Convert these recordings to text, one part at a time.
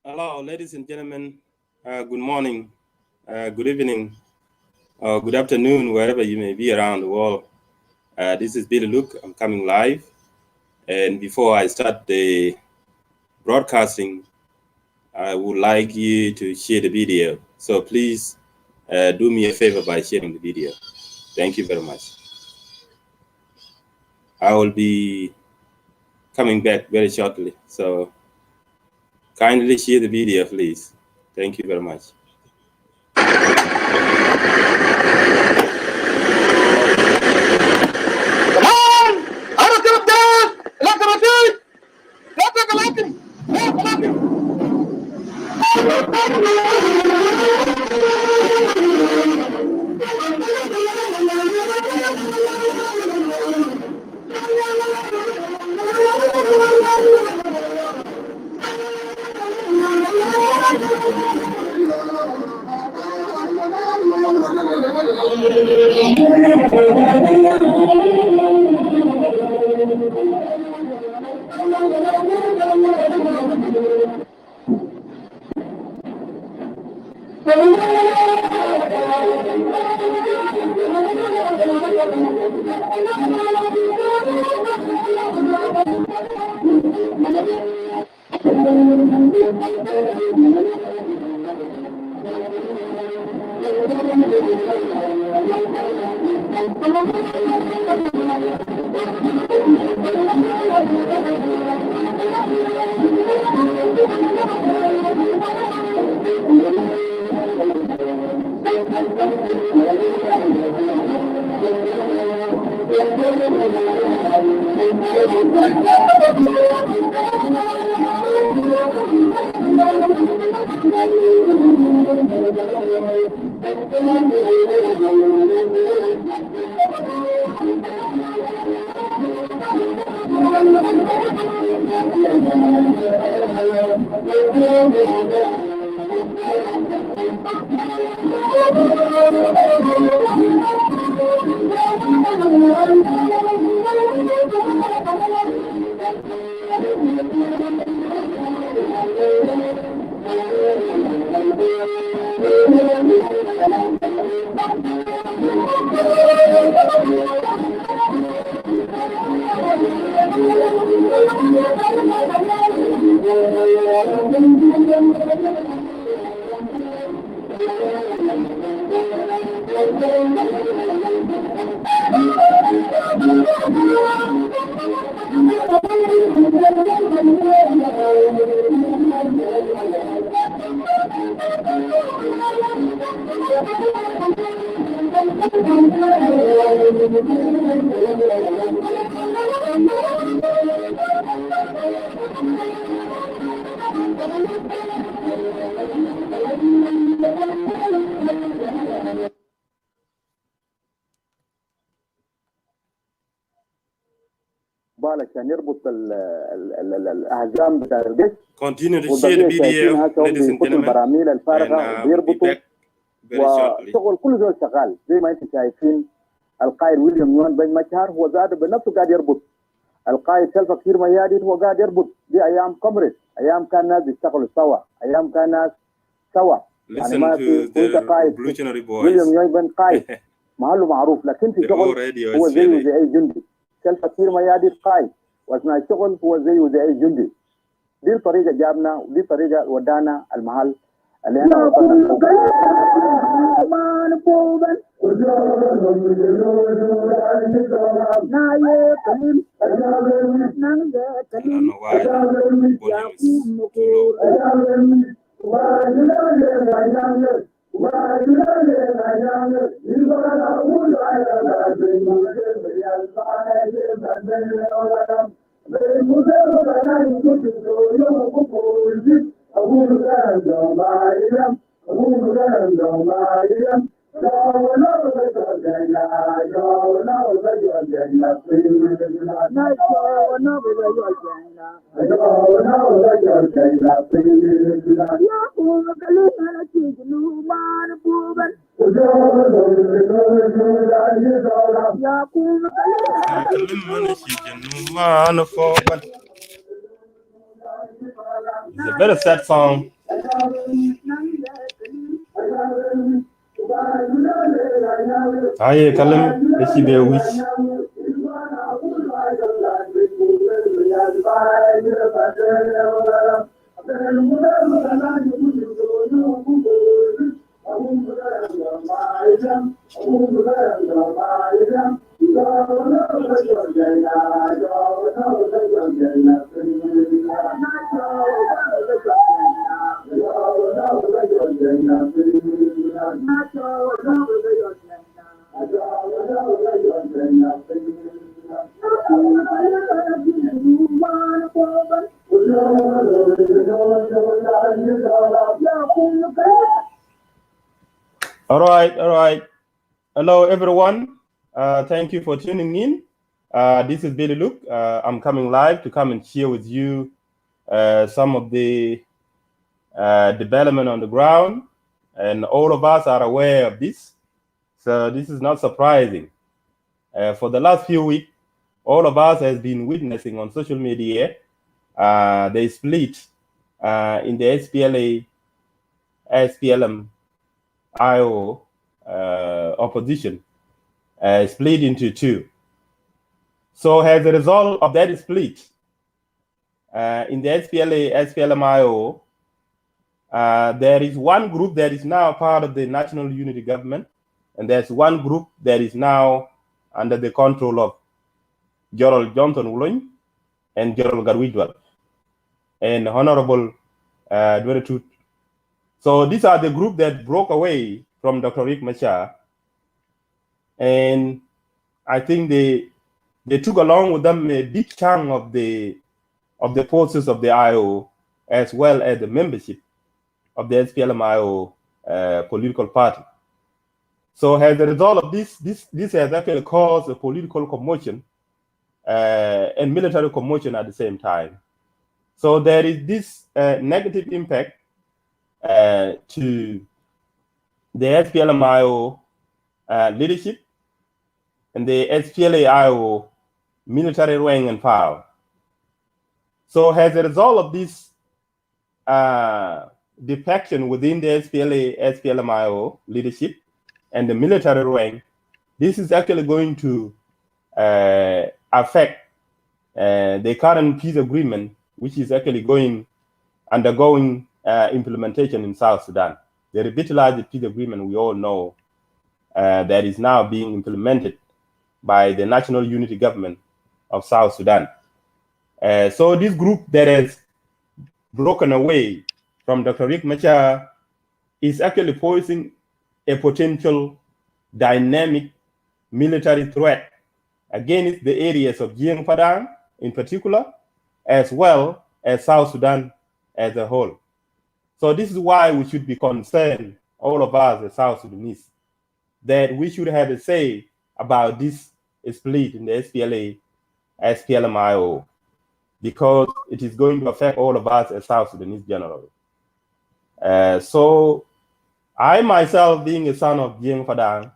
Hello, ladies and gentlemen. Good morning, good evening, or good afternoon, wherever you may be around the world. This is Billy Luke. I'm coming live. And before I start the broadcasting, I would like you to share the video. So please do me a favor by sharing the video. Thank you very much. I will be coming back very shortly. So kindly share the video, please. Thank you very much. عشان يربط الاحزاب بتاع الجيش. Continue to share the video, ladies and gentlemen, البراميل الفارغه وبيربطوا وشغل كل زول شغال زي ما انتم شايفين. القائد ويليام نيون بن مشهر هو زاد بنفسه قاعد يربط. القائد سلفا كير ميادين هو قاعد يربط. دي ايام كومريد، ايام كان الناس بيشتغلوا سوا، ايام كان الناس سوا. يعني ما في كنت قائد ويليام نيون بن قائد محله معروف، لكن في شغل هو زيه زي اي جندي. سلفا كير ميادين قائد واثناء الشغل هو زيه زي اي جندي. دي الطريقه جابنا ودي الطريقه ودانا المحل اللي احنا وصلنا. It's a very sad song. Aye, Kalim, let's see the wish. All right. Hello, everyone. Thank you for tuning in. This is Billy Luke. I'm coming live to come and share with you some of the development on the ground, and all of us are aware of this. So this is not surprising. For the last few weeks, all of us has been witnessing on social media the split in the SPLA, SPLM, IO opposition, split into two. So as a result of that split, in the SPLA, SPLM-IO, there is one group that is now part of the National Unity Government, And there's one group that is now under the control of Gerald Johnson Olony and Gerald Garwidwal and Honorable Dweretut. So these are the group that broke away from Dr. Riek Machar, and I think they took along with them a big chunk of the forces of the IO, as well as the membership of the SPLM-IO political party. So as a result of this has actually caused a political commotion and military commotion at the same time. So there is this negative impact to the SPLM-IO leadership and the SPLA-IO military rank and file. So as a result of this defection within the SPLM-IO leadership and the military rank, this is actually going to affect the current peace agreement, which is actually undergoing implementation in South Sudan. The revitalized peace agreement, we all know, that is now being implemented by the National Unity Government of South Sudan. So this group that has broken away from Dr. Riek Machar is actually posing a potential dynamic military threat against the areas of Padang in particular, as well as South Sudan as a whole. So this is why we should be concerned, all of us as South Sudanese, that we should have a say about this split in the SPLM-IO, because it is going to affect all of us as South Sudanese generally. So I myself, being a son of Padang,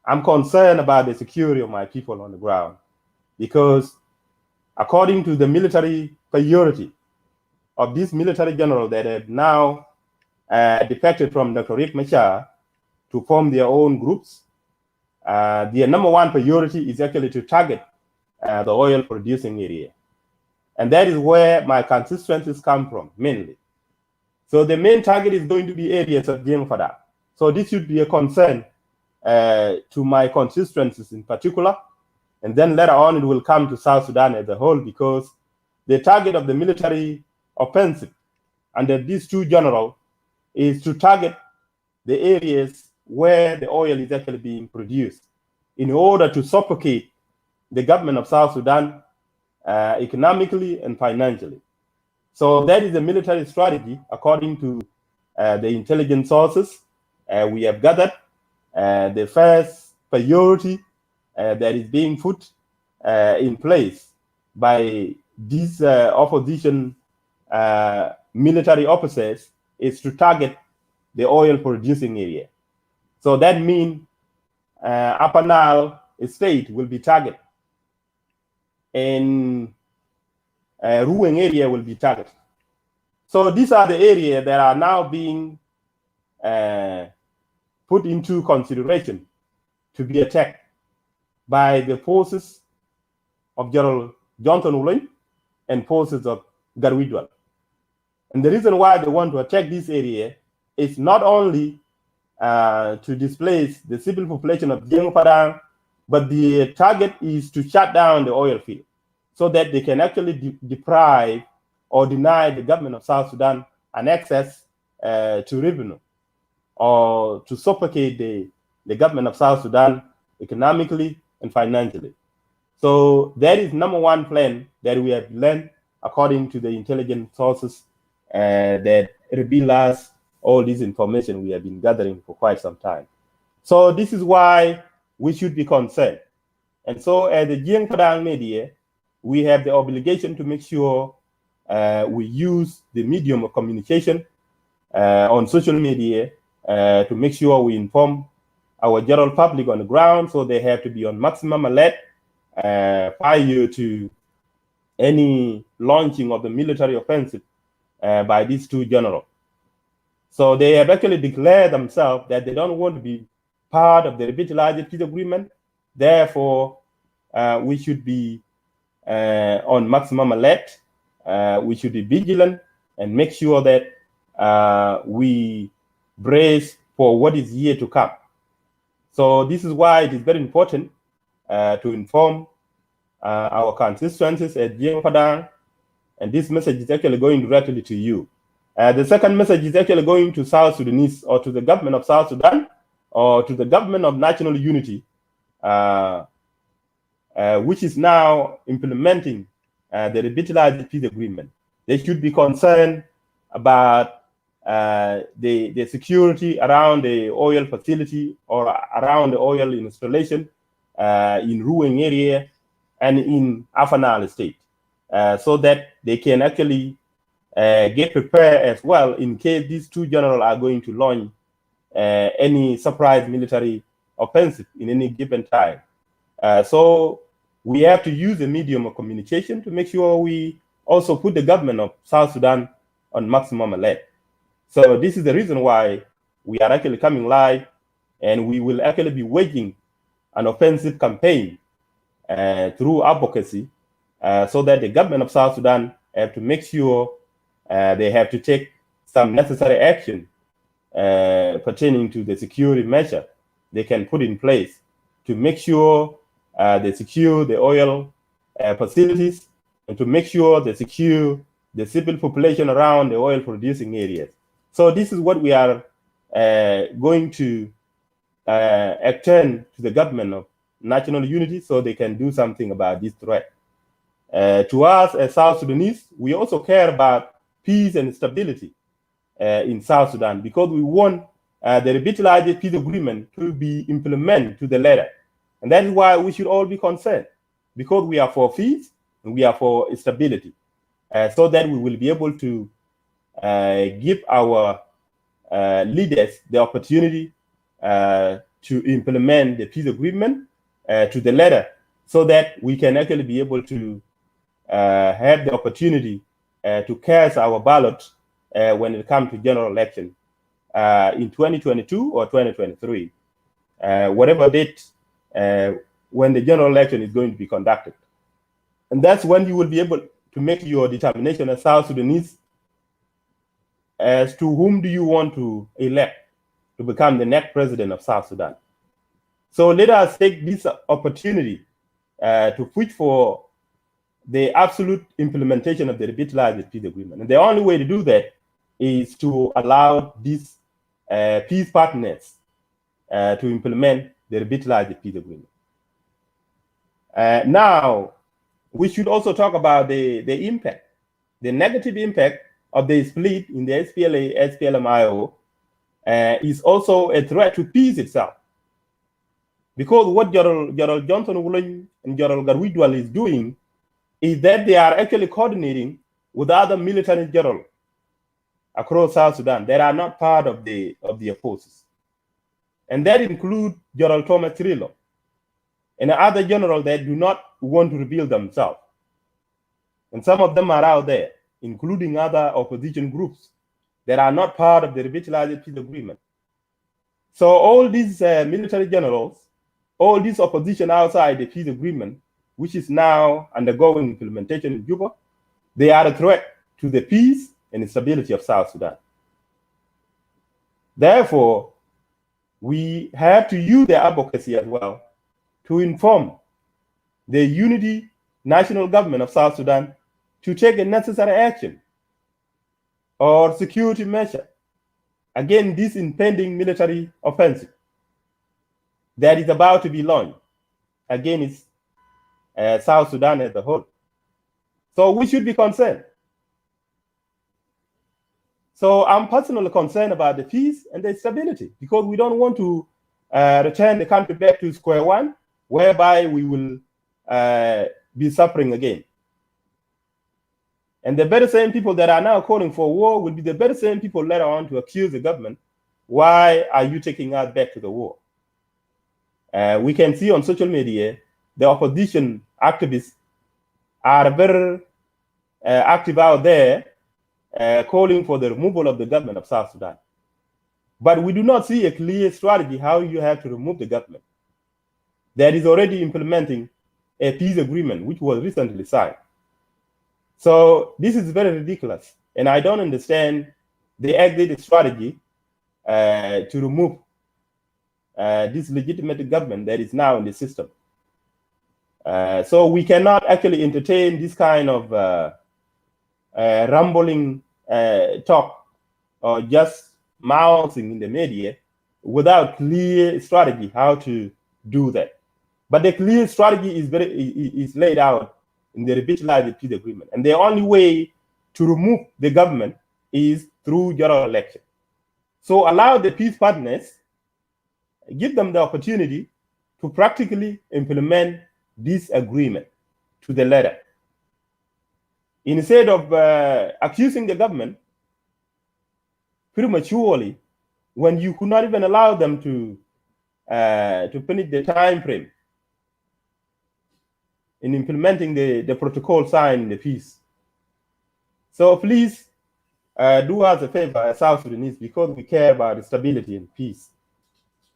I'm concerned about the security of my people on the ground, because according to the military priority of this military general that have now defected from Dr. Riek Machar to form their own groups, their number one priority is actually to target the oil producing area. And that is where my constituencies come from, mainly. So the main target is going to be areas of Padang. So this should be a concern to my constituencies in particular. And then later on, it will come to South Sudan as a whole, because the target of the military offensive under these two generals is to target the areas where the oil is actually being produced in order to suffocate the government of South Sudan economically and financially. So that is the military strategy according to the intelligence sources we have gathered. The first priority that is being put in place by these opposition military officers is to target the oil producing area. So that means Upper Nile state will be targeted, and Ruweng area will be targeted. So these are the areas that are now being put into consideration to be attacked by the forces of General Johnson Olony and forces of Garwidwal. And the reason why they want to attack this area is not only to displace the civil population of Padang, but the target is to shut down the oil field so that they can actually deprive or deny the government of South Sudan an access to revenue, or to suffocate the government of South Sudan economically and financially. So that is number one plan that we have learned according to the intelligence sources that reveal us all this information we have been gathering for quite some time. So this is why we should be concerned. And so as the Padang media, we have the obligation to make sure we use the medium of communication on social media to make sure we inform our general public on the ground, so they have to be on maximum alert prior to any launching of the military offensive by these two generals. So they have actually declared themselves that they don't want to be part of the revitalized peace agreement. Therefore, we should be on maximum alert. We should be vigilant and make sure that we brace for what is yet to come. So this is why it is very important to inform our constituencies at Padang, and this message is actually going directly to you. The second message is actually going to South Sudanese, or to the government of South Sudan, or to the government of national unity, which is now implementing the revitalized peace agreement. They should be concerned about the security around the oil facility or around the oil installation in Ruang area and in Afanal state, so that they can actually get prepared as well in case these two generals are going to launch any surprise military offensive in any given time. So we have to use the medium of communication to make sure we also put the government of South Sudan on maximum alert. So this is the reason why we are actually coming live, and we will actually be waging an offensive campaign through advocacy, so that the government of South Sudan have to make sure they have to take some necessary action pertaining to the security measure they can put in place to make sure they secure the oil facilities, and to make sure they secure the civil population around the oil producing areas. So this is what we are going to extend to the government of national unity, so they can do something about this threat. To us as South Sudanese, we also care about peace and stability in South Sudan, because we want the revitalized peace agreement to be implemented to the letter. And that is why we should all be concerned, because we are for peace and we are for stability, so that we will be able to give our leaders the opportunity to implement the peace agreement to the letter, so that we can actually be able to have the opportunity to cast our ballot when it comes to general election in 2022 or 2023, whatever date when the general election is going to be conducted. And that's when you will be able to make your determination as South Sudanese as to whom do you want to elect to become the next president of South Sudan. So let us take this opportunity to push for the absolute implementation of the revitalized peace agreement. And the only way to do that is to allow these peace partners to implement the revitalized peace agreement. Now, we should also talk about the impact, the negative impact of the split in the SPLA-SPLMIO is also a threat to peace itself. Because what General Johnson Olony and General Garwidwal is doing is that they are actually coordinating with other military generals across South Sudan that are not part of the forces. And that includes General Thomas Trillo and other generals that do not want to reveal themselves. And some of them are out there, including other opposition groups that are not part of the revitalized peace agreement. So all these military generals, all this opposition outside the peace agreement, which is now undergoing implementation in Juba, they are a threat to the peace and stability of South Sudan. Therefore, we have to use the advocacy as well to inform the unity national government of South Sudan to take a necessary action or security measure against this impending military offensive that is about to be launched against South Sudan as a whole. So we should be concerned. So I'm personally concerned about the peace and the stability, because we don't want to return the country back to square one, whereby we will be suffering again. And the very same people that are now calling for war will be the very same people later on to accuse the government, why are you taking us back to the war? We can see on social media, the opposition activists are very active out there, calling for the removal of the government of South Sudan. But we do not see a clear strategy how you have to remove the government that is already implementing a peace agreement, which was recently signed. So this is very ridiculous, and I don't understand the exit strategy to remove this legitimate government that is now in the system. So we cannot actually entertain this kind of rambling talk or just mouthing in the media without clear strategy how to do that. But the clear strategy is laid out in the revitalized peace agreement. And the only way to remove the government is through general election. So allow the peace partners, give them the opportunity to practically implement this agreement to the letter. Instead of accusing the government prematurely, when you could not even allow them to finish the time frame in implementing the protocol signed in the peace. So please do us a favor as South Sudanese, because we care about stability and peace.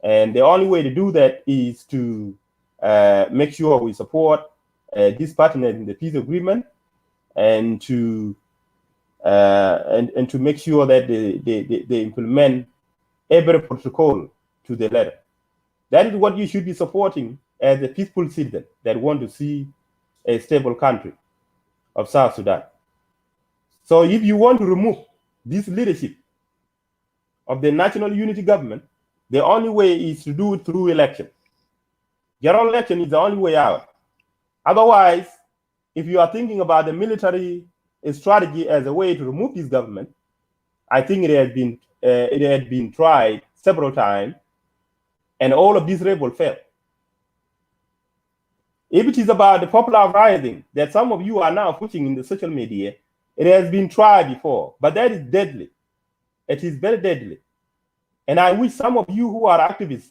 And the only way to do that is to make sure we support these partners in the peace agreement, and to make sure that they implement every protocol to the letter. That is what you should be supporting as a peaceful citizen that want to see a stable country of South Sudan. So if you want to remove this leadership of the national unity government, the only way is to do it through election. General election is the only way out. Otherwise, if you are thinking about the military strategy as a way to remove this government, I think it had been tried several times, and all of these rebels failed. If it is about the popular uprising that some of you are now pushing in the social media, it has been tried before, but that is deadly. It is very deadly. And I wish some of you who are activists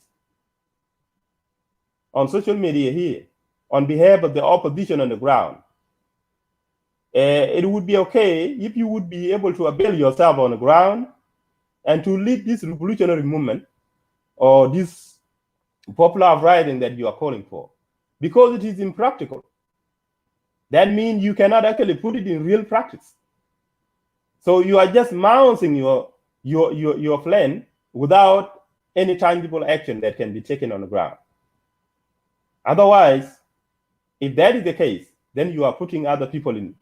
on social media here, on behalf of the opposition on the ground, it would be okay if you would be able to avail yourself on the ground and to lead this revolutionary movement or this popular uprising that you are calling for, because it is impractical. That means you cannot actually put it in real practice. So you are just mounting your plan without any tangible action that can be taken on the ground. Otherwise, if that is the case, then you are putting other people in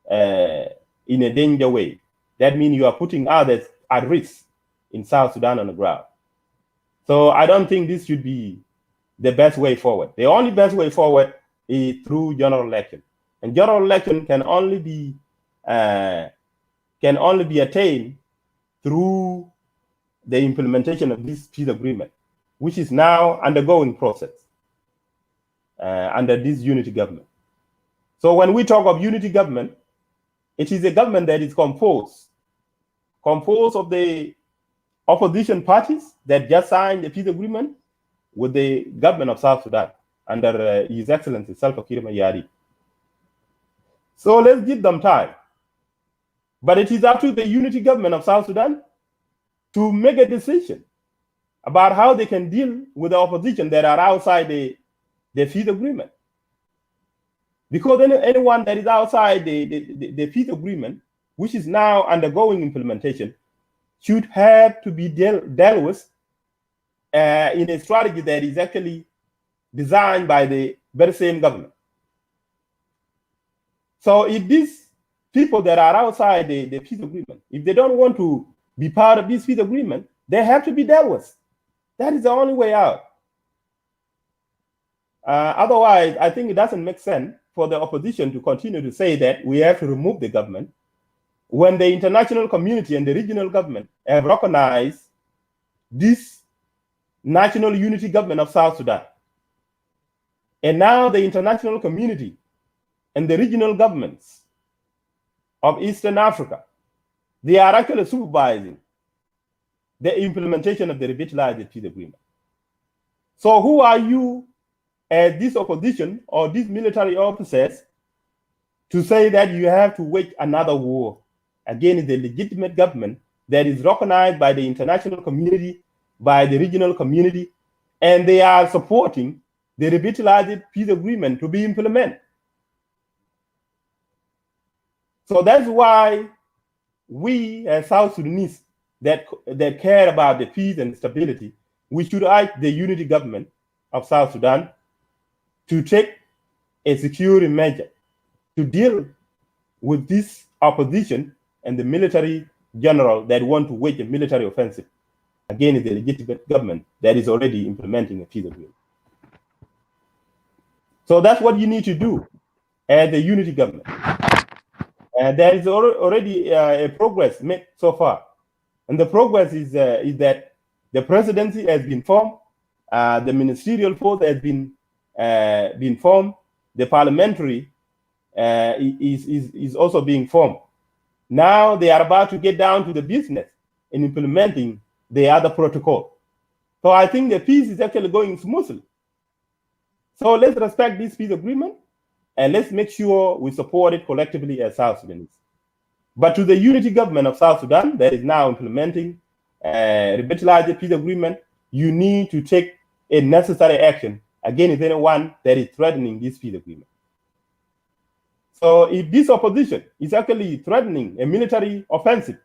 a danger way. That means you are putting others at risk in South Sudan on the ground. So I don't think this should be the best way forward. The only best way forward is through general election, and general election can only be attained through the implementation of this peace agreement, which is now undergoing process under this unity government. So when we talk of unity government, it is a government that is composed of the opposition parties that just signed the peace agreement with the government of South Sudan under His Excellency Salva Kiir Mayardit. So let's give them time. But it is up to the unity government of South Sudan to make a decision about how they can deal with the opposition that are outside the peace agreement. Because anyone that is outside the peace agreement, which is now undergoing implementation, should have to be dealt with in a strategy that is actually designed by the very same government. So if these people that are outside the peace agreement, if they don't want to be part of this peace agreement, they have to be dealt with. That is the only way out. Otherwise, I think it doesn't make sense for the opposition to continue to say that we have to remove the government when the international community and the regional government have recognized this national unity government of South Sudan. And now the international community and the regional governments of Eastern Africa, they are actually supervising the implementation of the revitalized peace agreement. So who are you as this opposition or these military officers to say that you have to wage another war against the legitimate government that is recognized by the international community, by the regional community, and they are supporting the revitalized peace agreement to be implemented? So that's why we as South Sudanese, that care about the peace and stability, we should urge the unity government of South Sudan to take a security measure to deal with this opposition and the military general that want to wage a military offensive against the legitimate government that is already implementing a peace agreement. So that's what you need to do as the unity government. And there is already a progress made so far. And the progress is that the presidency has been formed, the ministerial force has been formed, the parliamentary is also being formed. Now they are about to get down to the business in implementing the other protocol. So I think the peace is actually going smoothly. So let's respect this peace agreement and let's make sure we support it collectively as South Sudanese. But to the unity government of South Sudan that is now implementing revitalize the peace agreement, you need to take a necessary action against anyone that is threatening this peace agreement. So if this opposition is actually threatening a military offensive,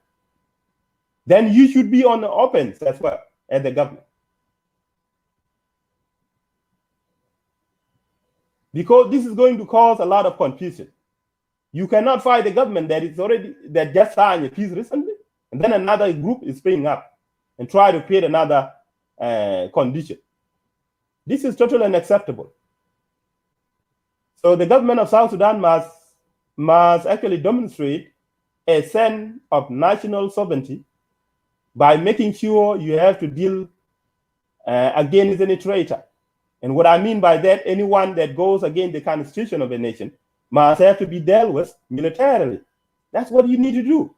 then you should be on the offense as well as the government. Because this is going to cause a lot of confusion. You cannot fight the government that just signed a peace recently, and then another group is springing up and try to create another condition. This is totally unacceptable. So the government of South Sudan must actually demonstrate a sense of national sovereignty by making sure you have to deal against any traitor. And what I mean by that, anyone that goes against the constitution of a nation must have to be dealt with militarily. That's what you need to do.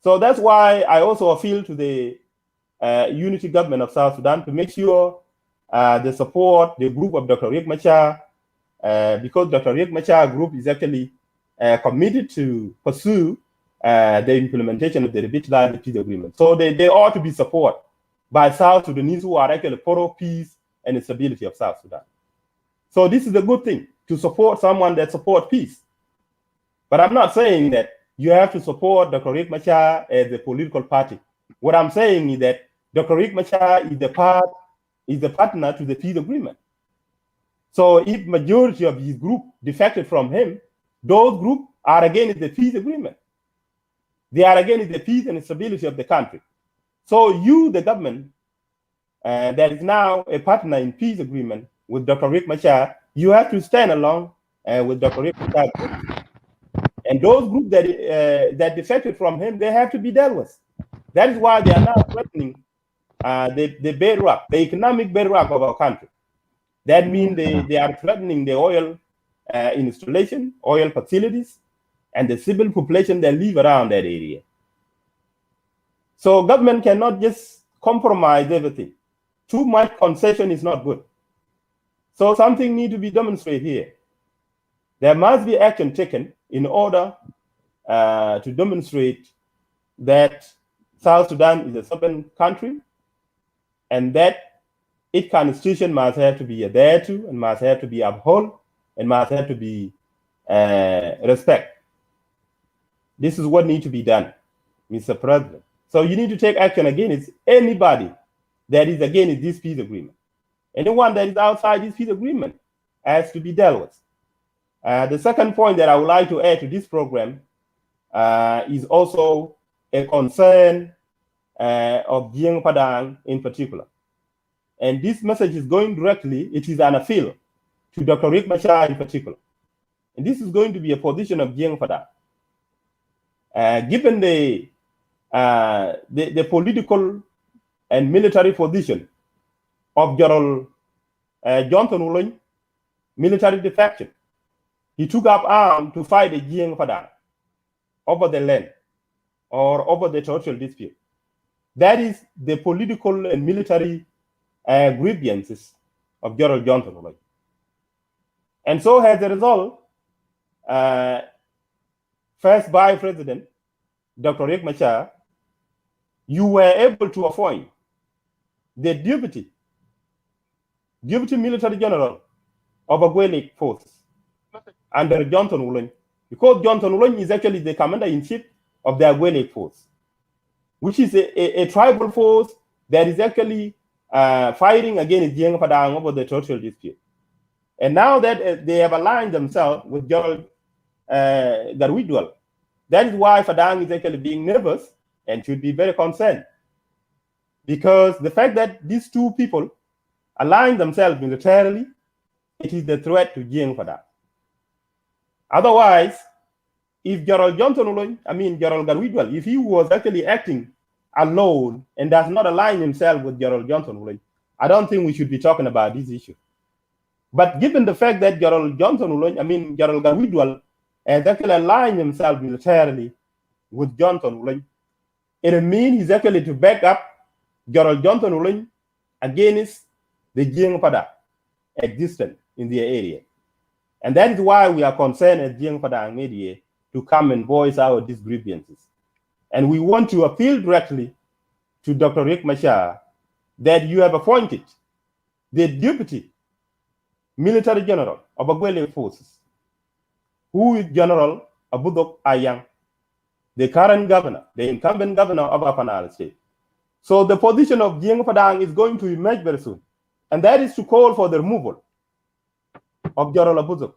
So that's why I also appeal to the unity government of South Sudan to make sure they support the group of Dr. Riek Machar, because Dr. Riek Machar group is actually committed to pursue the implementation of the revitalized peace agreement. So they ought to be supported by South Sudanese who are actually pro peace and the stability of South Sudan. So this is a good thing to support someone that supports peace. But I'm not saying that you have to support Dr. Riek Machar as a political party. What I'm saying is that Dr. Riek Machar is the partner to the peace agreement. So if majority of his group defected from him, those groups are against the peace agreement. They are against the peace and stability of the country. So you, the government, that is now a partner in peace agreement with Dr. Riek Machar, you have to stand along with Dr. Riek Machar. And those groups that defected from him, they have to be dealt with. That is why they are now threatening the bedrock, the economic bedrock of our country. That means they are threatening the oil installation, oil facilities, and the civil population that live around that area. So government cannot just compromise everything. Too much concession is not good. So something needs to be demonstrated here. There must be action taken in order to demonstrate that South Sudan is a sovereign country and that its constitution must have to be adhered to and must have to be upheld and must have to be respected. This is what needs to be done, Mr. President. So you need to take action against anybody that is against this peace agreement. Anyone that is outside this peace agreement has to be dealt with. The second point that I would like to add to this program is also a concern of Jiang Padang in particular. And this message is going directly, it is an appeal to Dr. Riek Machar in particular. And this is going to be a position of Jiang Padang. Given the political and military position of General Johnson Olony, military defection, he took up arms to fight the Jiang Padang over the land or over the territorial dispute. That is the political and military grievances of General Johnson Olony. And so as a result, first Vice President, Dr. Riek Machar, you were able to appoint the deputy military general of Aguelek forces under Johnson Olony, because Johnson Olony is actually the commander-in-chief of the Aguelek force, which is a tribal force that is actually fighting against Jiang Padang over the territorial dispute. And now that they have aligned themselves with Gerald Garwidwal, that is why Padang is actually being nervous and should be very concerned. Because the fact that these two people align themselves militarily, it is the threat to Jiang Padang. Otherwise, if Gerald Garwidwal, if he was actually acting alone and does not align himself with Gerald Johnson, I don't think we should be talking about this issue. But given the fact that Gerald Garwidwal has actually aligned himself militarily with Johnson, it means he's actually to back up Gerald Johnson against the Jiang Padang existent in the area. And that is why we are concerned as Jiang Padang media to come and voice out these grievances. And we want to appeal directly to Dr. Riek Machar that you have appointed the deputy military general of Aguelek forces, who is General Abudok Ayang, the current governor, the incumbent governor of Apanal State. So the position of Jiang Padang is going to emerge very soon. And that is to call for the removal of General Abudok.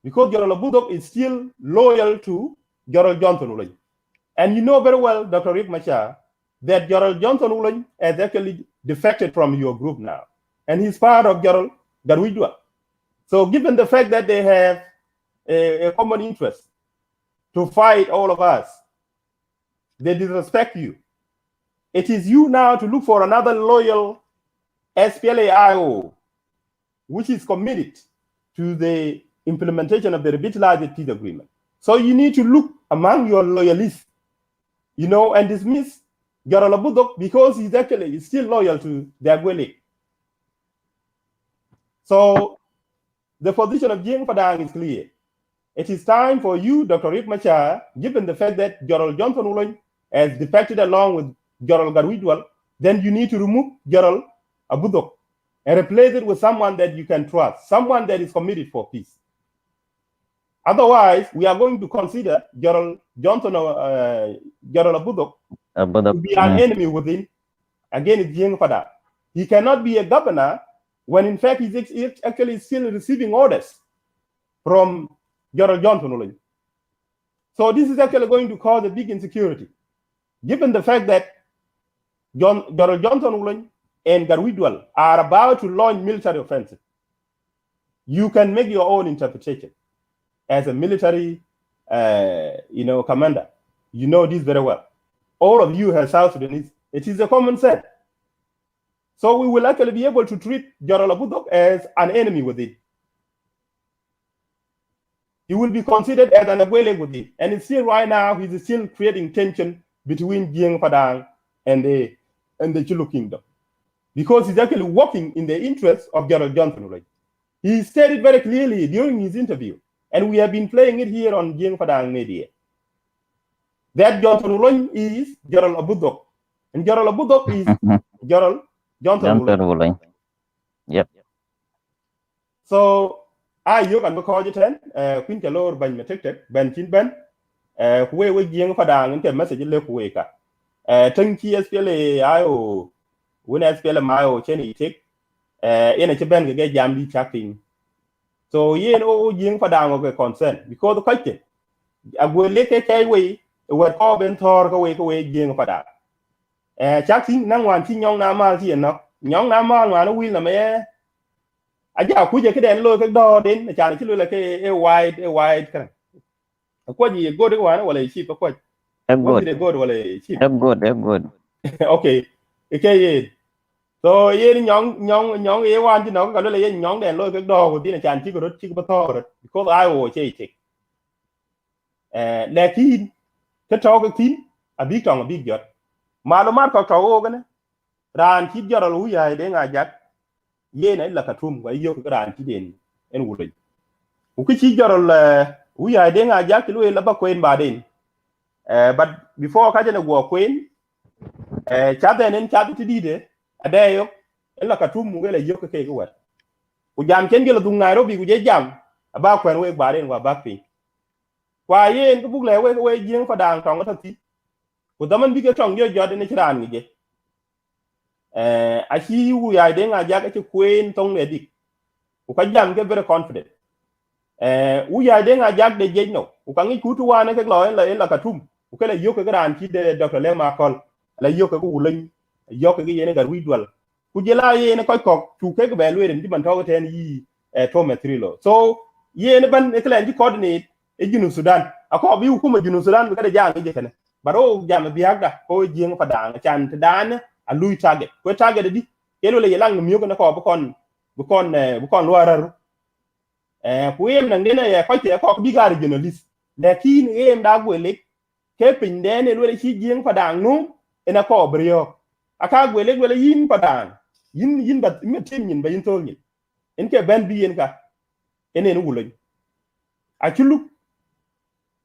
Because General Abudok is still loyal to General Johnson. And you know very well, Dr. Riek Machar, that General Johnson has actually defected from your group now. And he's part of General Garwidwal. So given the fact that they have a common interest to fight all of us, they disrespect you. It is you now to look for another loyal SPLA-IO, which is committed to the implementation of the revitalized peace agreement. So you need to look among your loyalists, and dismiss General Abudok because he's actually still loyal to the Aguelek. So the position of Jiang Padang is clear. It is time for you, Dr. Riek Machar, given the fact that Gerald Johnson has defected along with Gerald Garwidwal, then you need to remove Gerald Abudok and replace it with someone that you can trust, someone that is committed for peace. Otherwise, we are going to consider Gerald Abudok to be an enemy within, against Jiang Padang. He cannot be a governor when in fact he's actually still receiving orders from Gerald Johnson. So this is actually going to cause a big insecurity, given the fact that Gerald Johnson and Garwidwal are about to launch military offensive. You can make your own interpretation as a military commander. You know this very well. All of you have South Sudanese. It is a common sense. So we will actually be able to treat Gerald Abudok as an enemy with it. He will be considered as an Aguelek with it. And it's still right now, he's still creating tension between Jiang Padang and the Chulu Kingdom. Because he's actually working in the interest of Gerald Johnson. Right? He stated very clearly during his interview, and we have been playing it here on Jiang Padang media, that Johnson is Gerald Abudok. And Gerald Abudok is Gerald Johnson. Yep. So I can call you 10 Queen Kalor by Metek Ben Chin we Jiang Padang and message Lekueka. Tanki SPLA IO when SPLA Mayo Chenny take in a Chaban get Jambi chatting. So Jiang Padang of a concern because the question I will let a way what Corbin Tor away Jiang Padang. Chatting no one seen young Namal here no young Namal one will a mare. I just could you can look at door then the chance to like a wide kind of what you go to one while a sheep of what good. Go to a sheep. Good. Okay. Okay. So young A1 got a young and look at door within a chance to go to chick because I was chasing. Lakin to talk a team a big tongue a big yacht. Malomar Cocktail ran keep your Luya then I jack. Yen like a tomb where you could run in and wood. Ukichi Jorol, we are then a jack to a queen badin. But before catching a war queen, Chatham and Chatham did it, a day like a tomb where a yoke cake away. Ujam can get a Nairobi with a jam about when we badin were backping. kwa yen ko buk le we jing Padang tong ta ti ko daman bi ke tong yo jode ne chiran ngi je a chi wu ya de nga ja ke queen tong ne dik ko ka jam ke very confident wu ya de nga ja de je no ko ka ngi ku tu wa ne ke lo la ka tum ko ke le yo ke ran chi de Dr. Le ma kol la yo ke ku len yo ke ye ne gar wi dwal ku je la ye ne ko chu ke be lwe ndi ban to ten yi to metrilo so ye ne ban e klen ji coordinate e junu Sudan ako bi hukuma junu Sudan bi ka de jang je kana baro jam bi agda ko jing Padang chan dan a lui target ko target di kelo le yelang mi ko na ko bu kon lo araru ku yem nan dena ya ko te ko bi gar journalist lakin yem da Aguelek ke pin de ne lo chi jing Padang no ena ko brio aka Aguelek lo yin Padang yin ba mi tin yin ba yin tol yin en ke ben bi yen ka enen wulo a chulu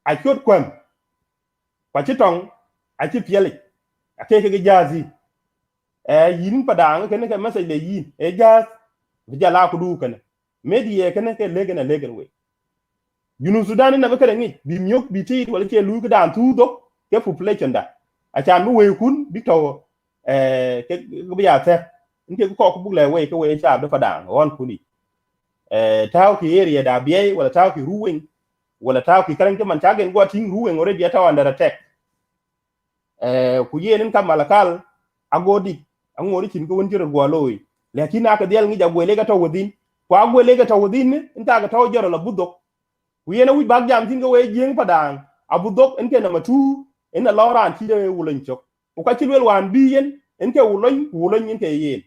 a chot kwam kwa chitong a chi piele a ke jazi yin Padang ke ne ke message le yin jaz bi jala ku du kana media ke ne ke legen we Junu Sudan na be ke ngi bi nyok bi ti wala ke lu ke dan tu do ke population da a chan bu we kun bi to ke bi ya te nke ko bu le we ke we sha be Padang on kuni taw ki area da biye wala taw ki ruwing wala taw ki karan ke man chagen go ting ruwing already taw under attack ku yenen kam malakal agodi angori kin ko wonjiro go loy lakin aka del ngi Aguelek ga to wodin ko Aguelek ga to wodin inta ga to joro la budok ku yena wi bag jam tin go we jing Padang abudok enke na matu en la loran ti de wulen chok ko ka tilwel wan bi yen enke wulen enke yen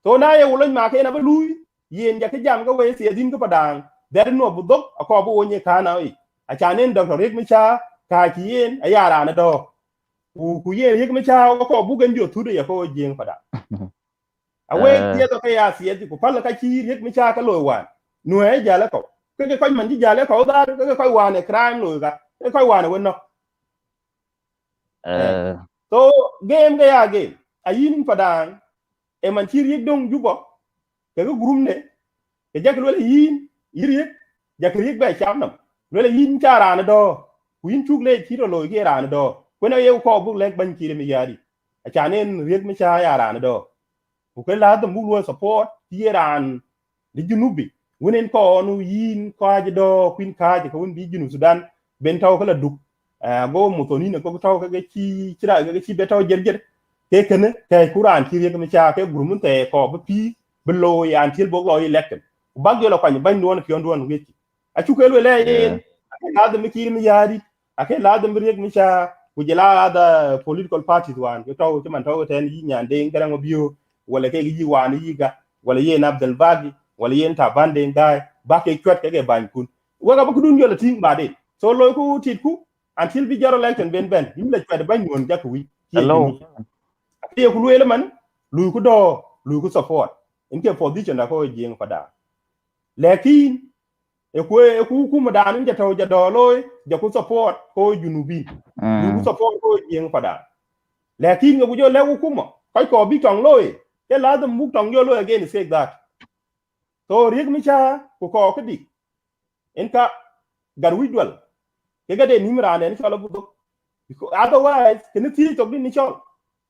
to na ye wulen ma ke na ba lui yen ja ke jam go we se din ko Padang der no budok ko bo wonye kana wi a chanen Dr. Riek Machar ka ki yen ayara na do ku ye Riek Machar ko bugen jo tude ya ko jing Padang awe tie to ya sie ku pala ka chi Riek Machar ka lo wan no e jala ko ke ko man ji jala ko da ke ko wan e crime lo ga ke ko wan won no so game ga ya game ayin Padang e man chi Riek dong jubo ke ko group ne ke jak lo yin Riek jak Riek ba cham nam lo yin chara na do ku yin chuk le chi lo ge ra na do ko na ye ko bu le ban ki mi yadi a chanen Riek Machar ya ra na do ku ke la da mu lo support ti ran di junubi wonen ko nu yin ko aje do queen kaje ko won bi junu Sudan ben taw kala duk go mutoni ne ko taw ka ci cira ga ci be taw jerjer ke ken ke Quran ci Riek Machar ke gurumun te ko ba pi belo yan til bo lo election bag yo la kwani ban don fi on don weti a ci ko le yen la da mi ki mi yadi ake la da mi Riek Machar ku jela da political parties wan ko taw ci man taw ten yi nyande ngarango biyo wala ke yi wani yiga wala yen Abdel Bagi wala yen ta bande ndai ba ke kwet ke ban kun waga ba kudun yola ting ba de so lo ku tit ku until bi jaro election ben yim la kwet ban won jak wi hello ke ku lu man lu ku support in ke position da ko jing Padang lekin e ku ma dan ja taw ja do loy ja ku support ko junubi lu ku support ko jing Padang lekin ngo jo le ku mo ko bi tong loy ke la dum mu tong yo loy again say that so Riek Machar ku ko ke dik en ka gar widwal ke ga de nimra ne chola budok otherwise ken ti to ni chol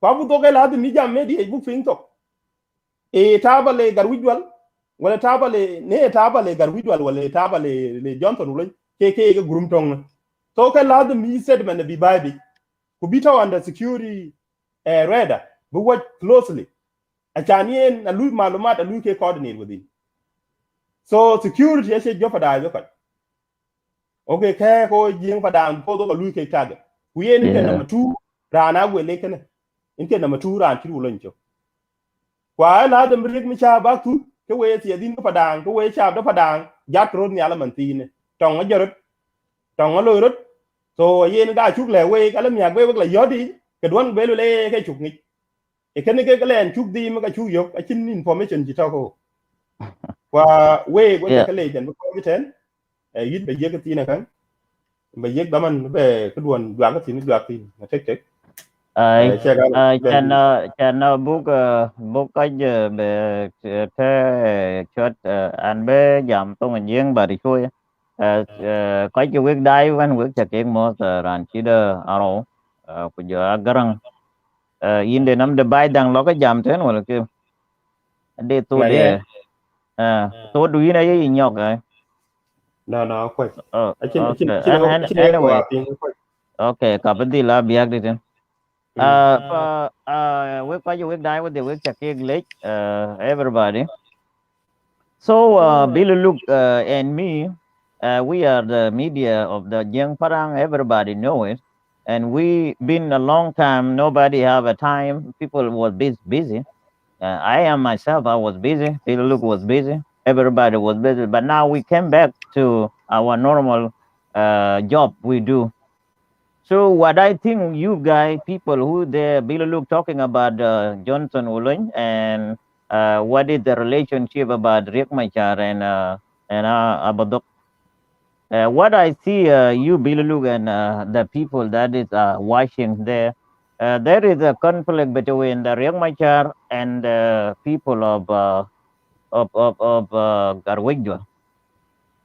pa budok ke la mi jam me di e bu fin to e tabale gar widwal wala tabale gar widwal wala tabale le Johnson wala ke ga gurum tong to ke la mi sedman bi baby ku bita under security radar bu watch closely a chanien na lu malumat a lu ke coordinate with him so security is jeopardize ko okay ke ko jing Padang ko do lu ke tag ku ye ni ke number 2 rana Aguelek ne in ke number 2 ran ti ulon cho kwa la da Riek Machar ba tu ke we ti din Padang ko we cha do Padang jat ro ni ala man ti ne tong jarot tong lo rot so ye ni ga chuk le we ka lam ya we la yodi ke don be le ke chuk ni e ke ni ke len chuk di ma ka chu yok a chin information ji ta ko kwa we go ke le jan ko ten yit be yek ti na kan be yek daman be ke duon dwa ka tin dwa tin na tek tek chana book cái giờ về thế chốt anh bé giảm tông anh giang bà đi chui có cái quyết đai văn quyết chắc cái mốt ran chỉ đờ aro ku jo garang in de nam de bai dang lo ka jam ten wala ke de to Là yeah. de to du ina ye nyok No, quite. Okay, and anyway, okay, kapati la biak di ten. Pa we pa you we die with the we check late everybody. So Billy Luke and me, we are the media of the young Parang. Everybody know it, and we been a long time. Nobody have a time. People was busy. I am myself. I was busy. Billy Luke was busy. Everybody was busy. But now we came back to our normal job we do. So what I think you guys, people who there, Billy Luke talking about Johnson Ulun and what is the relationship about Riek Machar and Abadok. What I see, you Billy Luke and the people that is watching there is a conflict between the Riek Machar and the people of Garwigdwa.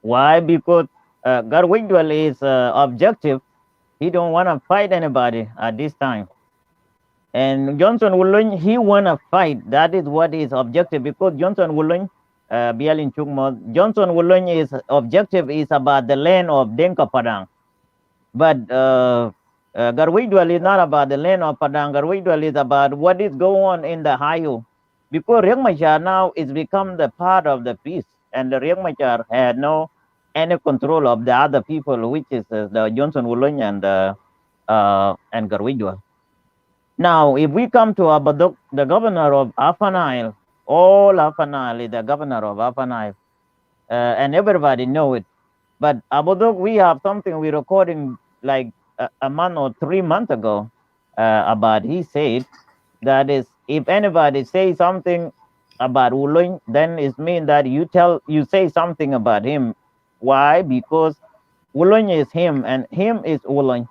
Why? Because Garwigdwa is objective. He don't want to fight anybody at this time. And Johnson Wulun, he want to fight. That is what his objective. Because Johnson Wulun, Bialin Chukmo, Johnson Wulun is objective is about the land of Denka Padang. But Garwidwal is not about the land of Padang. Garwidwal is about what is going on in the Hayo. Because Riek Machar now is become the part of the peace. And the Riek Machar had no any control of the other people, which is the Johnson Wulun and Garwidwal. Now, if we come to Abadok, the governor of Afanile, all Afanile is the governor of Afanile, and everybody know it. But Abadok, we have something we recording like a month or 3 months ago about he said that is if anybody say something about Uloin, then it means that you say something about him. Why? Because Uloin is him and him is Uloin.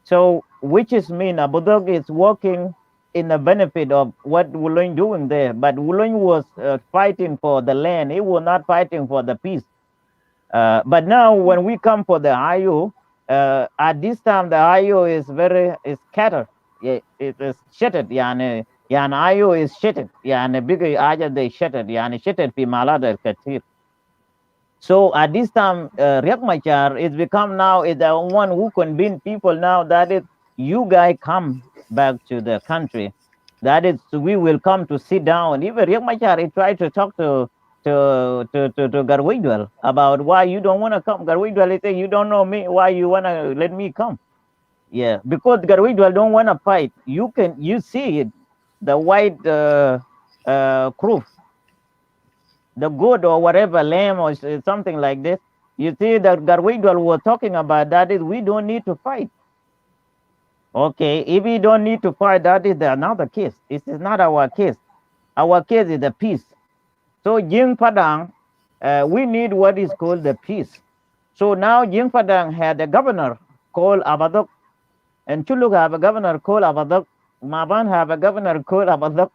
So which is mean Abu Dhabi is working in the benefit of what Wulong doing there, but Wulong was fighting for the land. He was not fighting for the peace. But now when we come for the IO, at this time the IO is is scattered. Yeah, it is shattered. Yani IO is shattered. Yani bigger aja they shattered. Yani shattered fi malada katir. So at this time, Riek Machar is become now is the one who convince people now that is you guys come back to the country. That is we will come to sit down. Even Riek Machar he tried to talk to Garwidwell about why you don't want to come. Garwidwell he say you don't know me. Why you wanna let me come? Yeah, because Garwidwell don't want to fight. You see it, the white crew, the goat or whatever, lamb or something like this. You see that Garwidwal was talking about that is we don't need to fight. Okay, if we don't need to fight, that is another case. This is not our case. Our case is the peace. So Jing Padang, we need what is called the peace. So now Jing Padang had a governor called Abadok, and Chuluk have a governor called Abadok, Maban have a governor called Abadok,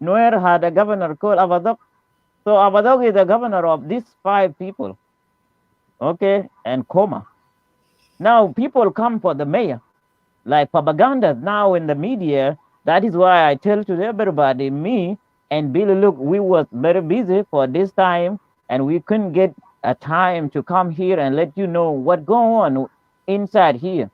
Nuer had a governor called Abadok. So Abadok is the governor of these 5 people. Okay, and Koma. Now people come for the mayor, like propaganda now in the media. That is why I tell to everybody, me and Billy, look, we was very busy for this time, and we couldn't get a time to come here and let you know what going on inside here.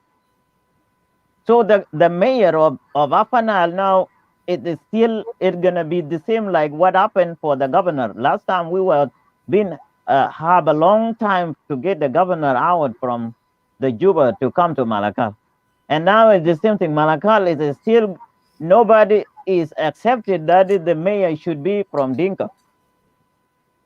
So the mayor of Afanal now, it is still gonna be the same like what happened for the governor. Last time we were been have a long time to get the governor out from the Juba to come to Malakal. And now it's the same thing. Malakal is still nobody is accepted that the mayor should be from Dinka.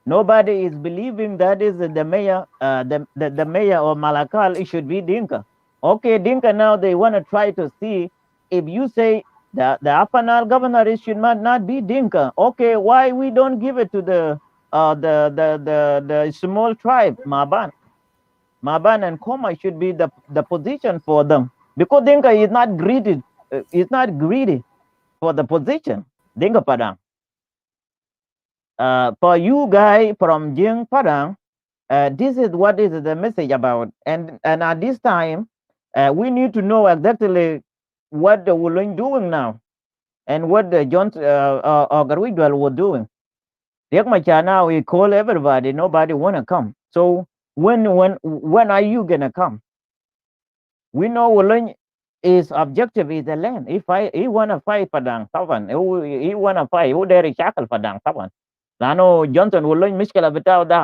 Nobody is believing that is the mayor, the mayor of Malakal, it should be Dinka. Okay, Dinka now they want to try to see if you say that the Apanal governor it should not be Dinka. Okay, why we don't give it to the small tribe Maban? Maban and Koma should be the position for them because Dinka is not greedy. Is not greedy for the position. Dinka Padang. For you guy from Jing Padang, This is what is the message about. And at this time, we need to know exactly what the Wulong doing now and what the John Garwidwell was doing. Riek Machar now he call everybody, nobody wanna come. So when are you gonna come? We know Wulong his objective is the land. He wanna fight Padang Taban. He wanna fight. Who dare shackle Padang Taban? Lano Johnson Wulong مشكلة بتاعه ده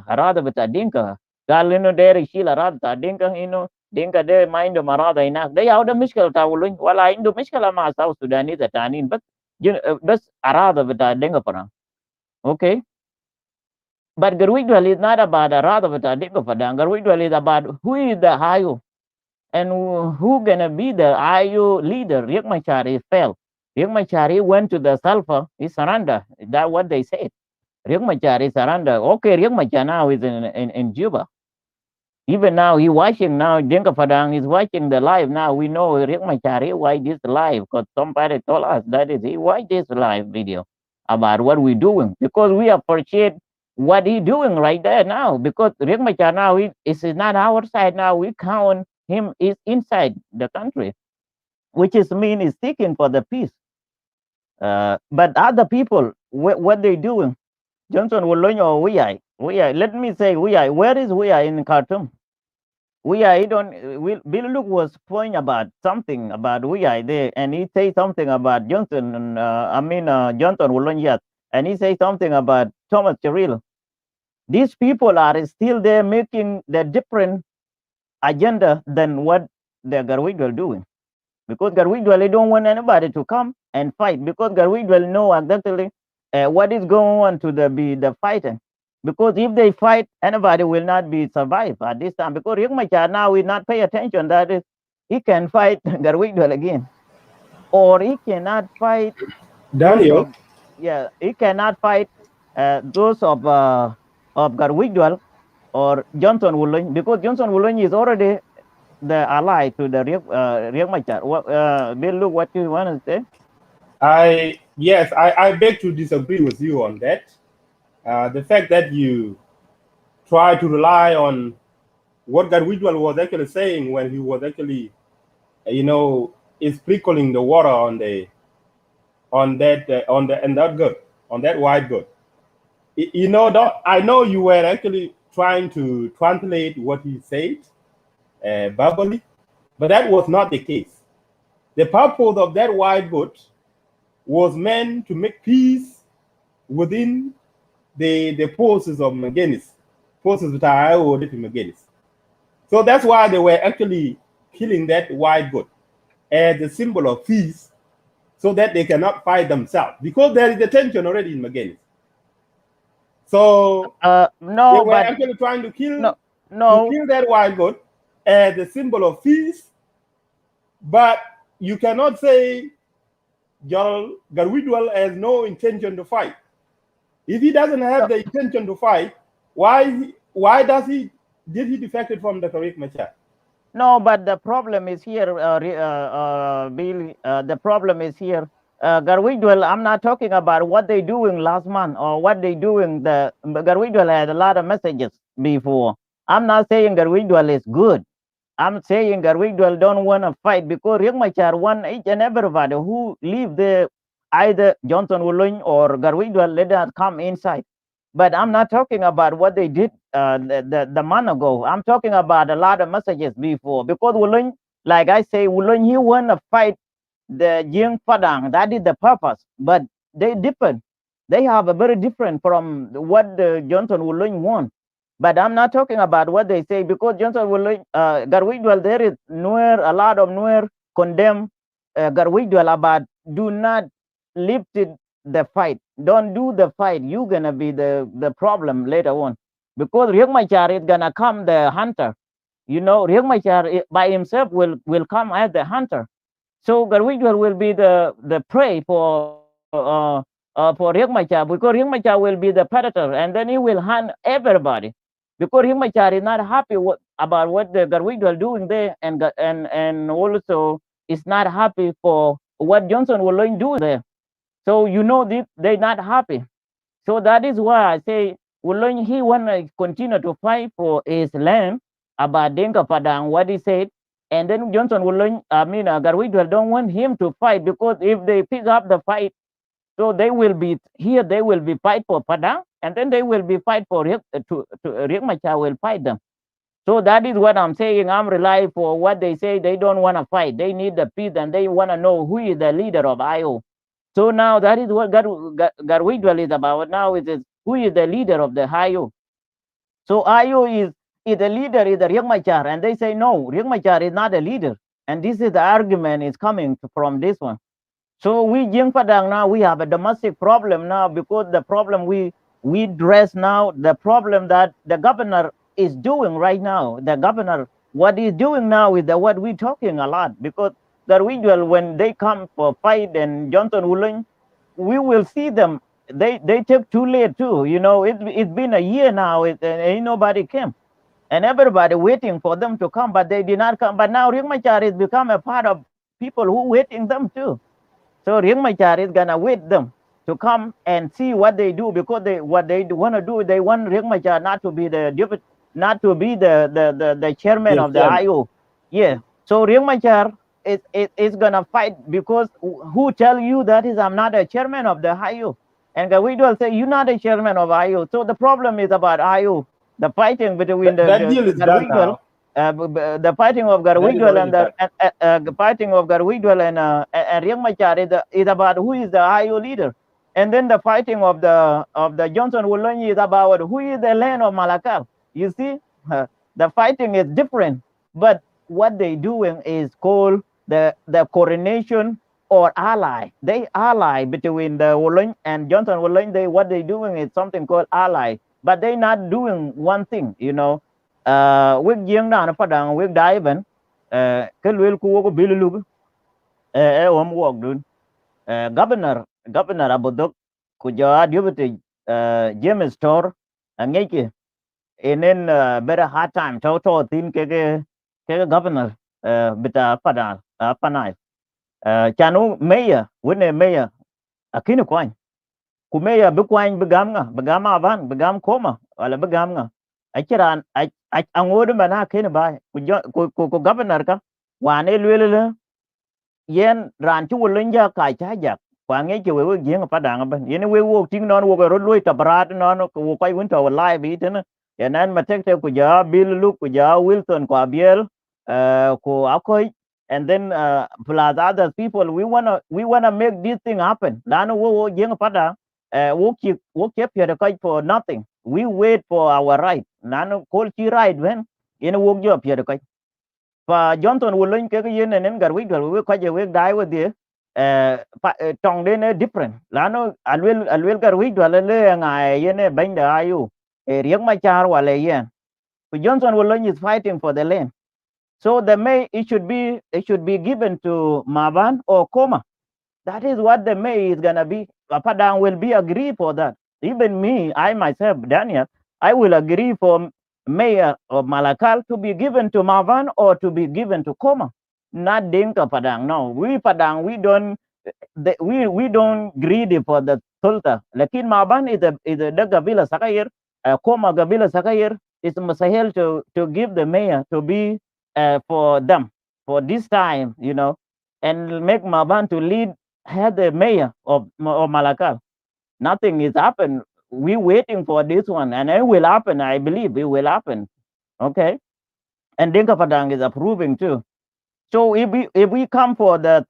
عراضة بتاع دينكا. قال إنه داير يشيل أراضي بتاع دينكا إنه دينكا ده ما عنده أراضي هناك. ده ياو ده مشكلة بتاع Wulong ولا عنده مشكلة مع ساوث السودانيين التانيين بس أراضي بتاع دينكا فرا. Okay. But Garwidwell is not about أراضي بتاع دينكا Padang. Garwidwell is about who is the higher and who gonna be the IU leader. Riek Machar he fell. Riek Machar he went to the sulfur. He surrendered. That's what they said. Riek Machar is surrender. Okay, Riek Machar now is in Juba. Even now he watching now. Dinka Padang is watching the live now. We know Riek Machar he watch this live because somebody told us that is he watch this live video about what we doing because we appreciate what he doing right there now because Riek Machar now is not outside now. We count him is inside the country, which is mean is seeking for the peace. But other people, what they doing? Johnson Wulong or Wiyai. Let me say Wiyai. Where is Wiyai in Khartoum? Wiyai, Bill Luke was pointing about something about Wiyai there, and he say something about Johnson, Johnson Wulong, yes, and he say something about Thomas Chirilo. These people are still there making the different agenda than what the Garwidwell doing. Because Garwidwell, they don't want anybody to come and fight because Garwidwell know exactly what is going on to be the fighting. Because if they fight, anybody will not be survived at this time. Because Riek Machar now will not pay attention that is, he can fight Garwidwell again. Or he cannot fight Daniel. He cannot fight those of Garwidwell or Johnson Wulong because Johnson Wulong is already the ally to the Riek Machar. Bill, look what you want to say. I beg to disagree with you on that. The fact that you try to rely on what Garwidwell was actually saying when he was actually, is sprinkling the water on that white goat. I know you were actually trying to translate what he said verbally, but that was not the case. The purpose of that white goat was meant to make peace within the forces of McGuinness, forces that are ordered to McGuinness. So that's why they were actually killing that white goat as a symbol of peace, so that they cannot fight themselves because there is a tension already in McGuinness. So no, they were actually trying to kill that white goat as a symbol of peace, but you cannot say Garwidwell has no intention to fight. If he doesn't have the intention to fight, why did he defected from the Riek Machar? No, but the problem is here, Bill. The problem is here. Garwidwell, I'm not talking about what they doing last month or what they doing. Garwidwell had a lot of messages before. I'm not saying Garwidwell is good. I'm saying Garwidwell don't want to fight because Riek Machar want each and everybody who live there, either Johnson Wulong or Garwidwell, let them come inside. But I'm not talking about what they did the month ago. I'm talking about a lot of messages before because Wulong, like I say, Wulong, he want to fight the Jing Padang. That is the purpose. But they different. They have a very different from what the Johnson Wulong want. But I'm not talking about what they say because Johnson Wulong, Garwidwell, there is a lot of Nuer condemn Garwidwell about do not lift the fight. Don't do the fight. You're gonna be the problem later on. Because Riek Machar is gonna come the hunter. Riek Machar by himself will come as the hunter. So Garwidwell will be the prey for Riek Machar because Riek Machar will be the predator and then he will hunt everybody. Because Riek Machar is not happy about what the Garwidwell doing there and also is not happy for what Johnson Wulong do there. So they're not happy. So that is why I say Olony, he wanna continue to fight for his land about Denka Padang, what he said. And then Johnson Olony, Garwidwell don't want him to fight, because if they pick up the fight, so they will be here, they will be fight for Padang, and then they will be fight for Riek Machar will fight them. So that is what I'm saying. I'm relying for what they say. They don't want to fight. They need the peace, and they want to know who is the leader of IO. So now that is what Garwidwell is about. Now it is who is the leader of the IO. So IO is the leader is the Riek Machar, and they say no, Riek Machar is not a leader. And this is the argument is coming from this one. So we Jing Padang now, we have a domestic problem now, because the problem we address now, the problem that the governor is doing right now. The governor, what he's doing now is the what we're talking a lot, because the regional, when they come for fight and Johnson Woolen, we will see them. They take too late too. You know, it's been a year now, ain't nobody came. And everybody waiting for them to come, but they did not come. But now Riek Machar has become a part of people who waiting them too. So Riek Machar is gonna wait them to come and see what they do, because what they want to do, they want Riek Machar not to be the chairman of the IO. Yeah. So Riek Machar is gonna fight, because who tell you that is I'm not a chairman of the IO? And we will say you're not a chairman of IO. So the problem is about IO. The fighting between that deal is done now. The fighting of Garwidwell and the fighting of Garwidwell and Riek Machar is about who is the IO leader, and then the fighting of the Johnson Woolen is about who is the land of Malakal. You see, the fighting is different, but what they doing is called the coordination or ally. They ally between the Woolen and Johnson Woolen. What they doing is something called ally, but they not doing one thing, you know. Wek jeng na Padang wek daiben ke lwel ku ko bilulu wok dun governor abodok ku jo deputy James Tor ngeke enen better hard time to tin ke governor bita Padang panai chanu mayor wone mayor akini kwany ku mayor be kwany begam avan begam koma wala begam nga akiran angodo mana kene ba ku governor ka wane lwelele yen ran chu lenja ka cha jak kwa nge ke we gieng Padang ba yen we wo ting non wo ro loi tabrat non ku kai win to live bi ten yanan matek te ku ja bill lu ku ja Wilson kwa biel ku akoi, and then plus other people, we wanna make this thing happen. Lano wo gieng Padang wo keep here for nothing. We wait for our right. Nano call chi right when in wo job here kai. Và Johnson will learn cái yen and Garwidwell we quite a week die with the tong den different. Lano alwil Garwidwell le ngai yen bang the ayu. Riek Machar wale yen. Johnson will learn is fighting for the land. So it should be given to Maban or Koma. That is what the May is gonna be. Padang will be agree for that. Even me, I myself, Daniel, I will agree for mayor of Malakal to be given to Mavan or to be given to Koma, not Dinka Padang. No, we Padang, we don't greedy for the Sulta. Lakin Maban is a Gabila Sakayir, Koma Gabila Sakayir is Masahel to give the mayor to be for them for this time, you know, and make Maban to lead had the mayor of Malakal. Nothing is happened. We waiting for this one, and it will happen. I believe it will happen. Okay, and Dinka Padang is approving too. So if we come for the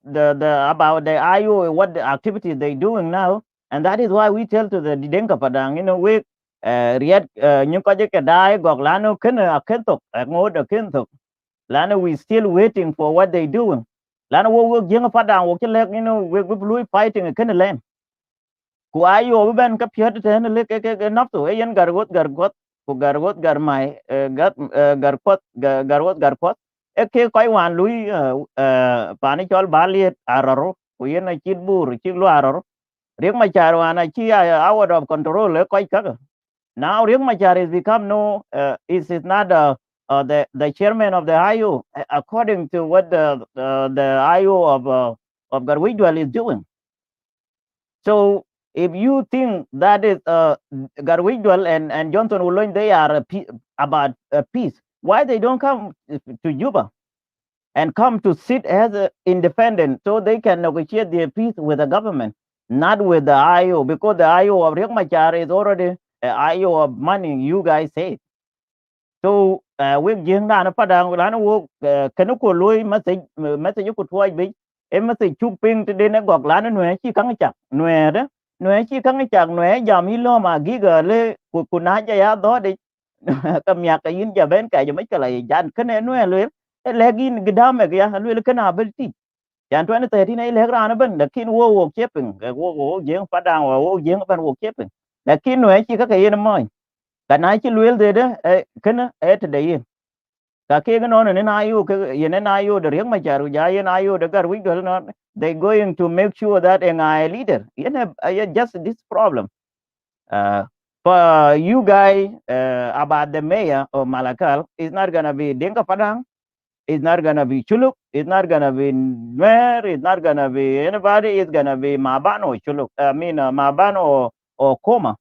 about the IO, what the activities they doing now, and that is why we tell to the Dinka Padang, you know, we riat những có cái đai gọc lano kena akentok ngod akentok lano we still waiting for what they doing. Lano wo jeng Padang wo kelek, you know, we fighting kena land. Ku ayo ben ka piot te ne le ke nap to yen gargot ku gargot garmai gargot e ke koi wan lui pani chol baliet araro ku yen a chit bur chi lu araro Riek Machar wan a chi out of control le koi ka now Riek Machar is become no is not the chairman of the IO according to what the IO of Garwidwell is doing. So if you think that is Garwidwell and Johnson Ulony, they are about peace, why they don't come to Juba and come to sit as an independent so they can negotiate their peace with the government, not with the IO, because the IO of Riek Machar is already IO of money, you guys say. So we jing na Padang lana wo kanuko lui message ko tuai bi em message chuping te de na gok lana nwe chi kang chak nwe de nwe chi kang chak nwe jam hi lo ma giga le ku na ja ya do de kam ya ka yin ja ben ka ja mai kala jan kene nwe le legin gidam ya le kana belti jan 2013 ai le grana ben lakin wo cheping wo jing Padang wo jing ban wo cheping lakin nwe chi ka yin mo kana chi luel de kana et de yin ka ke no ne na yu ke yin na yu de Riek Machar ja yin na yu de gar wi do not they going to make sure that a leader yin just this problem for you guys about the mayor of Malakal is not gonna be Dinka Padang, it's not gonna be Chuluk, it's not gonna be Nuer, it's not gonna be anybody, it's gonna be Maban or Chuluk, I mean Maban or Koma.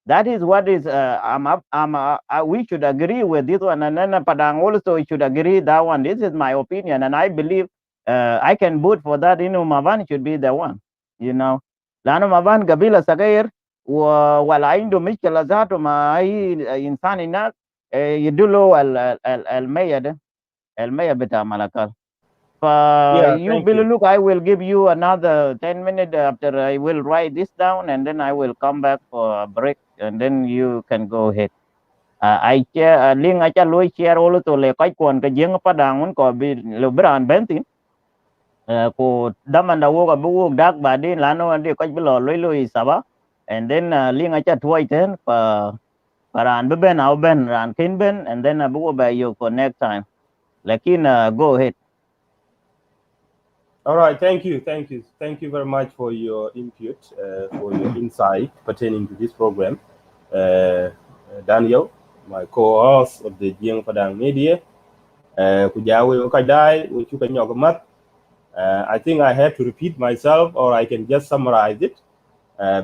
That is what is we should agree with this one, and then Padang also should agree that one. This is my opinion, and I believe I can vote for that. Maban should be the one. Lano Maban Gabila Sagair wala indo mishkila zato ma insani na yidulo al mayor bita Malakal. You look, I will give you another 10 minutes after I will write this down, and then I will come back for a break, and then you can go ahead. I share link I can share all to le kai kon ka jeng Padang un ko bi lo bran bentin ko daman da wo ka bu dak ba din lano ande ko bi lo lo saba, and then link I can twoi ten paran be ben au ben ran kin ben, and then bu ba you for next time. Lakin go ahead. All right, thank you very much for your input, for your insight pertaining to this program. Daniel, my co-host of the Jiang Padang Media, I think I have to repeat myself, or I can just summarize it,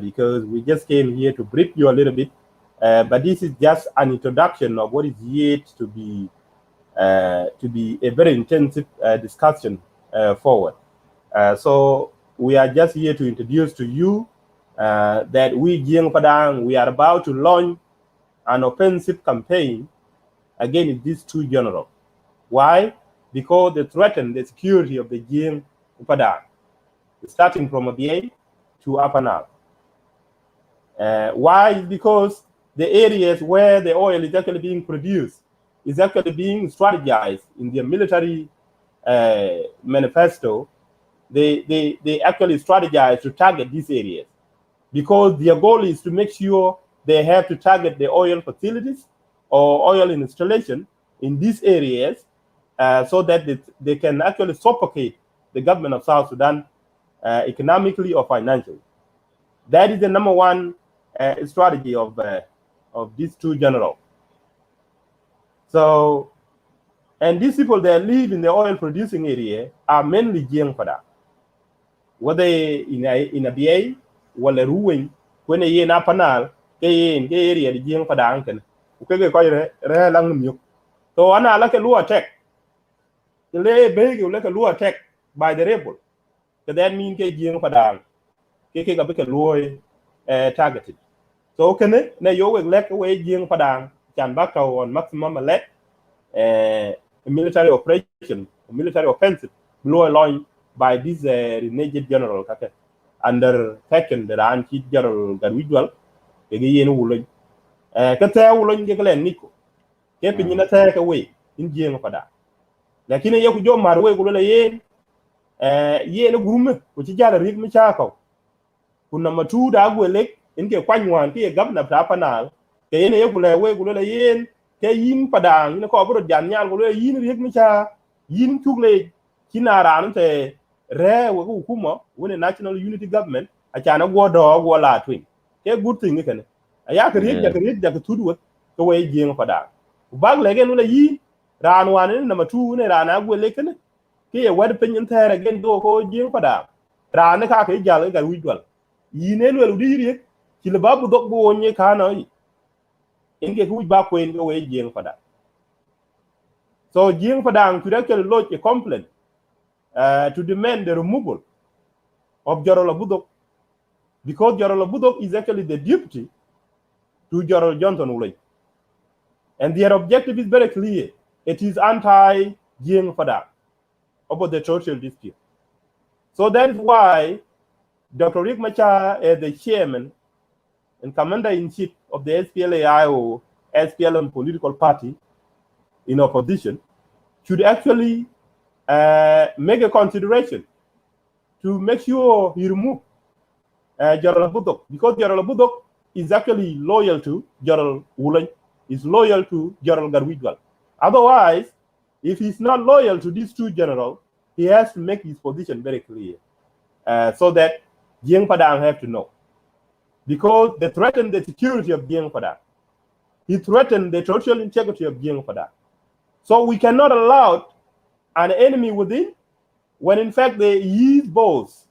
because we just came here to brief you a little bit, but this is just an introduction of what is yet to be a very intensive discussion forward. So we are just here to introduce to you that we, Jiang Padang, we are about to launch an offensive campaign against these two generals. Why? Because they threaten the security of the Jiang Padang, starting from Abiy to Upper Nile. Why? Because the areas where the oil is actually being produced is actually being strategized in their military manifesto. They actually strategize to target these areas because their goal is to make sure they have to target the oil facilities or oil installation in these areas so that they can actually suffocate the government of South Sudan economically or financially. That is the number one strategy of these two generals. So, and these people that live in the oil producing area are mainly Jiang Padang. Whether in Abiy, wala ruwing, when a year na panal, in area the Jiang Padang can, okay, quite lang milk. So, Anna like a low attack. The lay big, you like a low attack by the rebel. So that means Jiang Padang, Kiki a big low targeted. So, can it, na yo let away Jiang Padang, can back on maximum elect military operation, military offensive, blow along by this renegade general under second the anti general Garwidwell again Olony kata Olony gelen niko ke pinyina take away in Jiang Padang lakini yoku jo marwe kulela yen gurume ko ci jala rig mi chako kunna matu da Aguelek inke kwanywan ke governor ta panal ke yen yoku lewe kulela yen ke yin Padang ina ko bro jan nyal kulela yin rig mi cha yin tugle kinara ante re wo hukuma woni national unity government a chana go do go la twin ke good thing ni kane aya ka riek ja ka tudu ko way Jiang Padang bag legen wala yi ran wan na matu ne ran Aguelek ne ke wad pin intere gen do ko Jiang Padang ran ka ka jall Garwidwell yine lwel udiri ci le babu dok bo wonye kana inge ku ba ko en go we jeng fada so jeng fada could actually lodge a complaint to demand the removal of Jarol Budok, because Jarol Budok is actually the deputy to Jarol Johnson Ulay. And their objective is very clear. It is anti-Jing Fada about the social dispute. So that is why Dr. Riek Machar, as the chairman and commander-in-chief of the SPLA-IO, SPLM political party in opposition, should actually make a consideration to make sure he remove Jarol Budok, because Jarol Budok is actually loyal to Jarol Ulay, is loyal to Jarol Garwidwal. Otherwise, if he's not loyal to these two generals, he has to make his position very clear, so that Jiang Padang have to know. Because they threaten the security of Jiang Padang. He threatened the social integrity of Jiang Padang. So we cannot allow an enemy within, when in fact he is both.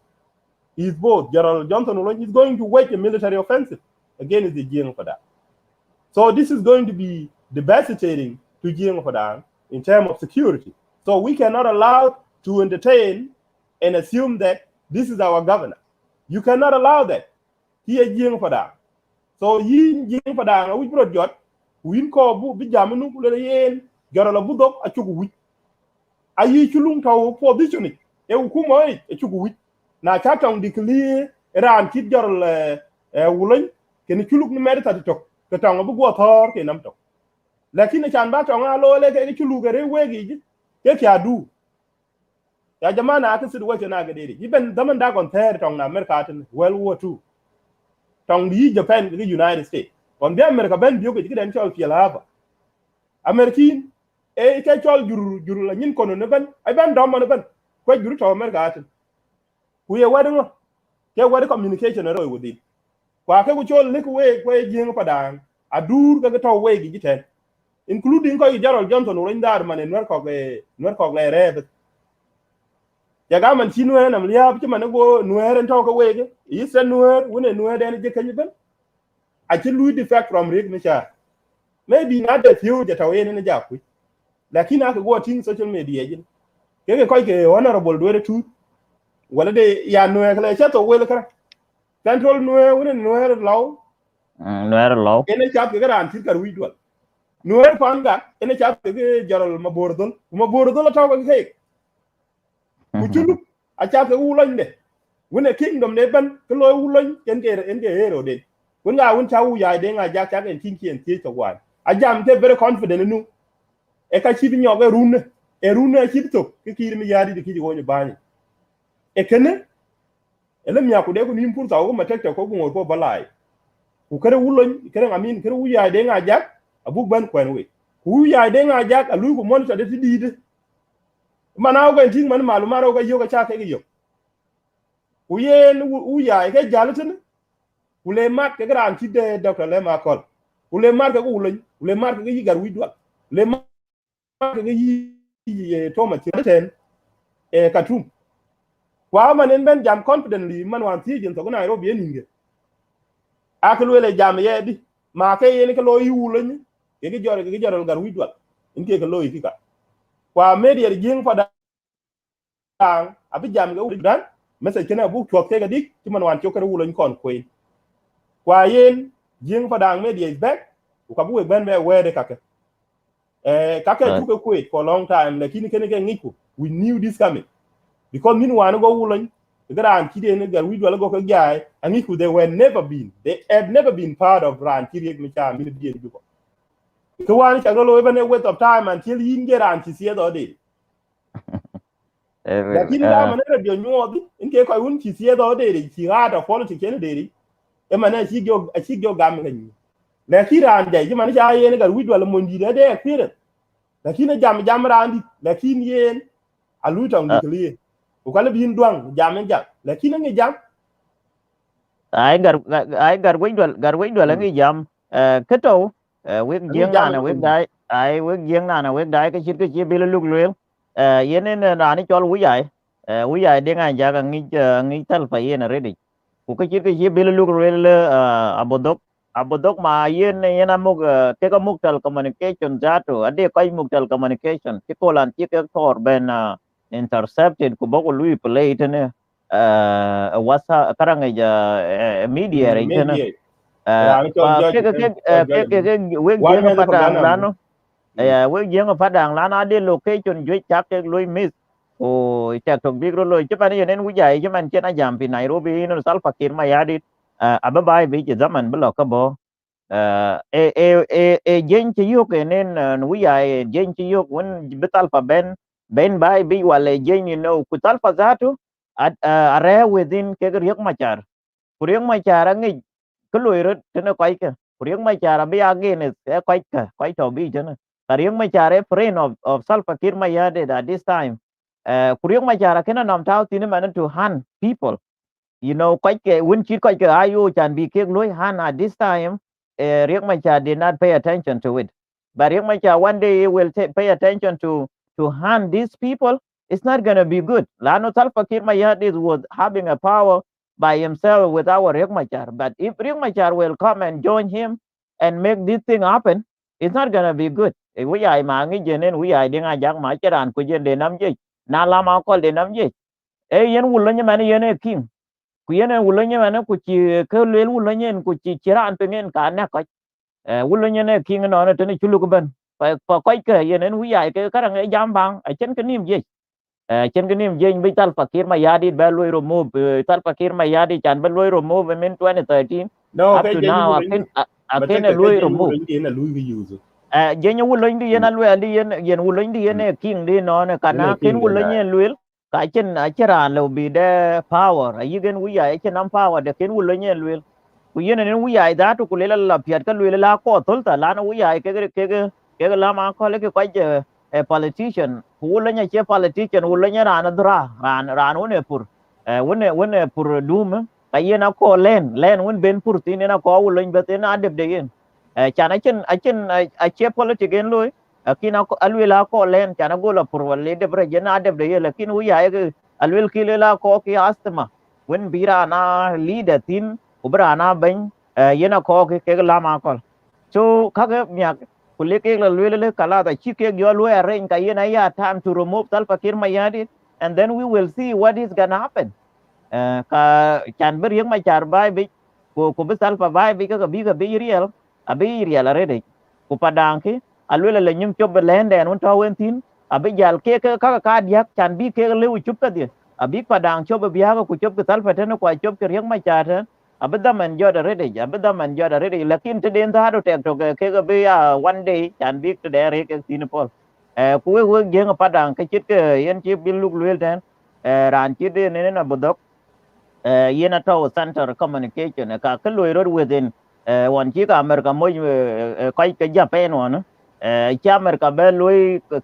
General Johnson is going to wage a military offensive against the Jiang Padang. So this is going to be devastating to Jiang Padang in terms of security. So we cannot allow to entertain and assume that this is our governor. You cannot allow that. Here Jiang Padang. So Jiang Padang, we brought jot, we call bu bijamanu kule yen, Jarol Budok a chugu. Ayi chulung tau positioning. E ukuma e chugu. Na chatong declare ran kit Jarol Ulay, ken chuluk ni merita tok, katong bu go thor ke nam tok. Lakini chan ba tong a lo le ke chulu gere wegi ke kya du. Ya jamana aka situation na gaderi. Even daman da kon ter tong na America tin World War II. Tong di Japan ke United States. On bi America ben bio ke den chol fiel haba. American e ke chol juru la nyin kono ne ben ai ben dom ne ben. Ko juru to America tin. Ku ye wadu ke wadu communication ro within. Kwa ke ku chol le ku we ko Jiang Padang adur ke to we gi ten. Including ko Jarol Johnson ro ndar man nwer ko le rebe. Yaga man chi nuer nam liab ci man go nuer en to ko wege yisen nuer wone nuer den je kanyi ben a ci lui defect from Riek Machar maybe not the few that away ne ja ku lakini aka go tin social media jin ke ko ke honorable do tu wala de ya nuer kala cha to wele kara control nuer wone nuer law ene cha ke ran tir kar wi dol nuer panga ene cha ke Jarol mabordol taw ko ke Uchulu achake ulon de wone kingdom ne ban ke loy ulon en ke hero de won ga won tawu ya de nga jak en tinki en tie to wan ajam te very confident nu e ka chi bi nyoga rune chi to ke kiri mi yadi de kiri wonyo bani e kene ele mi akude ko nim purta ko matekte ko ngor ko balai ku kare ulon kare amin kare uya de nga jak abu ban kwen we ku ya de nga jak alu ko monitor de tidide mana ko tin man malu maro ga yoga cha ke yo uyen uya ke jalatin ule mat ke gran ti de Dr. Lema Kol ule mat ke ule mat ke yigar widwa ule mat ke yi Thomas ten Katum kwa man ben jam confidently man wan ti jin to na Nairobi ninge akelu le jam ye di ma ke yen ke lo yulo ni ke jor gar widwa inke ke lo yika kwa media Jiang Padang abi jam ga udan message kana bu chok te ga dik ti man wan chokere wulo kon queen kwa yen Jiang Padang media is back ka bu ben be we de kake tu ko quit for long time lakini kene ke ngiku we knew this coming because min wan go wulo gran ki de ne gar wi do go ko gaay angiku they have never been part of ran ki Riek Machar min bi ko ko wan cha go lo be ne waste of time until yin geran ki sie do de lakini da manera bio nyodi inke ko un ki sie do de ki ga da politics ne de e mana chi gyo gam ngani lakini ran de man ja yen gar wi do la mondi de experience lakini jam ran di lakini yen alu tong di clear ko kala bin duang jam lakini ngi jam ai gar wi do la ngi jam keto wek Jiang na wek dai ai wek Jiang na wek dai ke chi bi lu lu yenen na ni chol wi ai de nga ja ga ngi tal fa yen ready ku ka chi bil lu rel abodok ma yen amuk ke ka muktal communication zato ade kai muktal communication ti ko lan ti ke tor ben intercepted ku boko lui play tene wasa karanga ja media re tene pa ke we jeng padang lano ya we jeng padang lano ade location ju chak ke lui miss o chak tok bigro lo chepani yen wujai cheman chena jam pi Nairobi no sal fakir ma yadi ababai bi zaman blo ka bo jen ci yok enen wiya jen ci yok won betal pa ben bay bi wala jen kutal pa zatu are within ke riyak machar kuriyak machar ngi kloirot tene koy ka kuriyak machar bi again koy to bi tene kuriyak machar friend of Salva Kiir Mayardit at this time kuriyak machar kana nam tao tin man to hand people quite when chit quite ayu can be kick loy han at this time Riek Machar did not pay attention to it. But Riek Machar one day will pay attention to hand these people. It's not gonna be good. Lano Salva Kiir Mayardit was having a power by himself with our Riek Machar. But if Riek Machar will come and join him and make this thing happen, it's not gonna be good. We are mangi jenen we are ding ajang macharan kujen de namje. Na lama call de namje. Yen wulo man yen king kuyene wulenye mane kuchi ke lel wulenye kuchi chiran pengen kana ka wulenye ne king no ne tene chulu ben pa kai ke yenen wi ai ke karang e jam bang a chen ke nim je chen ke nim je bi tal fakir ma yadi ba loy remove tal fakir ma yadi chan ba loy remove in 2013 no up to now aken loy remove jenye wulenye di yena loy di yen wulenye di yene king di no ne kana ken wulenye loy ka chen achara lo bi de power yigen wi ya chen am power de ken wulo nyen lwel ku yen ne wi ya da to kulela la piat ka lwel la ko tol ta la no wi ya ke la ma ko le ke kwa je politician ku wulo nya che politician wulo nya ran dra ran one pur one pur dum ka yen ko len won ben pur tin na ko wulo be tin adep de yen chan achen a che politician loy kina ko alwela ko len kana gola pur walle de bre jena de bre lakin wi ay alwel kilela ko ki astma wen bira na leader tin ubra na ben yena ko ke lama ko so kage myak kulle ke la lwele kala da chike yo lo arrange ka yena ya time to remove Salva Kiir Mayardit and then we will see what is gonna happen ka chan ber yang ma char bai bi ko bi Salva bai bi ka bi real are ku padang ki alwela le nyum chob lende an to wen tin abi jal ke ka diak chan bi ke le chup ka dia abi padang chob biya ko chob ke Salva ten ko chob ke riang ma char abada man joda rede lakin te den da do tek to ke be one day chan bi te dere ke tin pol ku we jeng padang ke chit ke yen chi bil luk lwel ten ran chi de ne na bodok yen to center communication ka ke lo within wan chi ka America mo kai ke Japan wan cha America be lo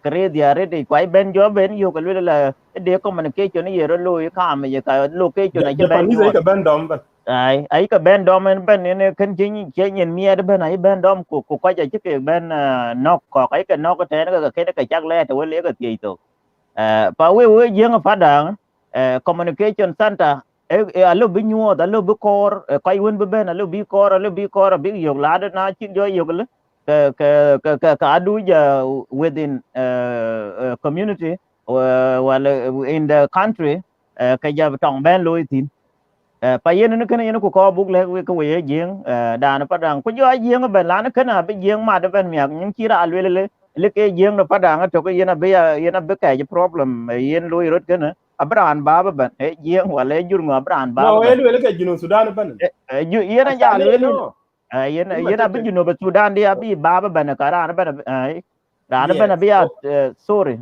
kre dia rede kwai ben jo ben yo ke la de communication ye ro lo ka me ka location na che ben Japanese ka ben dom ba ai ka ben dom ben ne kan jin chen mia de ben ai ben dom ku ka ja ke ben nok ko cái nok te ne ka chak le to le ka ti to pa we jeng Padang communication center alo bi nyuo alo bi kor kai won bi ben alo bi kor bi yo la na chi jo yo le ka adu ja within community well in the country ka ja tong ben lo tin pa yen ne kana yen ko buk le we ko we jeng da na Padang ko jo jeng ben la na kana bi jeng ma de ben mi ak nyin chi ra le ke jeng na Padang to ko yen be ka problem yen lo rot kana abran baba ban jeng wala jur ngo abran baba no ban ele ke jinu Sudan ban yen ja le no yen abi juno be Sudan dia abi baba ban ka ran ban ran ban yes abi sorry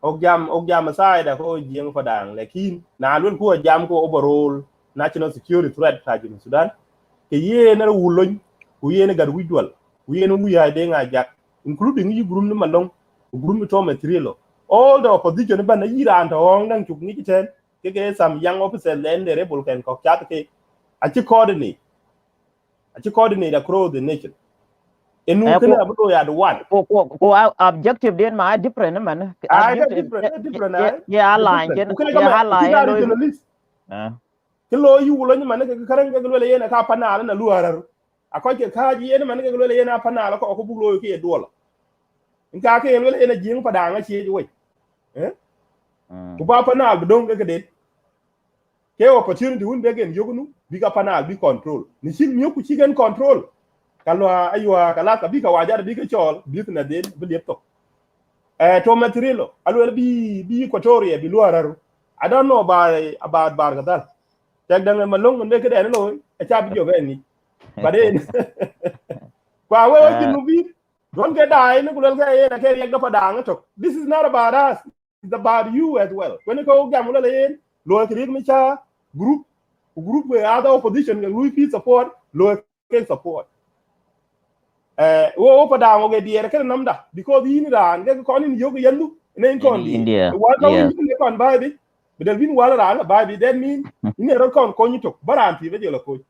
og jam sai da ko jeng Padang lekin na lun ko jam ko overall national security threat ta jinu Sudan ke ye na wulon ku ye na gar widwal ku ye na wiya de nga jak including yi group ni malong group to material all the opposition ban na yira anta wong nang chuk ni ten ke some young officer len the rebel can ko chat ke a ci coordinate across the nation enu kana abu ya the one ko objective den ma different man I got different yeah line ku kana yeah kama line regionalist ke lo yu lo ni man ke karan ke lo le yena ka pana na luarar akoy ke ka ji yena man ke lo le yena pana la ko bu lo ke dola in ka ke lo le yena jing Padang a chi we ku ba pana bu dong ke de ke opportunity un be gen yogunu bi ka pana bi control ni sin mi ku chi gen control kalwa aywa kala ka bi ka wajar bi ka chol bi na den bi lepto to material alwel bi Equatoria bi luarar I don't know about Bargadal. Take them along and make it anyway. A chap you any. But then, don't get die. This is not about us. It's about you as well. When you go Gamula Lane, Lower Micha, group where other opposition can support, lower support. Padang get the Eric number because in Iran, get calling Yoga Yandu, name India. What are you going by it? But there's been one around by it, that means you never can't call you to, but I'm video coach.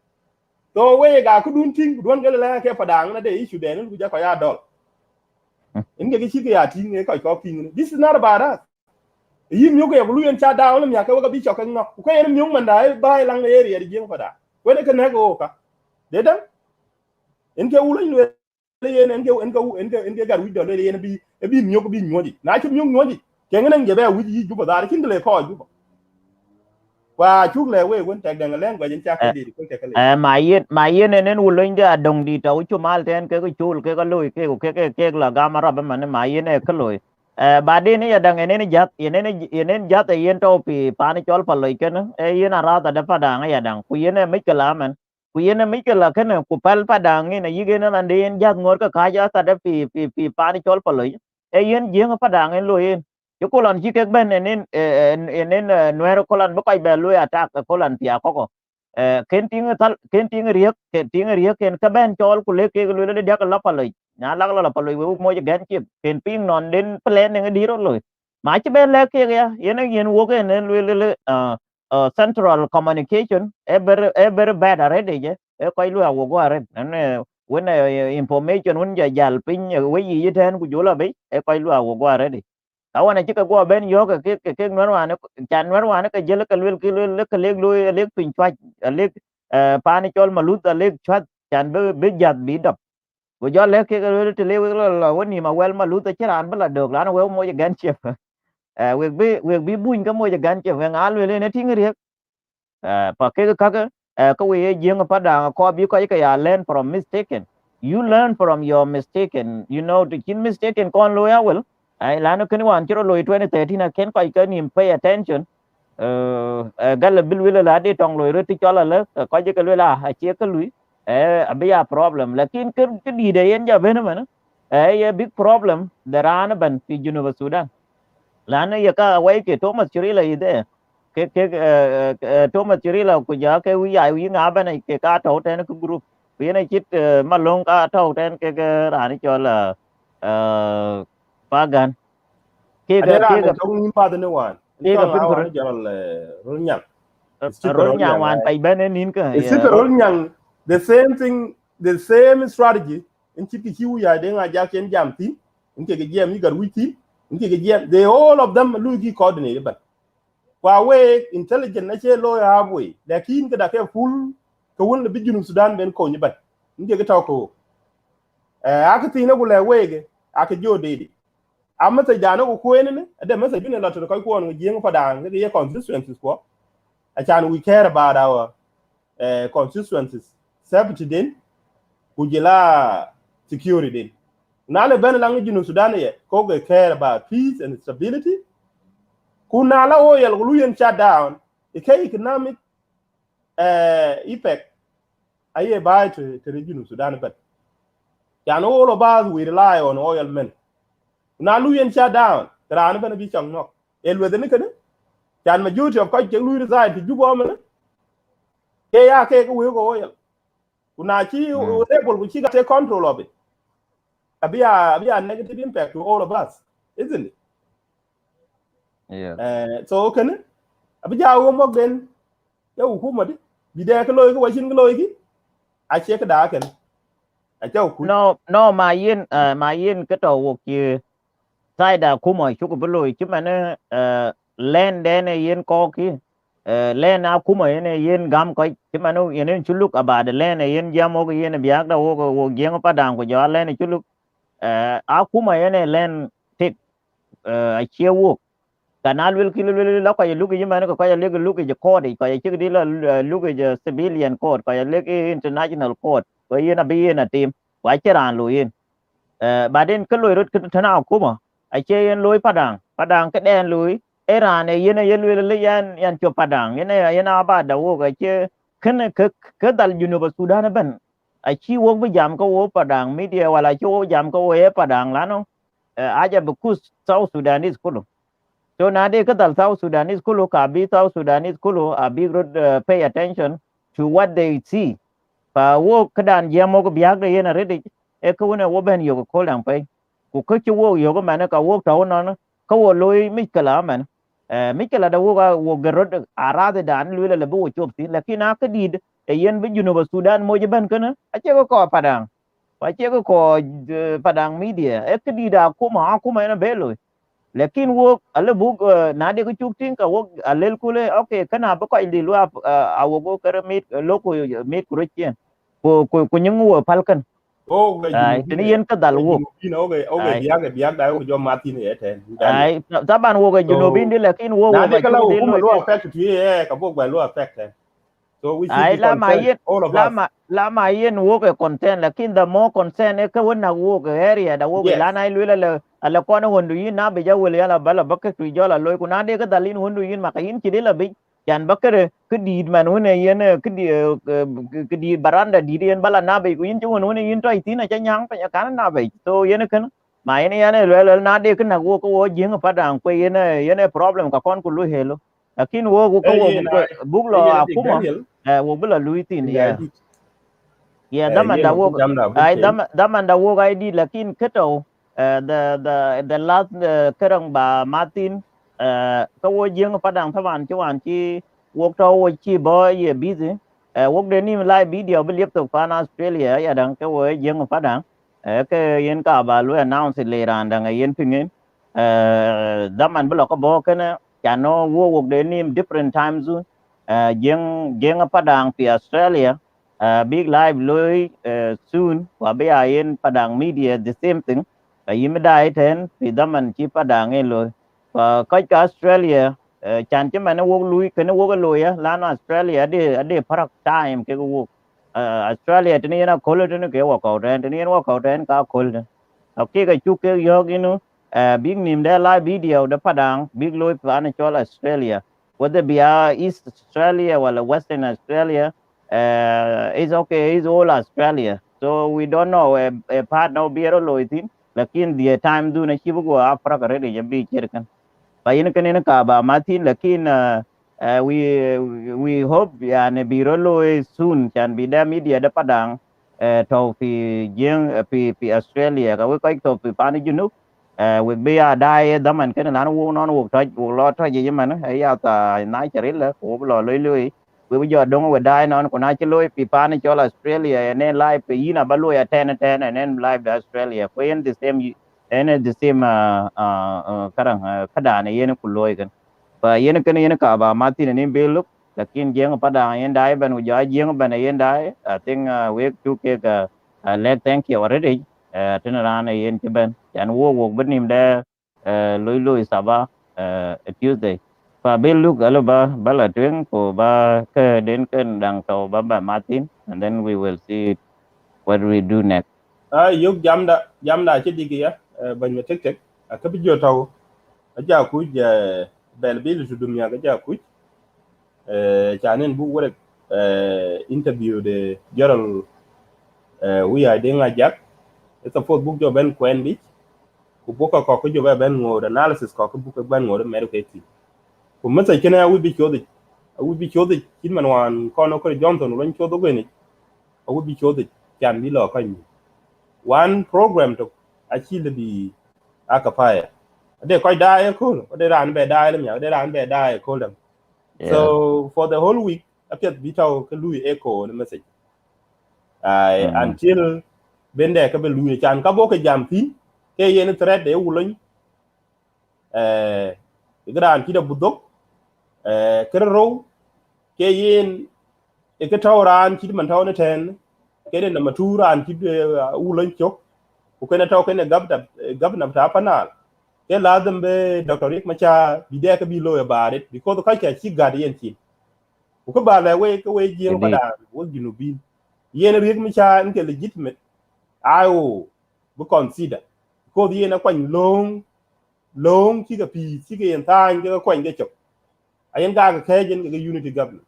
So, way I couldn't think, don't get like a Padang, the issue then, we just a doll. In the Kishiki, this is not about us. You get a blue and chat down and Yaka be choking up. When young man die by long area, the young for that. When they can go, they don't. In the en ga wi do le en bi mi ko bi nyodi na chu nyodi ke ngene nge ba wi ji ju ba da kin le ko ju wa chu le we won tek dang len ko jin cha ke di ko te kale ma yen nen ulun ja dong di to chu mal ten ke ko chul ke ko loy ke la ga mara ba man ma yen e ko loy ba de ni ya dang enen jat enen jat yen to pi pan chol pa loy ken e yen ara da pa dang ya dang ku yen mi kala man ku yen mi kala ken ku pal pa dang ni yige na lan de yen jat ngor ka ja ta da pi pan chol pa loy e yen jeng pa dang en loy yo kolan ji ke ben enen nuero kolan ba kai be loy attack kolan pia koko ken ting riek ken ka ben chol ku le ke lo le dak la pa loy na la pa loy wo mo je gan chip ken ping non den plan ne di ro loy ma chi ben le ke ya yen wo ke ne le central communication ever bad already je e kai lo wo go are ne when information un ja jal pin we yi ten ku jola be e kai lo wo go already awana chika go ben yo ke nwarwa chan nwarwa ne ka jel ka lwel ke leg lo leg pin chwa leg pani chol malut leg chwa chan be jat bi dop go jo le ke lo te le la woni ma wel malut chiran bla dog lan we mo gan chef we bi buin ka mo gan chef ngal le ne ting riek pa ke ka ka we jeng pa da ko bi ko ka ya learn from mistaken you learn from your mistaken you know to kin mistaken kon lo ya well ai lano ken wan chiro lo 2013 a ken ko ka nim pay attention gal bil wila la de tong lo reti chola le ko je ka la ha che ka lui abia problem lakin ke di de yen ja ben man a big problem daran ban fi Junuba Sudan lano ya ka wai ke Thomas Chirila ide ke Thomas Chirila ku ja ke wi ai wi nga ban ke ka to ten ku group wi na chit malong ka to ten ke rani chola pagan adera ne tong nim pa de wan ke ko ga la pin wan jol rul nyang rol nyang wan pai ben nin ka it's rul nyang the same thing the same strategy in chiti ki ya de nga ja ken jam ti in ke ge mi gar witi in ke ge they all of them lu gi coordinate but kwa we intelligent na che lo ya we lakin ke da ke full ko won le bijunu Sudan ben ko ni bat in ke ta ko akati na gule we ge akjo de amma ta jana ko ne da masa bin la to ko ko on jeng Padang ne ye constituencies ko a can we care about our constituencies safety din kujila security din na le ben lang jinu Sudan ye ko ge care about peace and stability kuna la o yel lu yen shut down economic effect aye by to jinu Sudan but can all of us we rely on oil men na lu yen shut down ran ben bi chang nok el we ne kana can majority of ko ke lu reside to jubo men ke ya ke we go oil kuna chi able to take control of it abia negative impact to all of us isn't it so kana abia wo mo den ya hukuma di bide ka loy ko wajin ka loy ki a che ka da kan a cha ku no ma yin cái to wo ki sai da ku mo chu ko blo chi ma ne len de ne yin ko ki len akuma yene yen gam ko timanu yene chuluk abade len yen jamo ko yene biak da wo gengo Padang ko jo len chuluk akuma yene len tik a chewo kanal wil kilo la ko lugu yimane ko ya legu lugu je code ko ya chigdi la lugu je civilian code ko ya legu international code ko yena bi yena team wa chiran lu yin baden ko loy rut tana akuma a che yen loy Padang ke den loy Iran yene yelwe le yan cho Padang yene ba da wo ga che ken ke dal Junuba Sudan ban a chi wo bi jam ko wo Padang media wala chi wo jam ko wo Padang lano aja bukus South Sudanese kulo so nade ka dal South Sudanese kulo ka bi South Sudanese kulo a big road pay attention to what they see pa wo kadan jamo ko biag de yena redi e ko wona wo ben yo ko lang pe ku ko chi wo yo ko man ka wo to no ko wo loy mi kala man mi kala da wo ga wo garod arade dan lu le bo chop tin lakina ka did e yen bi Junuba Sudan mo je ban kana a che ko Padang pa che ko Padang media e ka dida kuma ena belo lakin wo ale bug nade ko chuktin ka wo alel kule okay kana ba ko ili lu a wo go kare mit loko mit kurchen ko nyung wo palkan ai tini yen ka dal wo biag da ko jo Martin eten ai taban wo ga Junubin di lakin wo na de ba kala chuktin ko lo affect tu ka bo ba lo affect so we should ai be concerned all of us la ma yen wo ga content lakin the more concern e ka wona wo ga area da wo ga la nai lu la ala ko na hondu yin na be jawel yala bala bakka tu jola loy ku na de ka dalin hondu yin maka yin ki de la bi yan bakare ke did man wona yen ke di baranda di yen bala na be ku yin tu wona yin to itina cha nyang pa kan na be so yen kan ma yen yan le na de kan na wo ko wo jing Padang ko yen problem ka kon ku lu helo lakin wo ko wo buglo akuma wo bula luitin ya daman da wo ai daman da wo ga di lakin keto the last kerang ba Martin ka wo jing Padang thawan chuan chi wo to wo chi bo ye busy wo de ni live video bi liep to fan Australia ya dang ka wo jing Padang ke yen ka ba lu announce le ran dang yen pingen daman blo ko bo kana chano wo de ni different time zone jing Padang pi Australia big live loy soon wa be in Padang media the same thing yim dai ten pi daman chi Padang e loy và coi ka Australia chan chi man wo lui ke wo ga loy la no Australia ade parak time ke wo Australia tini na khol tini ke wo ko ren tini wo ko ren ka khol okay ka chu ke yo ginu big nim da live video da Padang big loy pa na chol Australia whether be East Australia or Western Australia it's okay, it's all Australia. So we don't know a part no beer loitin. Lakin the time do na chibu go Africa ready to be chirkan. But in kan ka ba Martin lakin we hope ya ne biro loy soon can be the media da Padang to fi jeng fi Australia ka we kai to fi pan junub we be a dai da man kan na wo non wo ta wo lo ta je man ai ya ta nai charilla ko lo loy we bây dong we dai non ko na chi loy pi pa ni chola Australia and then live pi ina ba loy 10 and then live to Australia ko in the same karang kada ne yen ku loy kan pa yen kan yen ka ba ma tin ni be look lakin jeng pa da yen dai ban uja jeng ban yen dai I think we tu ke ka let thank you already tin ran yen chi ban yan wo ban nim da loy saba Tuesday và bên lúc ở ba là tuyến của ba cái đến cái đằng tàu ba Martin and then we will see what we do next. Yok jamda ci digi ya bañ ma tek tek ka bi jotaw ja ku je bel bil su dum ya ja ku chanen bu wala interview de jaral wi ay de nga jak ta fo bu jo ben kwen bi ku boka ko ko jo ben ngor analysis ko bu ko ben ngor medical ko masa kina wi bi chodi kin man wan kono ko Johnson ron chodo gweni wi bi chodi kan bi lo kan one program to actually be akapaya they quite die cool they ran be die them ya they ran be die call them so for the whole week appear bitaw ka lui echo the message until bende ka be lui chan ka bo ka jam fi ke yen thread de wulun gran ki da budok kero ke yin e ke tawran ci man tawne ten ke de number 2 ran ci ulon chok ku ke na taw ke ne gabna ta panal ke lazim be Dr. Riek Machar bi de ka bi lo ya barit because ka ka ci gad yen ci ku ko ba la we ko we jeng Padang wo ginu bi yen Riek Machar nke legitimate ayo bu consider ko yen na kwan long ci ga pi ci ga yen tan ga kwan ga chok ayen ga ka jen ga unity government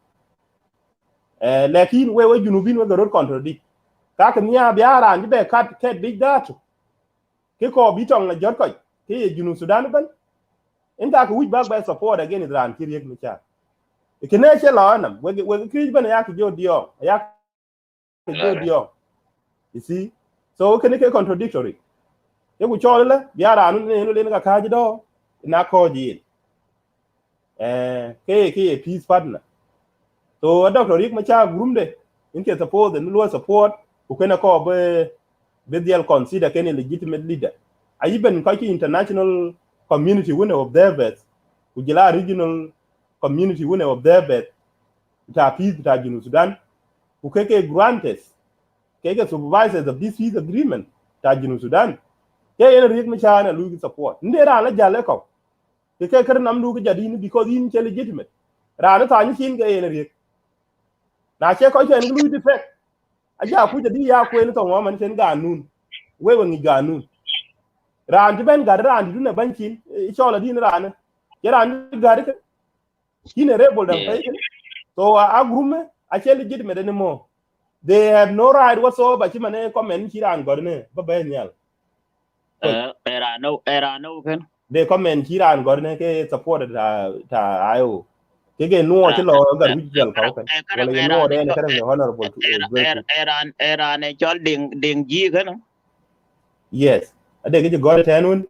lakin we junubin we ga road contradict ka ka nya biara ndi be kat big data ke ko bi tong la jot ko ke ye junu Sudan ban en ka wuj bag by support again is ran Riek Machar e ke ne che la nam we kri ban ya ki jo dio you see so ke ne ke contradictory ye ku chole la biara nu ne le ga ka ji do na ko ji ke peace partner so Dr. Riek Machar gurumde in ke support the no support ku ke na ko be deal consider ke legitimate leader even ko international community when observers ujila regional community when observers ta peace ta Junu Sudan ku ke granted ke supervisors of this peace agreement ta Junu Sudan ke yen Riek Machar na lu support ndera la jale ko ke kar nam lu jadi ni because in che legitimate ra na ta ni kin ke yen Riek na che ko chen lu defect aja ku jadi ya ku en to man chen ga nun we ngi ga nun ran ben ga ran du na bankin chola din ran ke ran ga ke kin rebel dan pay so a grume a che legitimate anymore they have no right whatsoever chi mane comment chi ran god ne ba ben yal era no ken they comment chi ran god ne ke support ta ayo ke no chi lo ga wi jal ka kan wala no de ne kan honorable era ne chol ding ji ken yes ade ke god tenun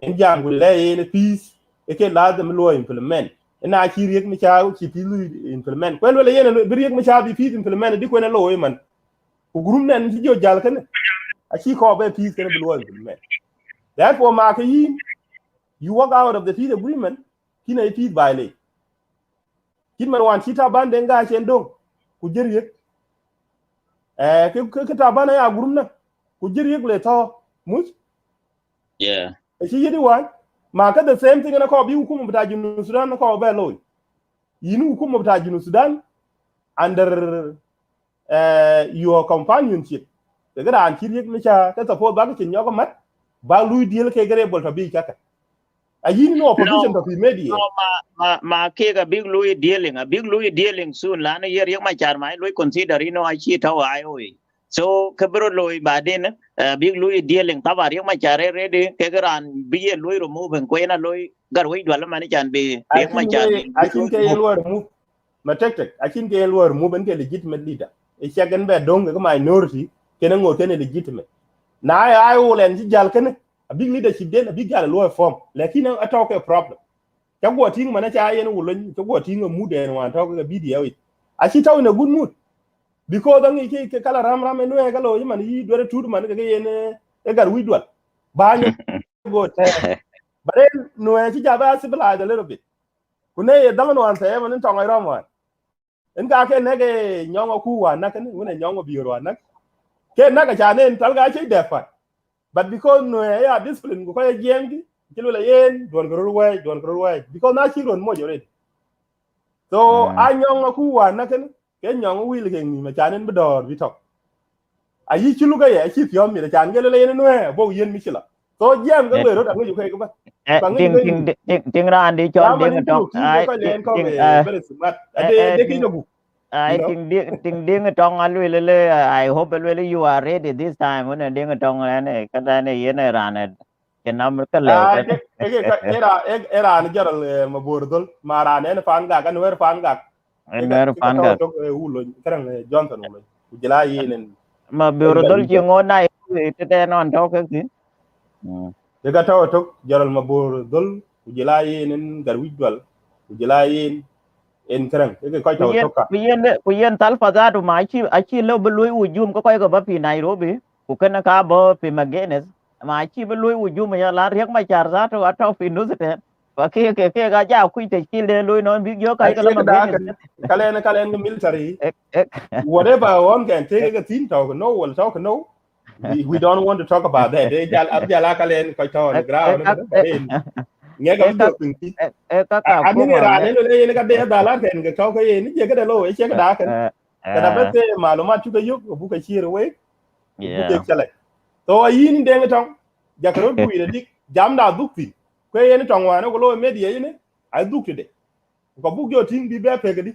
en jam gu le ne peace e ke lazim lo implement ina chi Riek Machar chi pi lu implement ko wala yene Riek Machar bi peace implement di ko ne lo man ku group nen ci jo jall kan a ci ko be peace kan bi lo implement therefore ma ka yin you walk out of the peace agreement kina peace violate kin man wan ci ta bande nga chen dong ku jer yek ke ta bana ya group na ku jer yek le to mus yeah ci yidi wan ma ka the same thing na ko bi hukumu bita Junu Sudan ko be lo yin hukumu bita Junu Sudan under your companionship the gran ci Riek Machar ka support ba ka nyoko mat ba lu deal ke gare bol to bi kaka a yin no opposition to be media ma ke ga big Louis dealing soon la na yer Riek Machar mai Louis consider a chi taw ai oi so kabro Louis ba den big Louis dealing ta ba Riek Machar ready ke gran bi Louis remove ko na Louis gar wi dwala man chan bi Riek Machar I think ke lo remove ma tek I think ke lo remove ben ke legitimate leader e chagan be dong ga minority ke na ngo ke legitimate na ai o len ji jal ken a big leadership den a big gal lo form lakini a talk a problem ta go ting mana cha yen wulon ta go ting mu den wan talk ga video a chi taw in a good mood because dan ke kala ram no ga lo man yi dore tudu man ga yen e gar wi dwal ba nya go te bare no e chi jaba sibla a little bit kunne ye dan no an te man tong ai ram wan en ga ke ne ge nyongo ku wan na ken wona nyongo bi ro na ke na ga cha ne tal ga chi defa but because no ya discipline ko ya jengi kilo la yen don gro way because na chi ron mo jore so anyong ku wa na ken ke nyong wi le ngi ma chanen be dor bi tok ayi chi lu ga ya chi pyom mi da chan ge le yen no bo yen mi chila so jam ga le ro da ngi ko ba ting ran di chol ding tong ai ko len ko be very smart ade ki no I think ding tong alwe le I hope alwe you are ready this time when ding tong ne kada ne yen ran ke nam ka le era ni jaral mabordol mara ne fan ga kan wer fan ga wer fan ga to ulo karang Johnson ulo kujila yenen mabordol ji ngona te non to ke ti daga taw to jaral mabordol kujila yenen garwijwal kujila yen en karang ko taw to ka ku yen tal fazadu ma chi lo belui ujum ko ko ba pi Nairobi ku kana ka ba pi Magenes ma chi belui ujum ya la Riek Machar za to ato fi nuzete ke ga ja ku te ki le lui non big yo kai kala man kalen military whatever one can take a team talk no will talk no we don't want to talk about that they jala kalen ko to on the ground nghe cái được từng tí anh nghe ra nên là cái đấy là cái cái câu cái gì cái đó lôi cái đó cái đó bây giờ mà nó mà chú cái giúp của cái chia rồi bút cái chia lại tôi in đen trong giờ cái bút này đi jam đã đúc gì cái này trong ngoài nó có lôi mấy địa này ai đúc cái đấy có bút vô thiên đi bé cái đi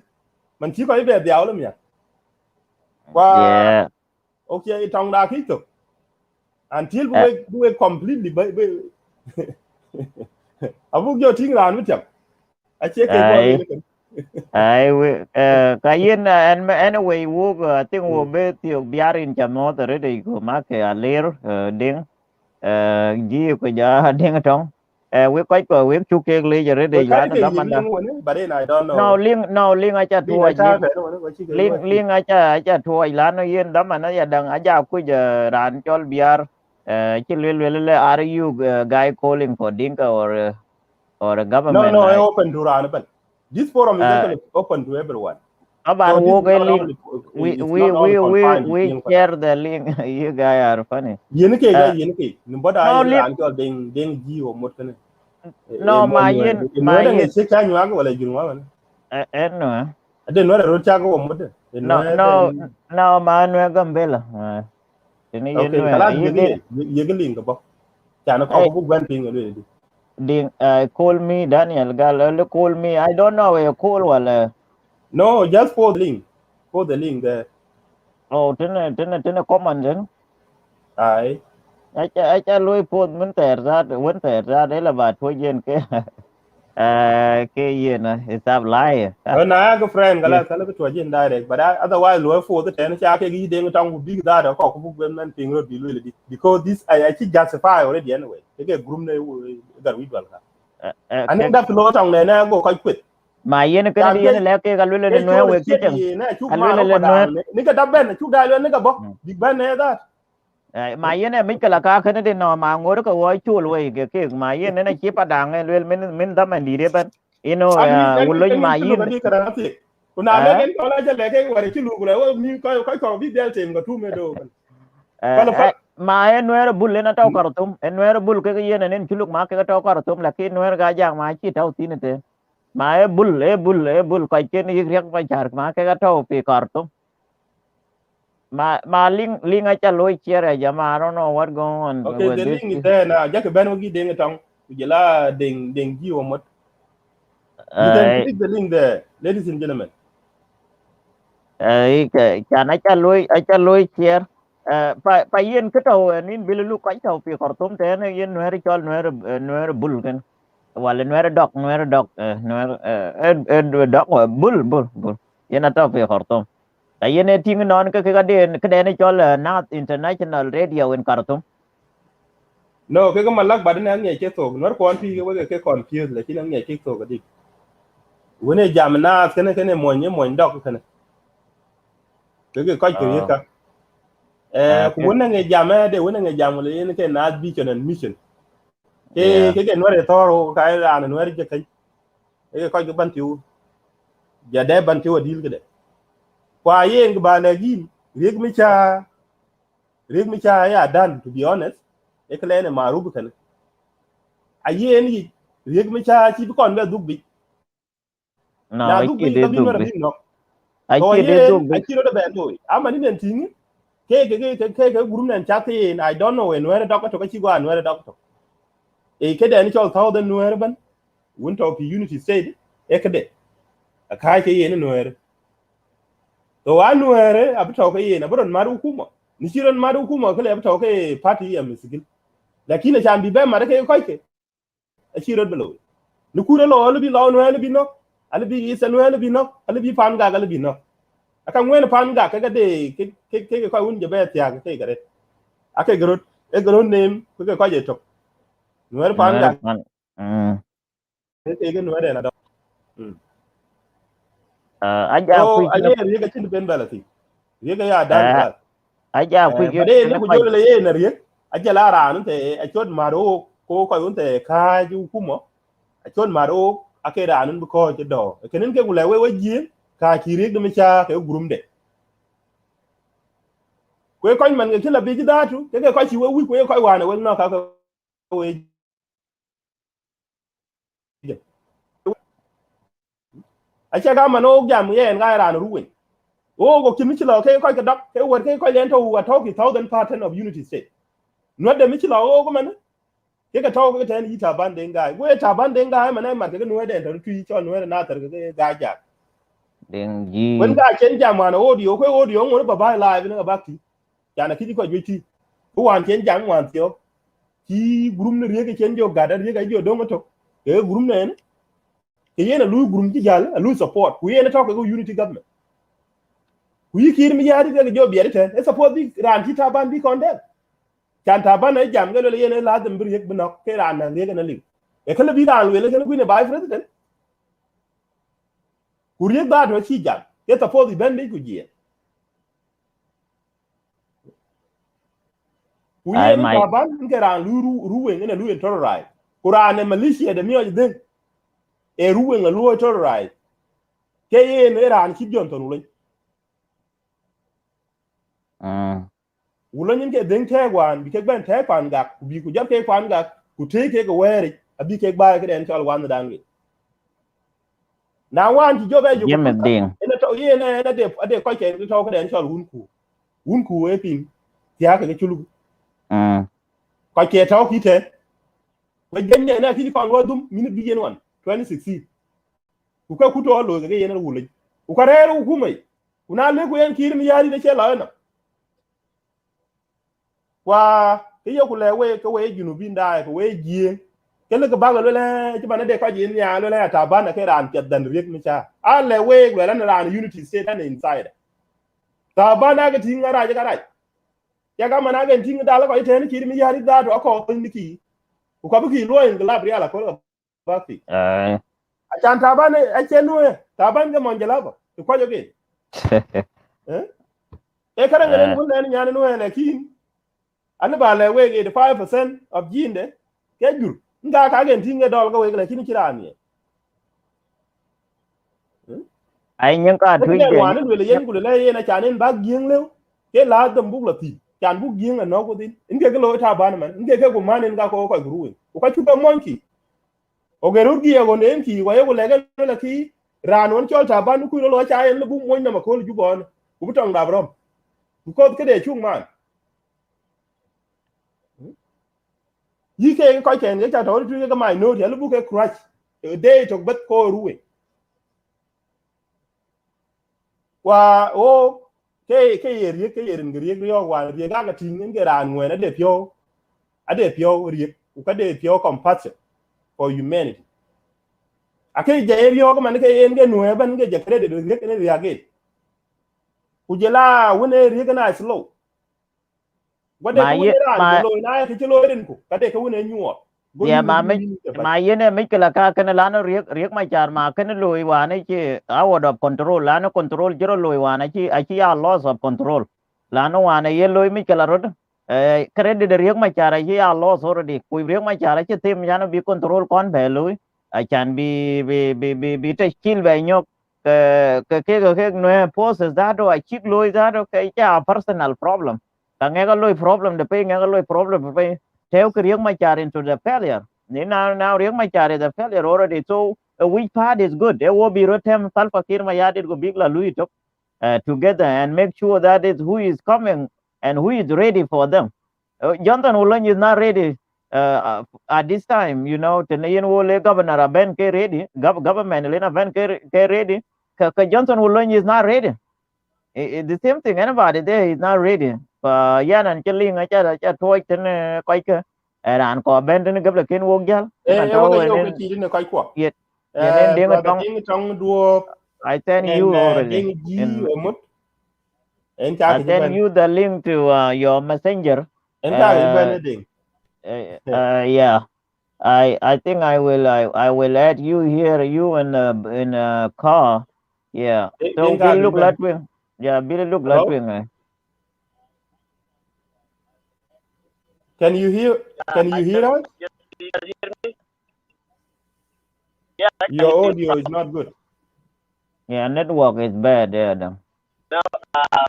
mình chỉ có cái bé đéo lắm nhỉ qua ok trong đó khí tục until we completely abuk yo ting ran mit cham a che ke ka yin and anyway wo ting wo be tiok biarin chamo tare de ko ma ke aler ding ji ko ja ding tong we ko we chu ke le jare de la na manda no ling a cha tuo ling a cha tuo la no yin da man ya dang a ja ku ja ran chol biar are you guy calling for dinka or a government? No, I open to run, but this forum is actually open to everyone. About so we share the link. You guys are funny. No, my yin. No, man, we're gambella. Call me Daniel Gal call me. I don't know where you call wala. No, just for the link. For the link there. Oh, ten comment then. Aye. I lui post muốn tẹt ra đấy là bà thôi yên cái gì nè hisab lại na cái friend cái cái thôi yên direct but otherwise lui for the ten cha cái gì đến trong big data có cái book bên ping rồi bị lui because this I can justify already anyway cái group này gần với bạn anh em đáp lỗ trong này nè có coi quit mà yên cái này yên là cái lui lên nói về cái chừng lui lên nói cái đáp bên chú đại lên cái bóc big ban này đó mà yên này mình cái là cái này nó mà ngồi đó cái gói chua rồi cái mà yên này chỉ Padang này mình đâm mình đi đấy bên ino ulun mà yên kuna lên cái là cái cái gọi là lu rồi mình coi biết del team có thu mấy đồ mà em nuôi bull lên tao Khartoum em nuôi bull cái yên này nên chuluk mà cái tao Khartoum là cái nuôi cái giang mà chỉ tao tin thế mà em bull cái chuyện này riêng phải chả mà cái tao bị Khartoum mà link acha lôi chia ra jama I don't know what going on okay the link is there now just ben wagi deng tong kujela deng jiwo mot you can click the link there ladies and gentlemen cái acha lôi chia pa yen cái tàu nin bilu cái tàu pi Khartoum thế này yen nuôi chol nuôi bull kan wala nuôi dog bull yen tàu pi Khartoum cái này tiếng non cái này cho là North International Radio in Khartoum. No, cái mà lắc bạn này nghe chết rồi, nó còn phi cái confused là chỉ nó nghe chết rồi cái gì. Vấn đề giảm na cái này mồi đọc cái này. Cái coi cái cả. Vấn đề nghe giảm để vấn đề nghe giảm là cái na vision and mission. Cái nó để to cái là nó để cái coi cái ban tiêu. Giờ để ban tiêu deal cái đấy. Kwa yen ba lagi rig micha ya dan to be honest e kale ne marubu kan ayen yi rig micha ci kon be dubbi no dubbi no I ci do be do amani nen tingi ke group nen chati I don't know when where doctor to ci go an where doctor e ke den chol taw den where ban won to unity state e ke de akai ke yen where to anu ere abto ke yena boron maru kuma ni chiron maru kuma kale abto ke party ya misigil lakini chambi be mare ke koike a chiron belo ni kure lo ali bi lo no ali bi no ali bi isa no ali bi no ali bi pan ga ali bi no aka ngwen pan ga ke de ke ko un je be tia ke gare ake grot e grot name ko je to no pan ga ke no ere na do aja riga tin ben balati riga ya dan aja ku ge ne ku jole ye na riga aja la ran te a chod maro ko un te ka ju kumo chon maro akeda anun ko je do kenen ke gule we ji ka kirik de cha ke gurum de ko ko man ke la bi datu ke ko chi we wi ko ko wana we no ka ko we a cha ga mano jam yen ga ran ruwen o go kimi chilo ke ko dok ke wor ke ko len to wa to ki thousand pattern of unity state no de mi chilo o go man ke ka to ke ten ita ban de ngai we ta ban de ngai man ma ke no de to tu cho no na tar ke ga ja den ji when ga chen jam wan audio ko audio ngor ba ba live ne ba ki ya na ki ko jiti ko wan chen jam wan tio ki group ne riege chen jo ga da riege jo do to ke group ne ke yena lu group ji jal lu support ku yena to ko unity government ku yikir mi yari ke jo biere ten e support bi ran ti taban bi konde kan taban e jam gelo yena la dem bir yek bino ke ran na riege na li e kala bi ran wele ke ku ne ba president ku riege ba do chi jam ke support bi ben bi ku ji ku yena taban ke ran lu ruwe ne lu entorai ku ran ne malaysia de mi o den e ruwe nga lu entorai ke yena ran ki jon to lu wulo nyin ke den te wan bi ke ben te kwan ga bi ku jam ke kwan ga ku te ke go weri abi ke ba ke den tol wan dangi na wan ti jobe ju ku ene to ye ne de ko ke to ke den tol hun ku we pin ti ha ke chulu ko ke to ki te we gen ne na ki kon go dum min bi yen wan 2016 ku ka ku to lo ke ye ne wulo ku ka re ku mai kuna le ku yen kir mi yari ne che la na wa ke yo ku le we ke we junu bin dai ko we ji ke le ke ba lo le ti ba ne de ko ji nya lo le ta ba na ke ran ke dan riek mi cha a le we le na ran unity state and inside ta ba na ke tinga ra ja ra ya ga mana ke tinga da la ko ite ni ki mi yari da do ko ni ki ku ko bi ki lo en la bri ala ko ba fi a chan ta ba ne a che no ta ba ke mon jela ba ko jo ke e kara ngene mun ne nya no ne ki ani ba le we ge 5% of jinde ke jur nga ka gen tinga dol ga we le kini kirani ai những cái thứ này ngoài nó le yen gule le yen cha nen ba gieng le ke la dum bug la ti chan bug gieng no ko din inge ke lo ta ban man inge ke ko manen ga ko guru ko ka chuba monki o ge ru gi go nen ki wa ye le ga le ki ran won chol ta ban ku lo cha en le bu mon na ma ko ju bon ku tong da brom ko ke de chung man yi ke ko ken ke ta to tu ke mai no ya lu ke crash de to bet ko ruwe wa o ke ye ke ye ngri ri yo wa ri ga tin nge ran ngwe na de pyo ade pyo ri ku ka de pyo compassion for humanity ake je ri yo man ke en ge no ban ge je credit ri ke ne ri age ku je la wone ri ga na slow wade ku ne ran je lo na ke lo rin ku ka de ka wone nyuo ya ma yene mi kala ka kana lano riek ma char ma kana loi wana chi out of control lano control jero loi wana chi achi ya loss of control lano wana ye loi mi kala rod credit riek ma char achi ya loss already ku riek ma char achi tim yana bi control kon be loi achan bi te skill be nyok ke no process that do achi loi that ke ya personal problem ka ngega loi problem de pe ngega loi problem pe Teo Riek Machar into the failure. Now Riek Machar is a failure already. So which part is good? There will be rotem Salva Kiir Mayardit go big la Louis together and make sure that is who is coming and who is ready for them. Jonathan Olony is not ready at this time. You know, Tenayan Wole Governor Ben K ready, government Elena Ben K ready. Johnson Olony is not ready. The same thing. Anybody there is not ready. Yan and killing a chat toy ten quite and ko ben ten gab la ken wok jal e wo ga yo ke ti ne kai ko yet yen ding tong duo I send you already ding ji mut en I send you the link to your messenger en ka ga ben ding yeah I think I will add you here you in a car yeah so Bill look that way yeah Bill look that way Can you hear us? Yeah, Your audio is not good. Yeah, network is bad there. No, uh,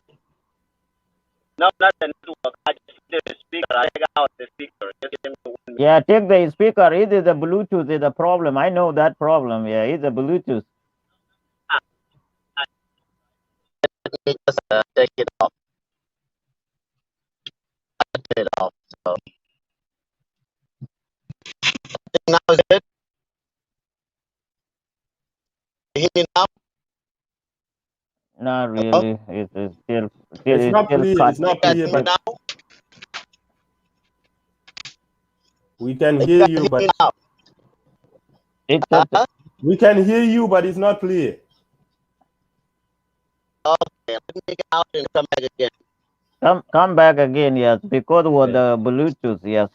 no, not the network. I just did the speaker. I take out the speaker. Just give me 1 minute. Yeah, take the speaker. It is the Bluetooth is the problem. I know that problem. Yeah, it's the Bluetooth. Just take it off. Take it off. So now is it? You hear me now? Not Hello? really. It's still It's not still clear. cut. It's not You guys clear, hear me but now? we can You hear guys you. hear But me now? It's we can hear you, but it's not clear. Okay, let me get out and come back again. come back again. Yes, because with the Bluetooth. Yes.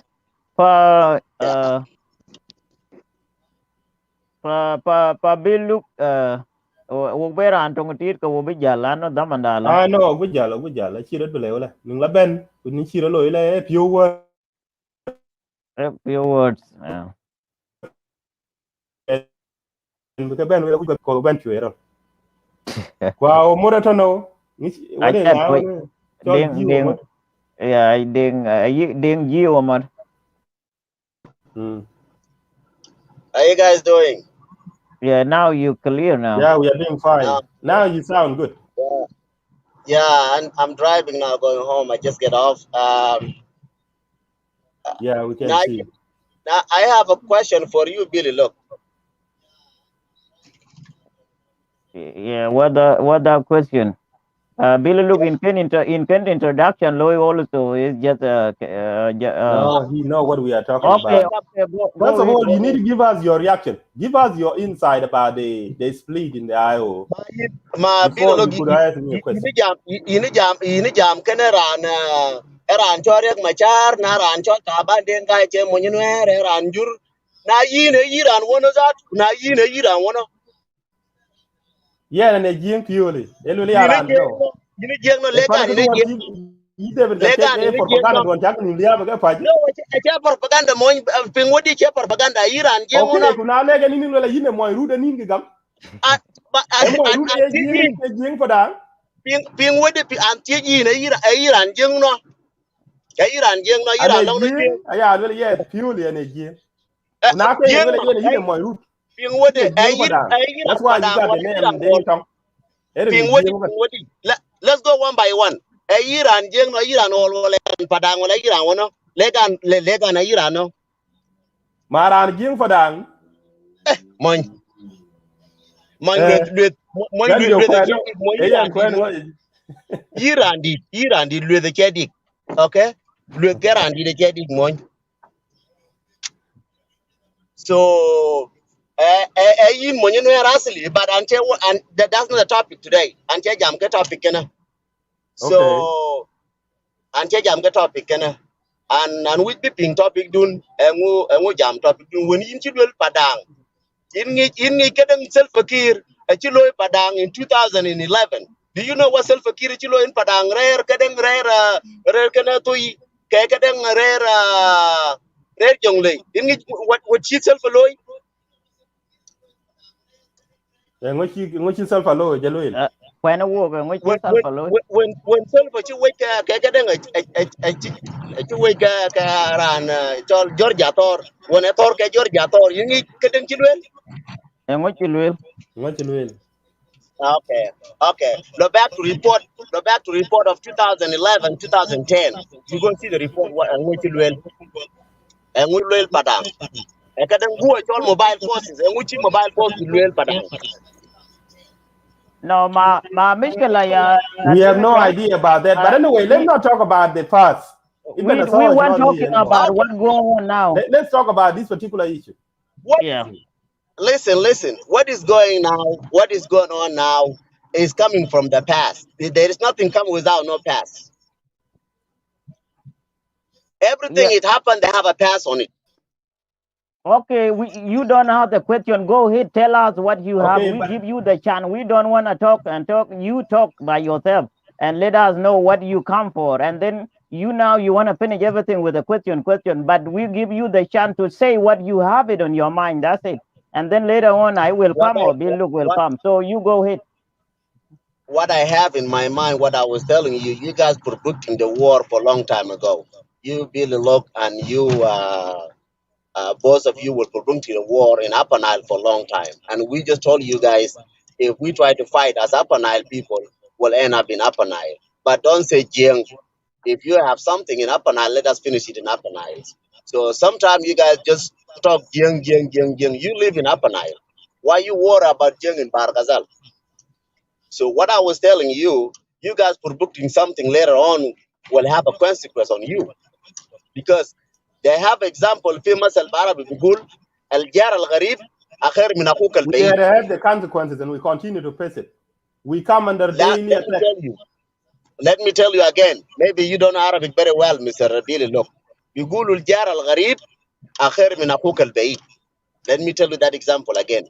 For Yeah. pa biluk wo bera antong tit ko wo bijala no damandala. Ah no, we jala. Chira bele wala. Nung la ben. Kuni chira lo ile pure word. Few words. Yeah. Ka ben we ko ben chuero. Kwa o mora to no. I Wade said nga wait. no. Chol jiwo mo. Yeah, ding jiwo man. How you guys doing? Yeah, now you clear now. Yeah, we are doing fine. Now you sound good. Yeah, I'm driving now, going home. I just get off. Yeah, we can Now, see. now I have a question for you, Billy. Look, Yeah, what the question? Billy, look in introduction. Loy also is just No, he know what we are talking okay. about. Okay, First of all, you need ahead. to give us your reaction. Give us your insight about the split in the IO Billy, before look, you could ask me a question. ini jam kene ran chorek machar na ran chor taban den kai che monyenwer ran jur na yi ran wono zat na yi ran wono Yeah, and again purely. Eluli yini around no. jeng no A fan legan of the ini one jeng you David can legan take ini for jeng propaganda no one jack in Liam Gapaji. no acha propaganda mo pingwodi che propaganda yi ran jeng Okay, wono kuna lega nini wala yine moy rude nini gam. E moy rude e jing for that. pingwodi antie yi ne yi ran jeng no yi And ran a long no jing, jeng yeah, really, yeah, purely and a jing. Una ke jeng wala no yine moy rude. pingwodi Jing for that. That's why you padang got the wala yi ran name Ding Tong. pingwodi let's go one by one iran jeng no iran wala padang wala iran wono legan iran no Maran jing for that. mon Then you the quite kedik mo Ayan kwen what iran di the kedik okay lwe garan di the kedik mon so yin mo no rasli but that's not the topic today ante jam ke topic kana okay. so ante jam ke topic kana and we be ping topic dun engu jam topic dun when yin chidwel padang in ngi kedeng self fakir chilo padang in 2011. Do you know what self fakir chilo in padang rare kedeng rare kana tui ke kedeng rare jongle in ngi what she self loy Ngochi self alone jaluil. When a walk and which is alpha. when self chi wait ke kedeng chi wait ka ran chol Georgia Tor when a tor ke Georgia Tor in ngi kedeng chilo. And what you will? Ngochi luil. Okay, okay. Go back to report of 2011, 2010. You go see the report what and which will padang. E kadang go all mobile forces and which mobile force will padang. No, ma mishkala ya We have no Democrat. idea about that. But anyway, let's not talk about the past. Even the We song is weren't not here talking anymore. about what's going on now. Let's talk about this particular issue. What? Yeah. Listen. What is going on now is coming from the past. There is nothing come without no past. Everything Yeah. it happened, they have a past on it. Okay, you don't have the question. Go ahead, tell us what you have. Okay, We but give you the chance. We don't want to talk and talk. You talk by yourself and let us know what you come for. And then you want to finish everything with a question. But we give you the chance to say what you have it on your mind. That's it. and then later on I will come or Bill Look will come. So you go ahead. What I have in my mind, what I was telling you, you guys predicting the war for a long time ago. You, Billy Look, and you, both of you were predicting the war in Upper Nile for a long time. And we just told you guys, if we try to fight as Upper Nile people, we'll end up in Upper Nile. But don't say Jiang. If you have something in Upper Nile, let us finish it in Upper Nile. So sometimes you guys just talk Jiang, Jiang, Jiang, Jiang. You live in Upper Nile. Why you worry about Jiang in Barghazal? So what I was telling you, you guys predicting something later on will have a consequence on you. Because they have example في مثل بعربي بيقول الجار الغريب أخير من أخوك We البعيد. have the consequences and we continue to face it. We come under daily attack. Let me tell you again. Maybe you don't know Arabic very well, Mr. Billy. Look, بيقولوا الجار الغريب أخير من أخوك البعيد. Let me tell you that example again.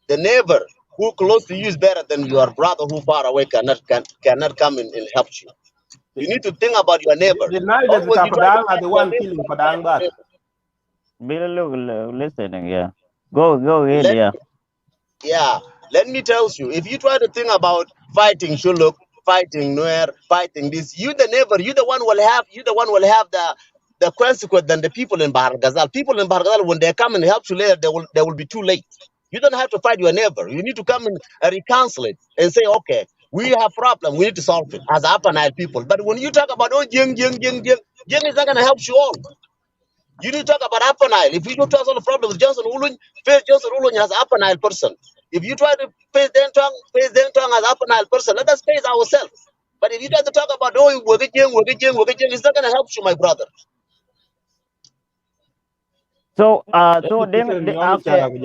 The neighbor who close to you is better than your brother who far away cannot come and help you. You need to think about your neighbor. The neighbors of Padang are the one killing Padang back. Bill Look listening, yeah. Go ahead, yeah. Yeah, let me tell you, if you try to think about fighting Shuluk, fighting Nuer, fighting this, you the neighbor, you the one will have the consequence than the people in Bahar Ghazal. People in Bahar Ghazal, when they come and help you later, they will be too late. You don't have to fight your neighbor. You need to come and reconcile it and say, okay, we have problem, we need to solve it as Upper Nile people. But when you talk about Jing is not gonna help you all. You need to talk about Upper Nile. If you don't solve the problem with Johnson Ulun, face Johnson Ulun as Upper Nile person. If you try to face Dentong as Upper Nile person, let us face ourselves. But if you try to talk about it's not gonna help you, my brother. So I don't have time.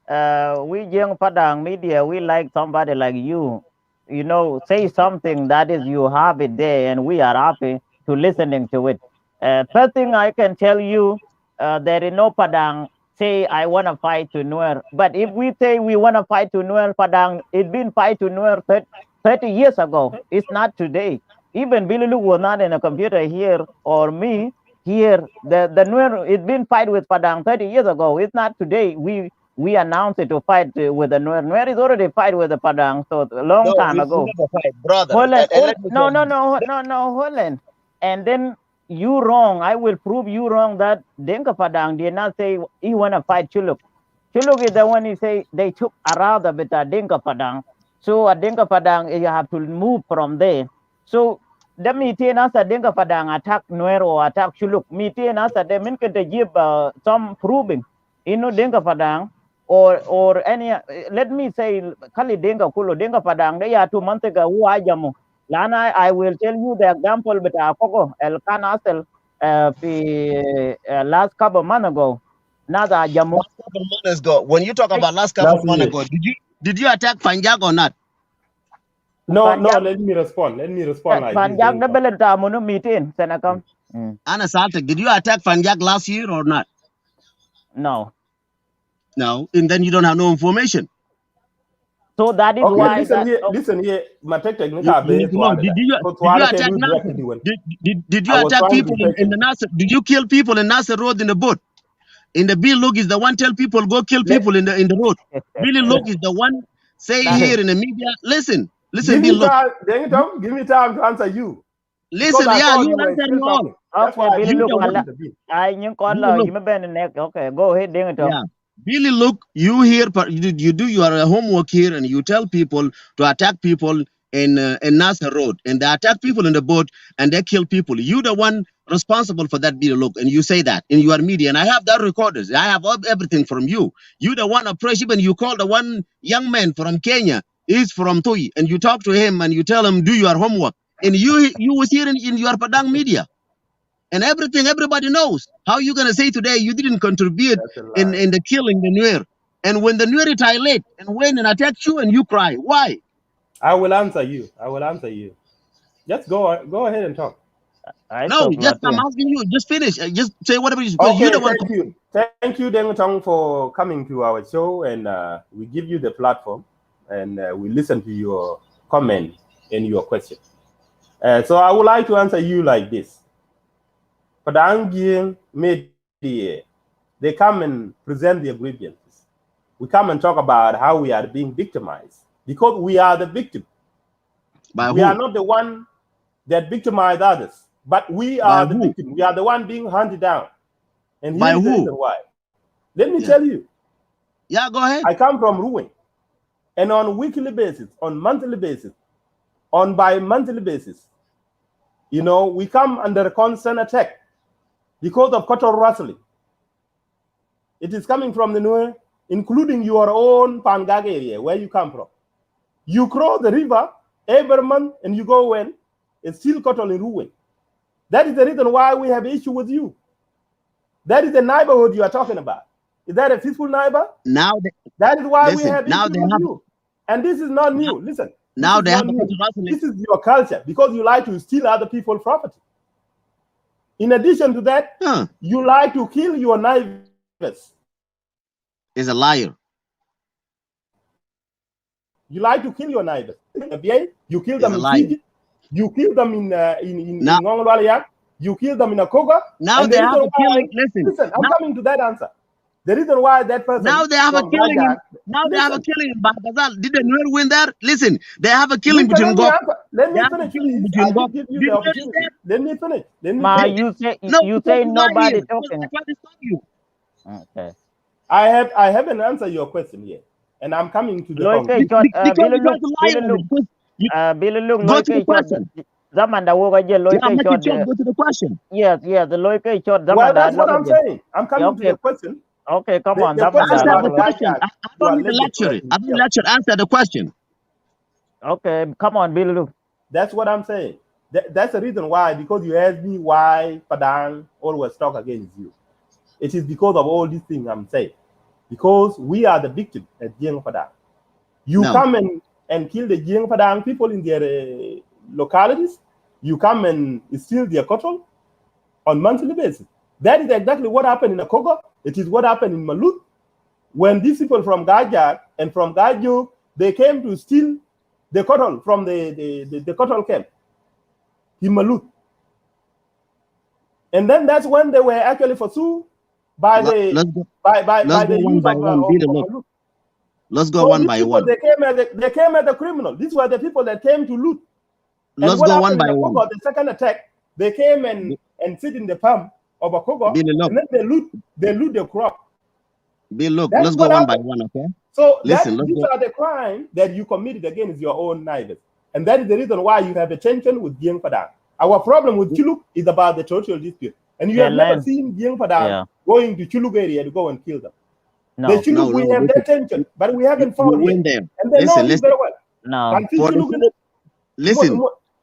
we young Padang media, we like somebody like you. You know, say something that is you have it there, and we are happy to listening to it. First thing I can tell you, there is no Padang say I want to fight to Nuer. But if we say we want to fight to Nuer, Padang, it been fight to Nuer 30 years ago. It's not today. Even Billy Luke was not in a computer here or me here. The Nuer, it been fight with Padang 30 years ago. It's not today. We announced it to fight with the Nuer. Nuer is already fight with the Padang, so a long time ago. Never fight, brother. No, hold on. And then you wrong. I will prove you wrong that Denka Padang did not say he want to fight Chuluk. Chuluk is the one who say they took Arada with a Denka Padang. So a Denka Padang, you have to move from there. So the meeting as a Denka Padang attack Nuer or attack Chuluk. Meeting as a they can give some proving. You know Denka Padang or any. Let me say Kali Denka Kulo Denka Padang. They are 2 months ago who ajamu. Lana, I will tell you the example, but El Canasel last couple of months ago. Nada Jamu. Last couple of months ago. When you talk about last couple of months ago, did you attack Panjag or not? No, let me respond. Like Panjag the Beleta Mono meeting, Senacom. Anna Saltek, did you attack Panjag last year or not? No. No, and then you don't have no information. So that is why. Listen here. Did you attack Nasser? Did you attack people in the Nasser? Did you kill people in Nasser Road in the boat? In the Bill Look is the one tell people go kill people in the road. Billy Look is the one say here in the media. Listen, Bill Look. Give me time to answer you. Listen, yeah, you answer me all. Okay, Billy Look. Okay, go ahead, yeah. Billy Look, you do your homework here and you tell people to attack people in Nasser Road, and they attack people in the boat and they kill people. You the one responsible for that, Billy Look, and you say that in your media, and I have that recorded. I have everything from you. You the one approach, even you call the one young man from Kenya, he's from Tui, and you talk to him and you tell him do your homework, and you was here in your Padang media. And everybody knows. How you gonna say today you didn't contribute in the killing the Nuer? And when the Nuer retaliate and went and attack you and you cry, why? I will answer you. Just go ahead and talk. I'm asking you. Just finish. Just say whatever you. Okay, thank you, Deng Tong, for coming to our show, and we give you the platform, and we listen to your comment and your question. So I would like to answer you like this. Padang media, they come and present their grievances. We come and talk about how we are being victimized because we are the victim. We are not the one that victimize others, but we are the victim. We are the one being hunted down. And here's the reason why. Let me tell you. Yeah, go ahead. I come from Ruwing. And on a weekly basis, on monthly basis, on bi-monthly basis, you know, we come under a constant attack because of cattle rustling. It is coming from the Nuer, including your own Pangag area, where you come from. You cross the river every month and you go in, it's still cattle in Ruwing. That is the reason why we have issue with you. That is the neighborhood you are talking about. Is that a peaceful neighbor? Now that is why we have issue with you. And this is not new. Listen. Now they have this is your culture because you like to steal other people's property. In addition to that, you like to kill your neighbors. Is a liar. You like to kill your neighbors. You kill them in Fiji. You kill them in Ngongolwaliak. You kill them in Akoga. Now they have a killing. Listen, I'm coming to that answer. The reason why that person now they have a killing. Now they have a killing in Baghdad. Did the Nuer win there? Listen, they have a killing between Gog. Let me finish. Let me finish. You say nobody talking. Okay. I haven't answered your question yet, and I'm coming to the Go to the question. Go to the question. Yes, the local short. Well, that's what I'm saying. I'm coming to the question. Okay, come on. Answer the question. I don't need the lecture. I don't lecture. Answer the question. Okay, come on, Billy Luke. That's what I'm saying. That's the reason why, because you asked me why Padang always talk against you. It is because of all these things I'm saying. Because we are the victim at Jiang Padang. You come and kill the Jiang Padang people in their localities. You come and steal their cattle on monthly basis. That is exactly what happened in Akoga. It is what happened in Malut. When these people from Gajak and from Gajuk, they came to steal the cattle from the cattle camp in Malut. And then that's when they were actually pursued by the use of Malut. Let's go one by one. They came as a criminal. These were the people that came to loot. Let's go one by one. The second attack, they came and sit in the farm of Akoga, and then they loot the crop. Let's go one by one, okay? So these are the crimes that you committed against your own neighbors. And that is the reason why you have a tension with Jiang Padang. Our problem with Chuluk is about the territorial dispute. And you have never seen Jiang Padang going to Chuluk area to go and kill them. We have that tension, but we haven't found it. There. And they know this very well. Listen.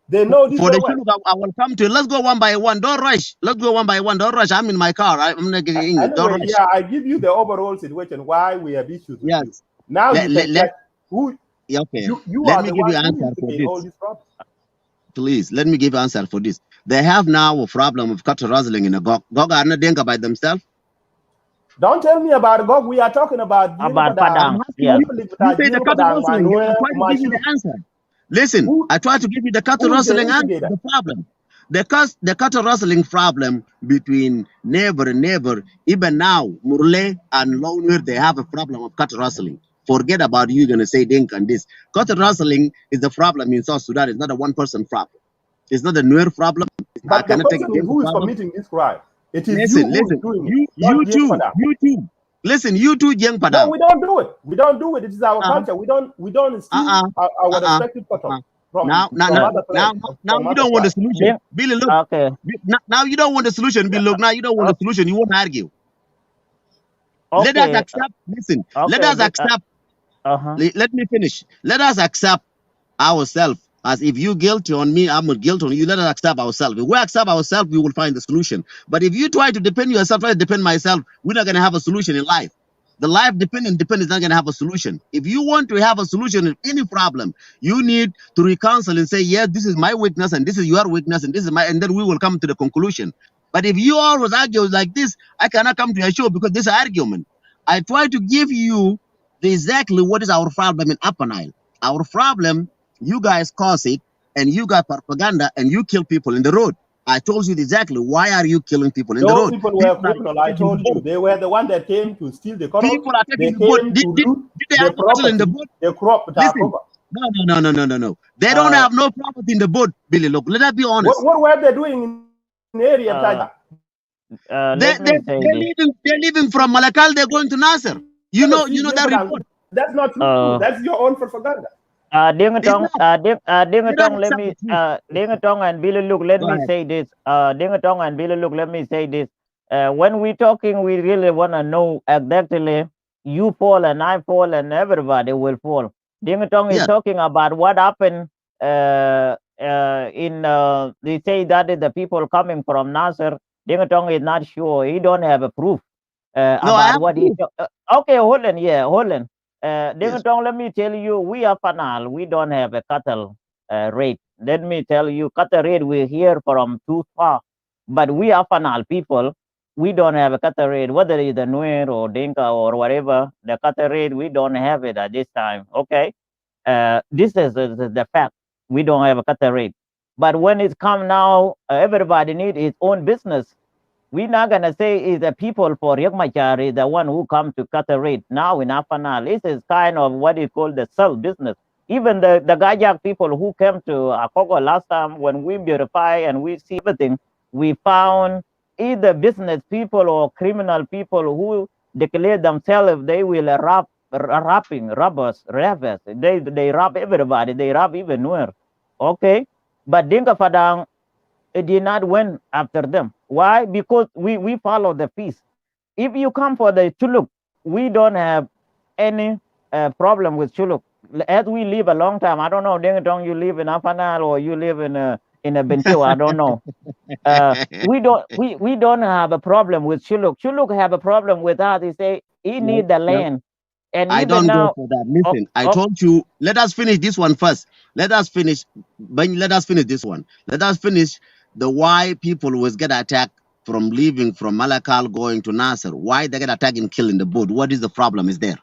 They know this for the Chuluk, I will come to. Let's go one by one. Don't rush. Let's go one by one. Don't rush. I'm in my car. I'm not getting English. Don't rush. Yeah, I give you the overall situation why we have issues. Yes. Now okay. Let me give you an answer for this. Please, let me give an answer for this. They have now a problem of cattle rustling in a Gog. Gog are not Denka by themselves. Don't tell me about Gog. We are talking about Padang. You say the cattle rustling. I'm trying to give you the answer. Listen, I try to give you the cattle rustling and the problem. The cattle rustling problem between neighbor and neighbor, even now, Murle and Lower, they have a problem of cattle rustling. Forget about you going to say Dink and this. Cattle rustling is the problem in South Sudan. It's not a one-person problem. It's not a Nuer problem. But the person who is committing this crime, it is you too. Listen, you too, Jiang Padang. No, we don't do it. We don't do it. It is our culture. We don't steal our respective cattle. Now you don't want the solution. Billy, look. Okay. Now you don't want the solution, Bill. Look, now you don't want the solution. You won't argue. Okay. Let us accept. Listen. Let us accept. Let me finish. Let us accept ourselves. As if you guilty on me, I'm guilty on you. Let us accept ourselves. If we accept ourselves, we will find the solution. But if you try to depend yourself, try to depend myself, we're not going to have a solution in life. The life dependent is not going to have a solution. If you want to have a solution in any problem, you need to reconcile and say, yes, this is my weakness and this is your weakness and this is my, and then we will come to the conclusion. But if you always argue like this, I cannot come to your show because this is an argument. I try to give you exactly what is our problem in Upper Nile. Our problem, you guys cause it and you got propaganda and you kill people in the road. I told you exactly. Why are you killing people in the Those road? people were criminal. I told you they were the one that came to steal the coral. People are taking They the boat. came Did to they loot have the cattle in the property, boat? the crop. Listen. No. They don't have no property in the boat, Billy. Look, let us be honest. What were they doing in the area? They're leaving from Malakal. They're going to Nasser. You know that report. That's not true. That's your own propaganda. Dingatong, let me, Dingatong and Billy Luke, let me say this. Dingatong and Billy Luke, let me say this. When we're talking, we really want to know exactly you fall and I fall and everybody will fall. Dingatong is talking about what happened they say that is the people coming from Nasser. Dingatong is not sure. He don't have a proof about what he. Okay, hold on. Dingatong, let me tell you, we are Fanal. We don't have a cattle rate. Let me tell you, cattle rate we hear from too far. But we are Fanal people. We don't have a cattle rate, whether it's the Nuer or Dinka or whatever. The cattle rate, we don't have it at this time. Okay. This is the fact. We don't have a cattle rate. But when it's come now, everybody needs his own business. We're not gonna say is the people for Riek Machar is the one who come to cut the rate. Now in Afanal, this is kind of what is called the self business. Even the Gajak people who came to Akogo last time, when we beautify and we see everything, we found either business people or criminal people who declare themselves they will robbers. They rob everybody. They rob even Nuer. Okay, but Dinka Padang, it did not win after them. Why? Because we follow the peace. If you come for the Chuluk, we don't have any problem with Chuluk. As we live a long time, I don't know, Dingatong, you live in Apanal or you live in a Bentiu, I don't know. We don't have a problem with Chuluk. Chuluk have a problem with us. They say he need the land. And I don't go for that. Listen, I told you, let us finish this one first. Let us finish this one. Let us finish the why people was get attacked from leaving from Malakal going to Nasser. Why they get attacked and killed in the boat? What is the problem is there?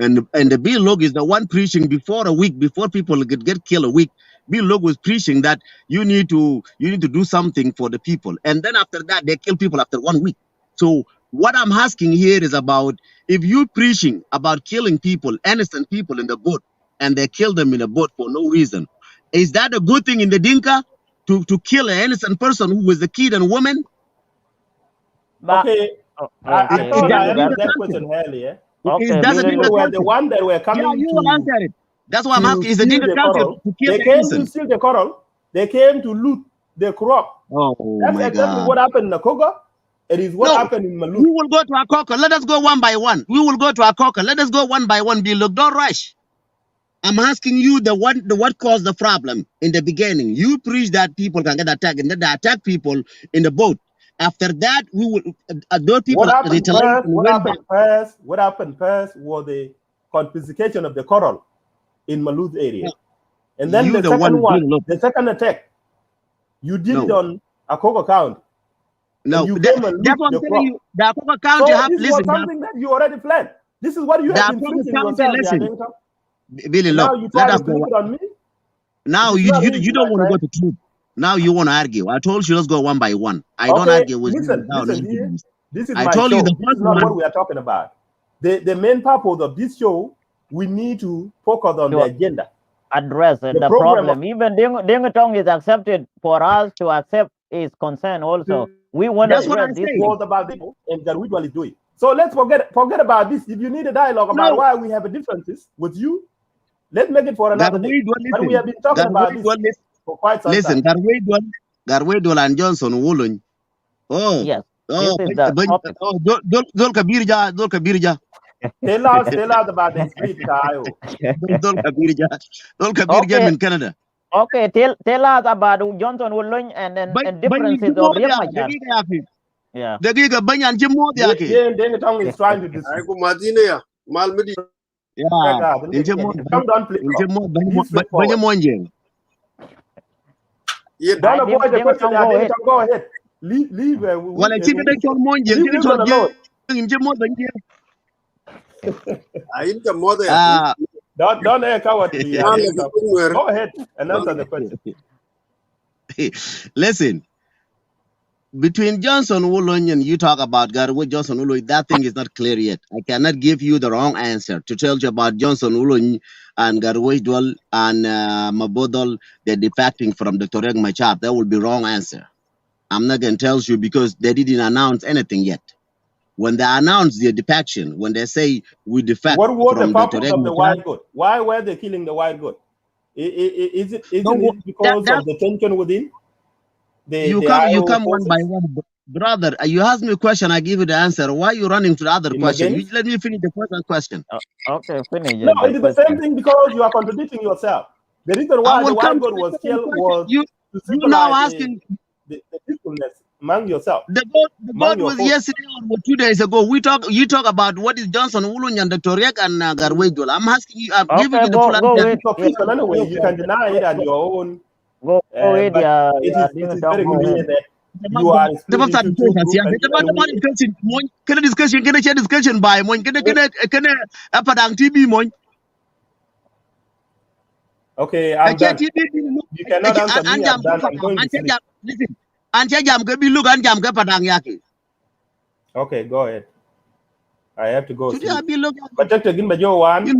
And the Bill Log is the one preaching before a week, before people get killed a week. Bill Log was preaching that you need to do something for the people. And then after that, they kill people after 1 week. So what I'm asking here is about, if you preaching about killing people, innocent people in the boat, and they kill them in a boat for no reason, is that a good thing in the Dinka to kill an innocent person who was a kid and woman? Okay, I thought I answered that question earlier. Okay, people were the one that were coming you will answer it. That's why I'm asking, is the Dinka culture to kill They came to steal the coral. They came to loot the crop. Oh, that's my exactly God. what happened in Nakoga. It is what happened in Malut. We will go to Akoka. Let us go one by one. We will go to Akoka. Let us go one by one. Look, don't rush. I'm asking you what caused the problem in the beginning. You preach that people can get attacked, and then they attack people in the boat. After that, we will those people. What happened first was the confiscation of the coral in Malut area, and then the second attack, you did it on Akoka County. No, that's what I'm telling you. The Akoka County this was something that you already planned. This is what you have been preaching yourself. Billy, look, let us go. On me? Now you don't want to go to truth. Now you want to argue. I told you let's go one by one. I don't argue with you. Listen here. This is I my told show. You the this is not what we are talking about. The main purpose of this show, we need to focus on the agenda. Address the problem. Even Dingatong is accepted for us to accept his concern also. We want to address this. Was about this and that we will do it. So let's forget about this. If you need a dialogue about why we have differences with you, let's make it for another day. But we have been talking about this for quite some time. Garwedwal and Johnson Wolony. Oh, yes. Oh, Dol Kabirja. Tell us about the street, Tayo. Dol Kabirja in Canada. Okay, tell us about Johnson Wolony and differences of Riek Machar. Yeah. The giga banyan jimo yake. Then tongue is trying to destroy. Yeah. Don't avoid the question. Go ahead. Leave. Well, I think they told Monje. Don't coward. Go ahead and answer the question. Listen, between Johnson Woolen and you talk about Garwood Johnson Woolen, that thing is not clear yet. I cannot give you the wrong answer to tell you about Johnson Woolen and Garwood Dwell and Mabodol, they're defecting from Dr. Reg Machar. That will be wrong answer. I'm not going to tell you because they didn't announce anything yet. When they announce their defection, when they say we defect what was from the purpose of the Machar, white goat? Why were they killing the white goat? Isn't it because of the tension within? You come one by one, brother. You ask me a question, I give you the answer. Why are you running to the other question? Let me finish the first question. Okay, finish. No, it is the same thing because you are contradicting yourself. The reason why the white goat was killed was you now asking the peacefulness among yourself. The vote was yesterday or 2 days ago. You talk about what is Johnson Wuluny and Dr. Riek and Garwedwell. I'm asking you. I'm giving you the full answer. Official anyway, you can deny it at your own. Go ahead, it is very clear that you are splitting into two groups. Can discussion by Padang TV Okay, I'm done. You cannot answer me. I'm done. I'm going to sleep. Listen, okay, go ahead. I have to go. Should I be looking? But just again, but you one. We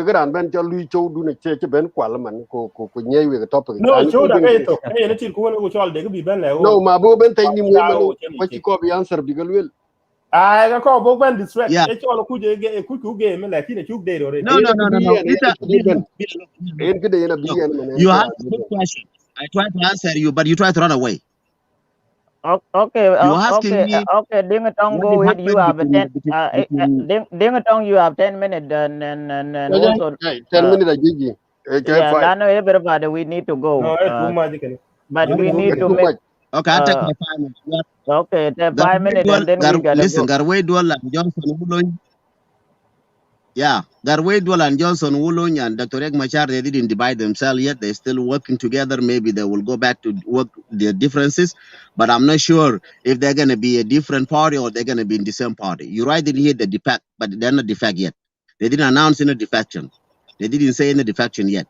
got on ben Jolly Joe do a church ben Qualaman ko nye with the topic. No, show that no, my bow ben taking what you call the answer because will. I call both men distract. It's all a good game like in a two day already. No. You have a good question. I try to answer you, but you try to run away. Okay, okay. Dingatong, go ahead. You have 10. Dingatong, you have 10 minutes, and also 10 minutes. Yeah, I know everybody. We need to go. But we need to make. Okay, I'll take my 5 minutes. Okay, 5 minutes, and then we gotta listen. go. Garwedwell and Johnson Wuluny. Yeah, Garwedwell and Johnson Wuluny and Dr. Riek Machar, they didn't divide themselves yet. They're still working together. Maybe they will go back to work their differences, but I'm not sure if they're going to be a different party or they're going to be in the same party. You right in here, the defect, but they're not defect yet. They didn't announce any defection. They didn't say any defection yet.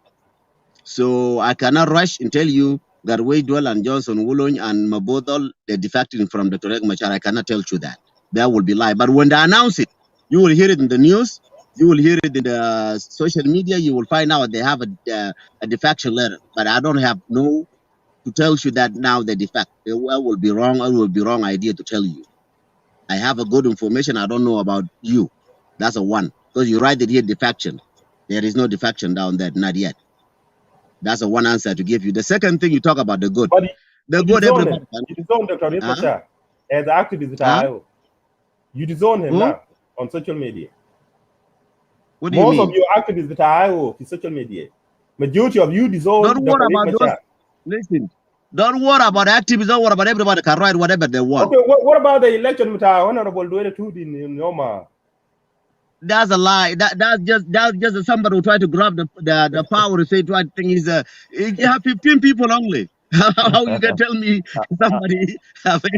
So I cannot rush and tell you Garwedwell and Johnson Wuluny and Mabodol, they're defecting from Dr. Riek Machar. I cannot tell you that. That will be lie. But when they announce it, you will hear it in the news. You will hear it in the social media. You will find out they have a defection letter. But I don't have to tell you that now they defect. It will be wrong. It will be wrong idea to tell you. I have a good information. I don't know about you. That's a one. Because you write it here, defection. There is no defection down there, not yet. That's a one answer to give you. The second thing you talk about the good. The good everybody. You disown Dr. Riek Machar as activist. You disown him now on social media. What do you mean? Most of your activists that are on social media, majority of you disown. Don't worry about those. Listen, don't worry about activists. Don't worry about everybody can write whatever they want. Okay, what about the election with our honorable Dwele Tudi in Yoma? That's a lie. That's just somebody who tried to grab the power to say right thing is you have 15 people only. How you can tell me somebody?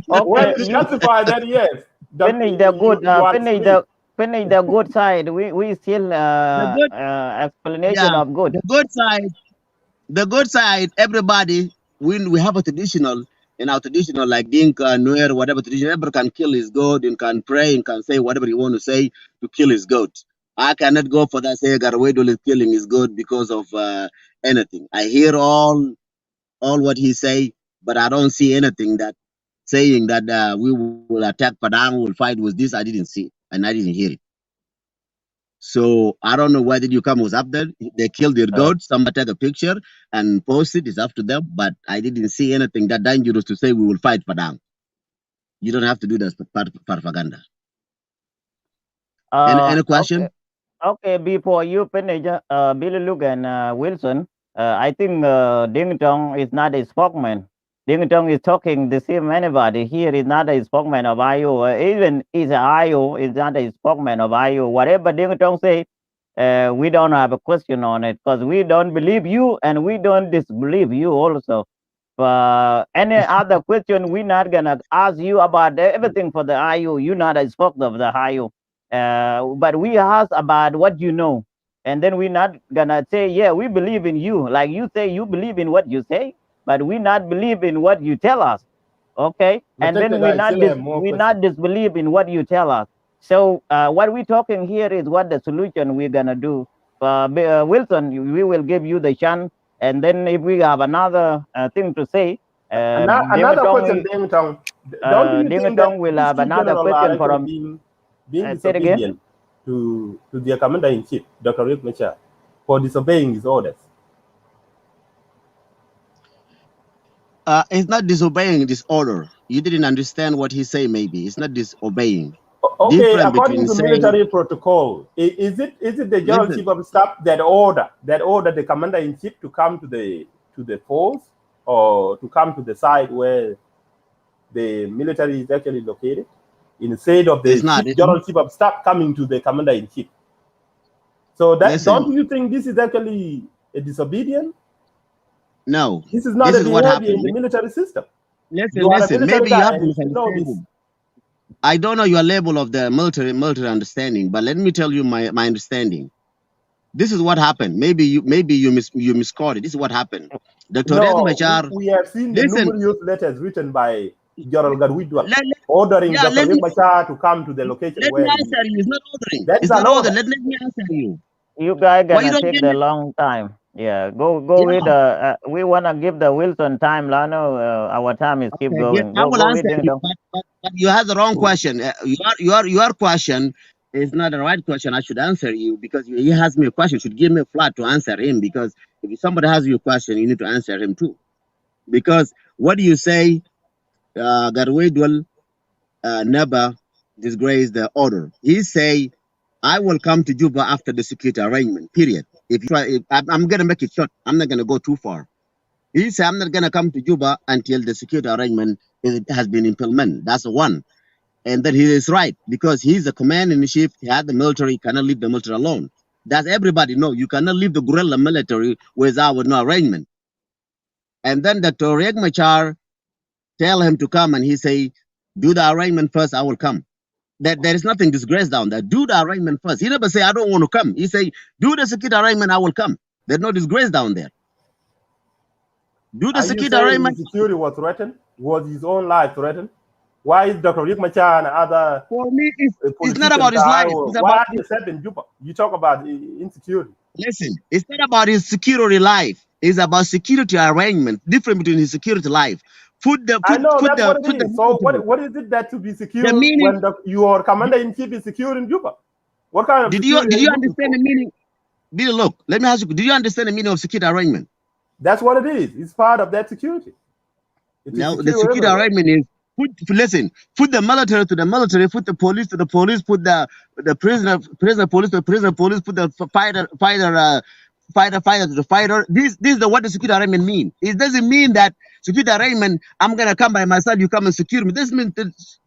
Well, justify that, yes. Finish the good. Finish the good side. We still explanation of good. The good side. Everybody, when we have a traditional, in our traditional like Dinka, Nuer, whatever tradition, everybody can kill his goat and can pray and can say whatever he want to say to kill his goat. I cannot go for that. Say Garwedwell is killing his goat because of anything. I hear all what he say, but I don't see anything that saying that we will attack Padang, will fight with this. I didn't see it. And I didn't hear it. So I don't know why did you come was up there. They killed their goat. Somebody take a picture and post it. It's up to them. But I didn't see anything that dangerous to say we will fight Padang. You don't have to do that propaganda. Any question? Okay, before you finish, Billy Luke and Wilson, I think Ding Tong is not a spokesman. Ding Tong is talking the same anybody. Here is not a spokesman of IO. Even is IO is not a spokesman of IO. Whatever Ding Tong say, we don't have a question on it because we don't believe you and we don't disbelieve you also. Any other question, we're not gonna ask you about everything for the IO. You're not a spokesman of the IO. But we ask about what you know. and then we're not gonna say, yeah, we believe in you. Like you say, you believe in what you say, but we not believe in what you tell us. Okay, and then we not disbelieve in what you tell us. So what we're talking here is what the solution we're gonna do. Wilson, we will give you the chance, and then if we have another thing to say, another question, Deng Tong. Don't you think that will have another question from being disobedient to their commander in chief, Dr. Riek Machar, for disobeying his orders? It's not disobeying this order. You didn't understand what he say. Maybe it's not disobeying. Okay, different according to military protocol, is it the general chief of staff that order the commander in chief to come to the force or to come to the site where the military is actually located, instead of the general chief of staff coming to the commander in chief? So that don't you think this is actually a disobedience? No, this is not a behavior in the military system. Listen. Maybe you have misunderstanding. I don't know your level of the military understanding, but let me tell you my understanding. This is what happened. Maybe you misquoted. This is what happened. Dr. Riek Machar. We have seen the numerous letters written by General Gatwec ordering Dr. Riek Machar to come to the location. Let me answer you. It's not ordering. That's it's not order. Let me answer you. You guys gonna take the long time. Yeah, go with we wanna give the Wilson time, Lano. Our time is keep going. I will answer you, but you have the wrong question. Your question is not the right question. I should answer you because he has me a question. You should give me a flat to answer him, because if somebody has your question, you need to answer him too. Because what do you say? Gatwec will never disgrace the order. He say, I will come to Juba after the security arrangement, period. I'm going to make it short. I'm not going to go too far. He said, I'm not going to come to Juba until the security arrangement has been implemented. That's one. And then he is right, because he's the commander-in-chief. He had the military. He cannot leave the military alone. That's everybody know. You cannot leave the guerrilla military without no arrangement. And then Dr. Riek Machar tell him to come, and he say, do the arrangement first, I will come. That there is nothing disgrace down there. Do the arrangement first. He never say, I don't want to come. He say, do the security arrangement, I will come. There's no disgrace down there. Do the security arrangement. His security was threatened? Was his own life threatened? Why is Dr. Riek Machar and other... For me, it's not about his life. It's why are you set in Juba? You talk about insecurity. Listen, it's not about his security life. It's about security arrangement. Different between his security life. So what is it that to be secure when your commander-in-chief is secure in Juba? What kind of did you understand the meaning? Look, let me ask you, do you understand the meaning of security arrangement? That's what it is. It's part of that security. Now the security arrangement is put the military to the military, put the police to the police, put the prisoner police to the prisoner police, put the fighter to the fighter. This is what the security arrangement means. It doesn't mean that security arrangement, I'm gonna come by myself, you come and secure me. This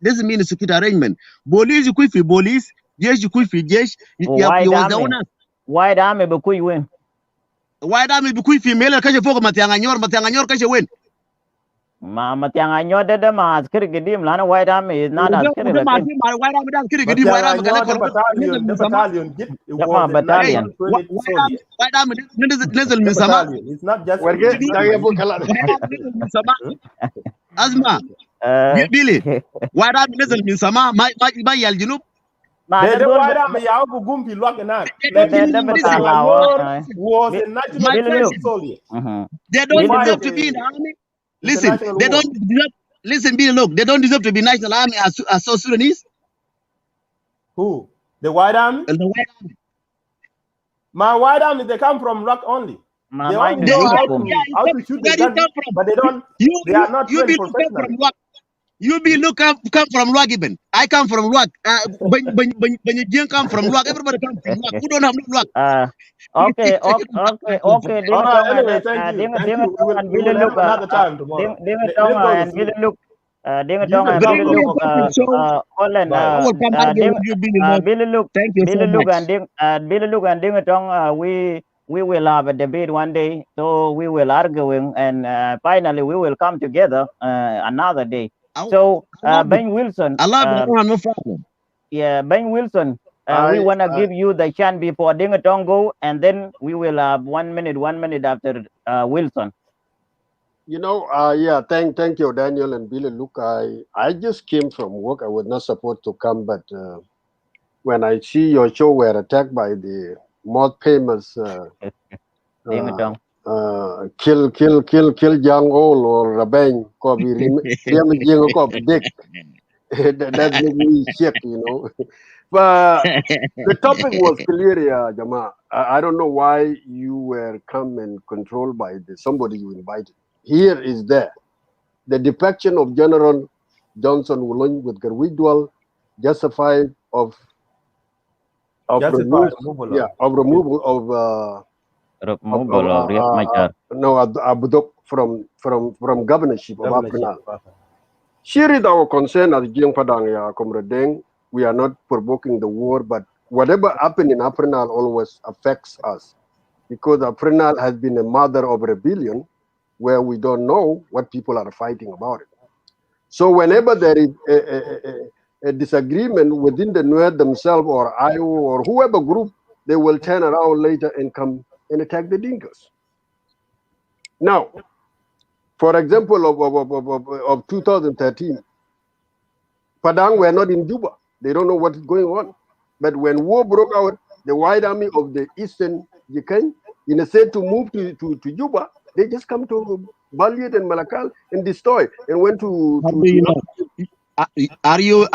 doesn't mean a security arrangement. Police you quit for police, yes you quit for yes. White army be quit win. White army be quit for male kashe fogo matianganyor kashe win. Matianganyor de ma askari gidim lana white army is not askari. White army da askari gidim, white army battalion. White army nezal min sama. It's not just Asma. Billy. White army nezal min sama ma yal junub. The white army yawo gumpi lwakena. Was a national soldier. They don't deserve to be in the army. Listen, they don't deserve. Listen, Billy, look, they don't deserve to be national army as South Sudanese. Who? The white army? The white army. My white army, they come from rock only. They only know how to shoot the gun, but they don't. They are not trained professionally. You be look come from Luak even. I come from Luak. When you come from Luak, everybody comes from Luak. Who don't have Luak? Okay. Anyway, thank you. We will have another time tomorrow. We will have a debate one day, so we will arguing, and finally we will come together another day. So Ben Wilson, I love it. No problem. Yeah, Ben Wilson. we want to give you the chance before Dingatong go, and then we will have 1 minute after Wilson. You know, yeah, thank you, Daniel and Billy. Look, I just came from work. I was not supposed to come, but when I see your show were attacked by the most famous Dingatong. kill young old or Rabang, dick. That made me sick, you know. But the topic was clear, yeah, Jama. I don't know why you were come and controlled by somebody you invited. Here is there. The defection of General Johnson Wulong with Garwidwal justified of removal of Abudok from governorship of Aprinal. Here is our concern as Jiang Padang, ya, Comrade Deng. We are not provoking the war, but whatever happened in Aprinal always affects us, because Aprinal has been a mother of rebellion where we don't know what people are fighting about it. So whenever there is a disagreement within the Nuer themselves or IO or whoever group, they will turn around later and come and attack the Dinkas. Now, for example, of 2013, Padang were not in Juba. They don't know what is going on. But when war broke out, the White Army of the Eastern Jikany, instead to move to Juba, they just come to Baliet and Malakal and destroy and went to. How do you know? Are you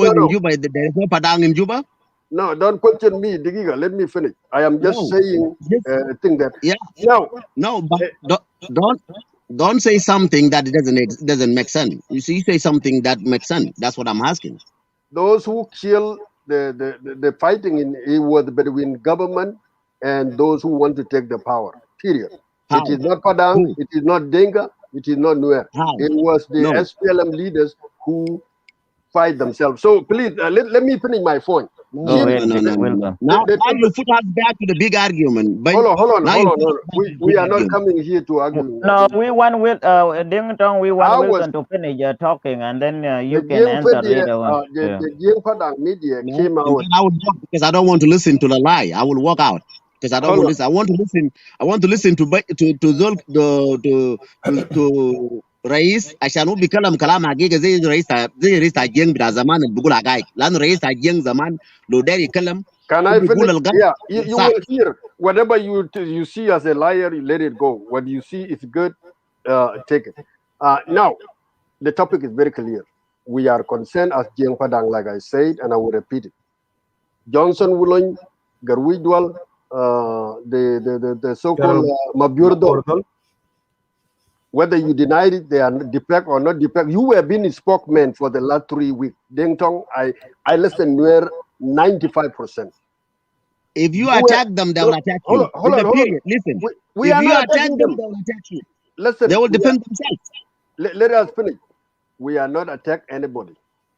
in Juba? There is no Padang in Juba. No, don't question me, Digiga. Let me finish. I am just saying a thing that. Yeah. No, but don't say something that doesn't make sense. You see, say something that makes sense. That's what I'm asking. Those who kill the fighting it was between government and those who want to take the power. Period. How? It is not Padang. It is not Denga. It is not Nuer. It was the SPLM leaders who fight themselves. So please let me finish my point. No. Now you put us back to the big argument. But hold on. We are not coming here to argue. No, we want Dingatong. We want Wilson to finish talking, and then you can answer later on. The Jiang Padang media came out. I will walk because I don't want to listen to the lie. I will walk out because I don't want to listen. I want to listen to Rais عشان هو بيتكلم كلام حقيقي زي رئيس الجيش بتاع زمان اللي بيقول حقائق لانه رئيس الجيش زمان لو داير يتكلم. Can I finish? Yeah, you will hear whatever you see as a liar, you let it go. What you see is good, take it. Now, the topic is very clear. We are concerned as Jiang Padang, like I said, and I will repeat it. Johnson Wulong, Garwidwal, the so-called Maburdo. Whether you denied it, they are defect or not defect. You have been a spokesman for the last 3 weeks. Deng Tong, I listen to 95%. If you attack them, they will attack you. Hold on. Listen, we if are you not attack attacking them, they will attack you. Listen, they will defend themselves. Let us finish. We are not attack anybody.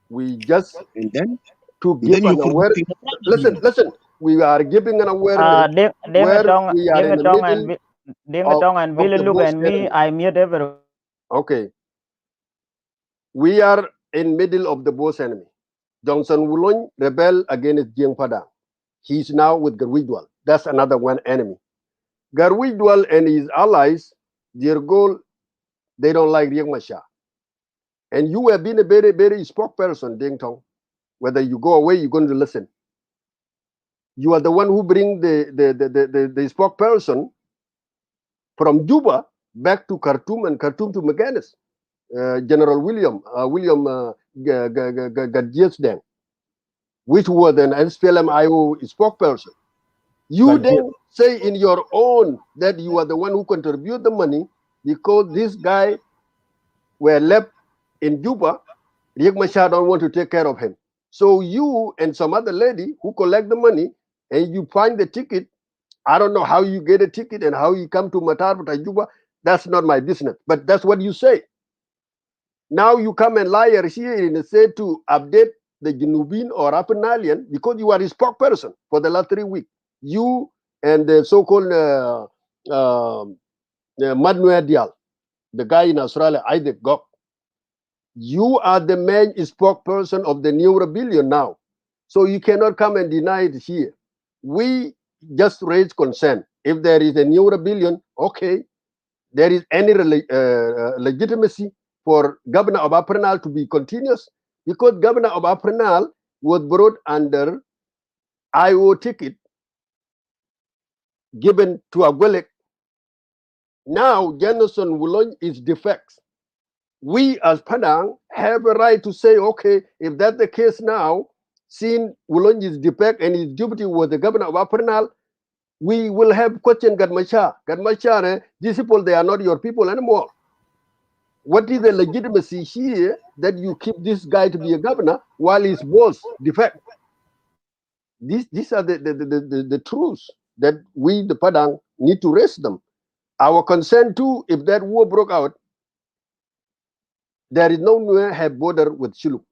We just and then to give an awareness. Listen. We are giving an awareness. Dingatong and Billy look at me. I mute everyone. Okay. We are in middle of the boss enemy. Johnson Wulong rebel against Jiang Padang. He's now with Garwidwal. That's another one enemy. Garwidwal and his allies, their goal, they don't like Riek Machar. And you have been a very, very spokesperson, Deng Tong. Whether you go away, you're going to listen. You are the one who bring the spokesperson from Juba back to Khartoum and Khartoum to Meganis. General William Gadjiesdeng, which was an SPLM IO spokesperson. You then say in your own that you are the one who contribute the money because this guy were left in Juba. Riek Machar don't want to take care of him. So you and some other lady who collect the money and you find the ticket. I don't know how you get a ticket and how you come to Matar Juba. That's not my business. But that's what you say. Now you come and lie here and say to update the Junubin or Apenalian because you are a spokesperson for the last 3 weeks. You and the so-called Manuel Dial, the guy in Australia, Isaac Gok. You are the main spokesperson of the new rebellion now. So you cannot come and deny it here. We just raise concern. If there is a new rebellion, okay, there is any legitimacy for Governor of Upper Nile to be continuous, because Governor of Upper Nile was brought under IO ticket given to Aguelek. Now Jenison Wulong is defects. We as Padang have a right to say, okay, if that's the case now, seeing Wulong is defect and his deputy was the Governor of Upper Nile, we will have question Gadmacha. Gadmacha, these people, they are not your people anymore. What is the legitimacy here that you keep this guy to be a governor while his boss defect? These are the truths that we, the Padang, need to raise them. Our concern too, if that war broke out, there is nowhere have border with Shuluk.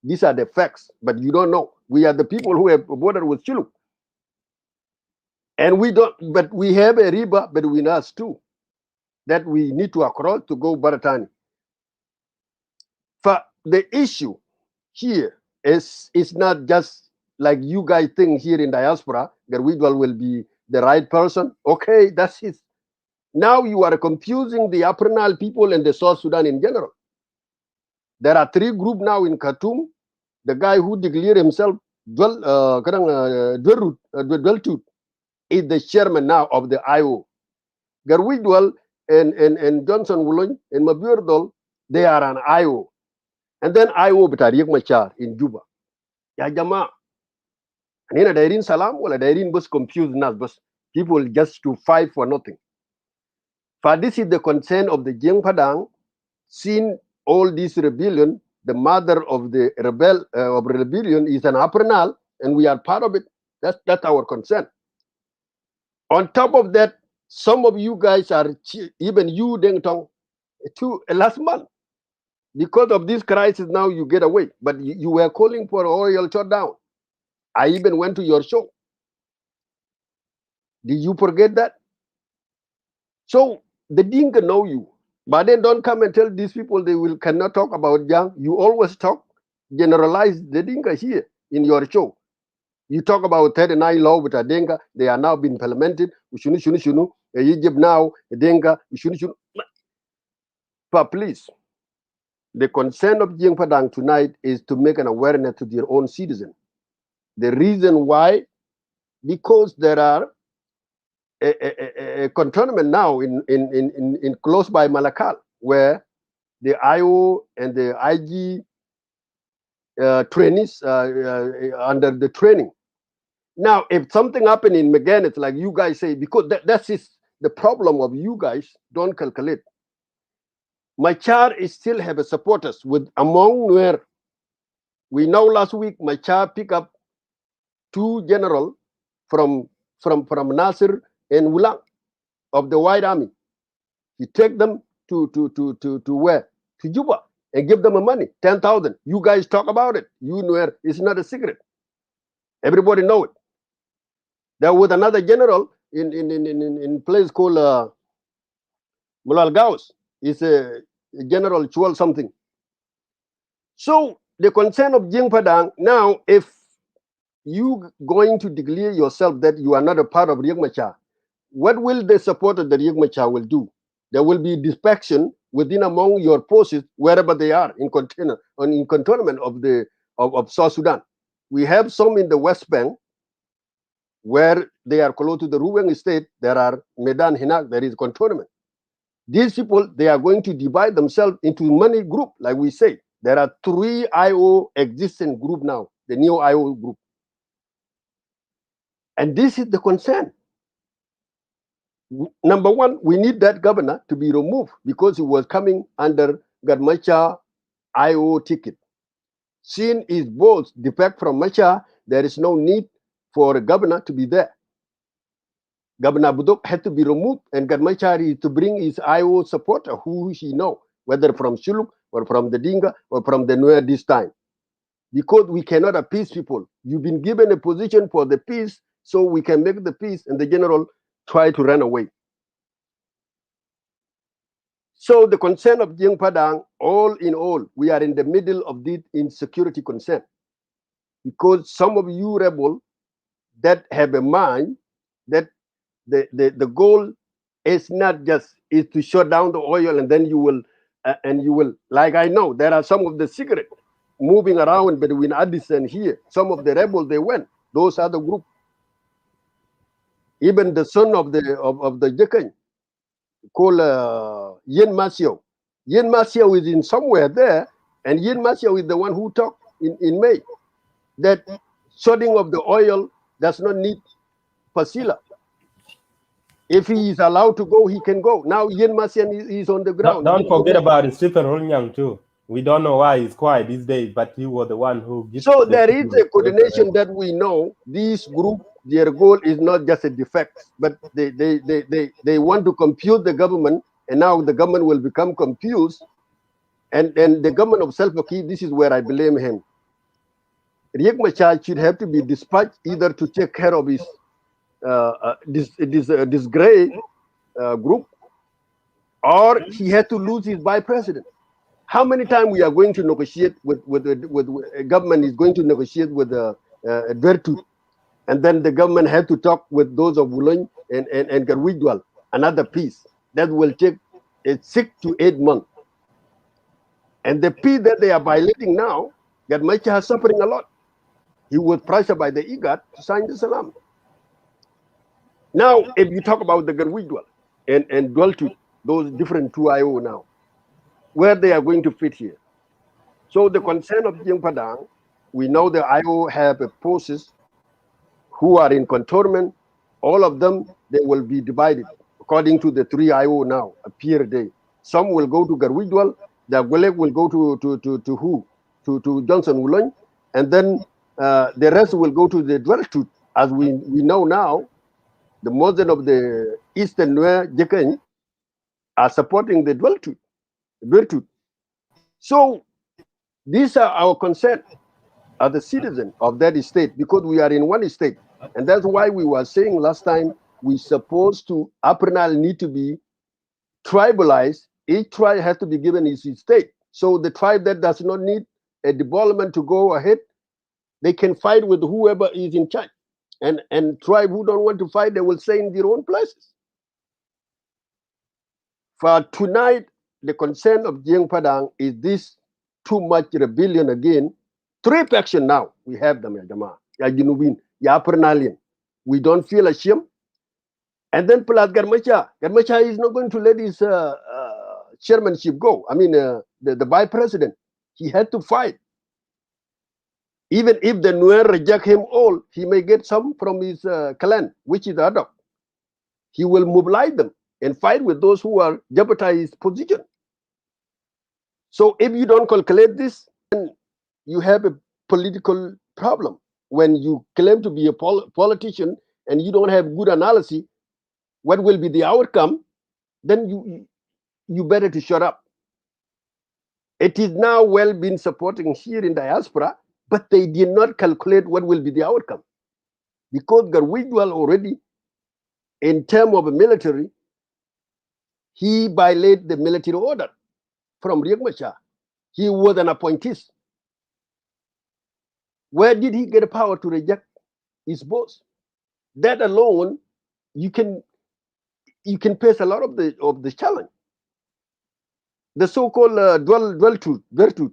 These are the facts, but you don't know. We are the people who have a border with Shuluk. And we don't, but we have a river between us too, that we need to cross to go Baratani. For the issue here is not just like you guys think here in diaspora, that Widwal will be the right person. Okay, that's it. Now you are confusing the Upper Nile people and the South Sudan in general. There are 3 groups now in Khartoum. The guy who declared himself Dweltut is the chairman now of the IO. Garwidwal and Johnson Wulong and Mabiordol, they are an IO. And then IO Batariek Machar in Juba. Ya Jama. Nina Dairin Salam, or Dairin was confused nas, but people just to fight for nothing. For this is the concern of the Jeng Padang, seen all this rebellion, the mother of the rebellion is an Upper Nile, and we are part of it. That's our concern. On top of that, some of you guys are, even you, Deng Tong, last month, because of this crisis, now you get away. But you were calling for oil shutdown. I even went to your show. Did you forget that? So the Dinka know you. But then don't come and tell these people they cannot talk about Jang. You always talk, generalize the Dinka here in your show. You talk about 39 law with a Dinka, they are now being implemented. Egypt now, Dinka, but please, the concern of Jing Padang tonight is to make an awareness to their own citizens. The reason why, because there are a cantonment now in close by Malakal, where the IO and the IG trainees under the training. Now, if something happened in Meganet, like you guys say, because that's the problem of you guys, don't calculate. Machar is still have a supporters with among where we know last week Machar picked up 2 generals from Nasir and Wulang of the White Army. He take them to where? To Juba and give them a money, 10,000. You guys talk about it. You know it's not a secret. Everybody know it. There was another general in place called Mulal Gaus. He's a general Chual something. So the concern of Jing Padang, now if you going to declare yourself that you are not a part of Riek Machar, what will the support of the Riek Machar will do? There will be dispersion within among your forces wherever they are in cantonment of South Sudan. We have some in the West Bank where they are close to the Ruweng state. There are Medan Hinak, there is cantonment. These people, they are going to divide themselves into many groups, like we say. There are 3 IO existing group now, the new IO group. And this is the concern. Number 1, we need that governor to be removed because he was coming under Gadmacha IO ticket. Seeing his boss defect from Macha, there is no need for a governor to be there. Governor Budok had to be removed, and Gadmacha is to bring his IO supporter, who he know, whether from Shuluk or from the Dinga or from the Nuer this time. Because we cannot appease people. You've been given a position for the peace, so we can make the peace, and the general try to run away. So the concern of Jing Padang, all in all, we are in the middle of this insecurity concern. because some of you rebels that have a mind that the goal is not just is to shut down the oil and then you will like I know there are some of the secret moving around between Addis and here. Some of the rebels they went. Those are the group. Even the son of the Jekan called Yen Masio. Yen Masio is in somewhere there, and Yen Masio is the one who talked in May that shutting of the oil does not need Fasila. If he is allowed to go, he can go. Now Yen Masian is on the ground. Don't forget about Stephen Rolnyang too. We don't know why he's quiet these days, but he was the one who gives. So there is a coordination that we know. This group, their goal is not just a defect, but they want to confuse the government, and now the government will become confused. And the government of Salva Kiir, this is where I blame him. Riek Machar should have to be dispatched either to take care of his this gray group, or he had to lose his vice president. How many times we are going to negotiate with government is going to negotiate with Vertu, and then the government had to talk with those of Olony and Garwidwal, another piece that will take 6 to 8 months. And the piece that they are violating now, that Machar is suffering a lot. He was pressured by the IGAD to sign the Salam. Now, if you talk about the Garwidwal and Dweltu, those different 2 IO now, where they are going to fit here. So the concern of Young Padang, we know the IO have a process who are in cantonment. All of them, they will be divided according to the 3 IO now, appear day. Some will go to Garwidwal, the Aguelek will go to who? To Johnson Olony, and then the rest will go to the Dweltu. As we know now, the most of the Eastern Nuer Jekan are supporting the Dweltu. Virtue. So these are our concern as the citizen of that state, because we are in one state, and that's why we were saying last time we supposed to Apernal need to be tribalized. Each tribe has to be given its state. So the tribe that does not need a development to go ahead, they can fight with whoever is in charge, and tribe who don't want to fight, they will stay in their own places. For tonight, the concern of Jiang Padang is this too much rebellion again. 3 factions now, we have them, Ya Jinubin, Ya Pernalian. We don't feel ashamed. And then plus Garmacha. Garmacha is not going to let his chairmanship go. I mean, the vice president. He had to fight. Even if the Nuer reject him all, he may get some from his clan, which is Adok. He will mobilize them and fight with those who are jeopardize his position. So if you don't calculate this, then you have a political problem. When you claim to be a politician and you don't have good analysis, what will be the outcome, then you better to shut up. It is now well been supporting here in diaspora, but they did not calculate what will be the outcome. Because Garwidwal already, in terms of the military, he violated the military order from Riek Machar. He was an appointee. Where did he get the power to reject his boss? That alone, you can face a lot of the challenge. The so-called Dweltu,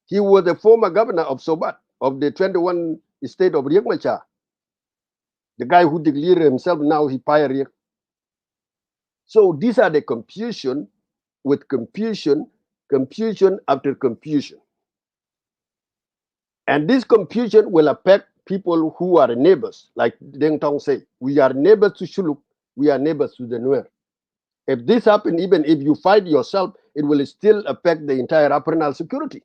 he was the former governor of Sobat, of the 21 state of Riek Machar. The guy who declared himself now he fired Riek. So these are the confusion with confusion after confusion. And this confusion will affect people who are neighbors, like Deng Tong say. We are neighbors to Shuluk, we are neighbors to the Nuer. If this happens, even if you fight yourself, it will still affect the entire Apernal security.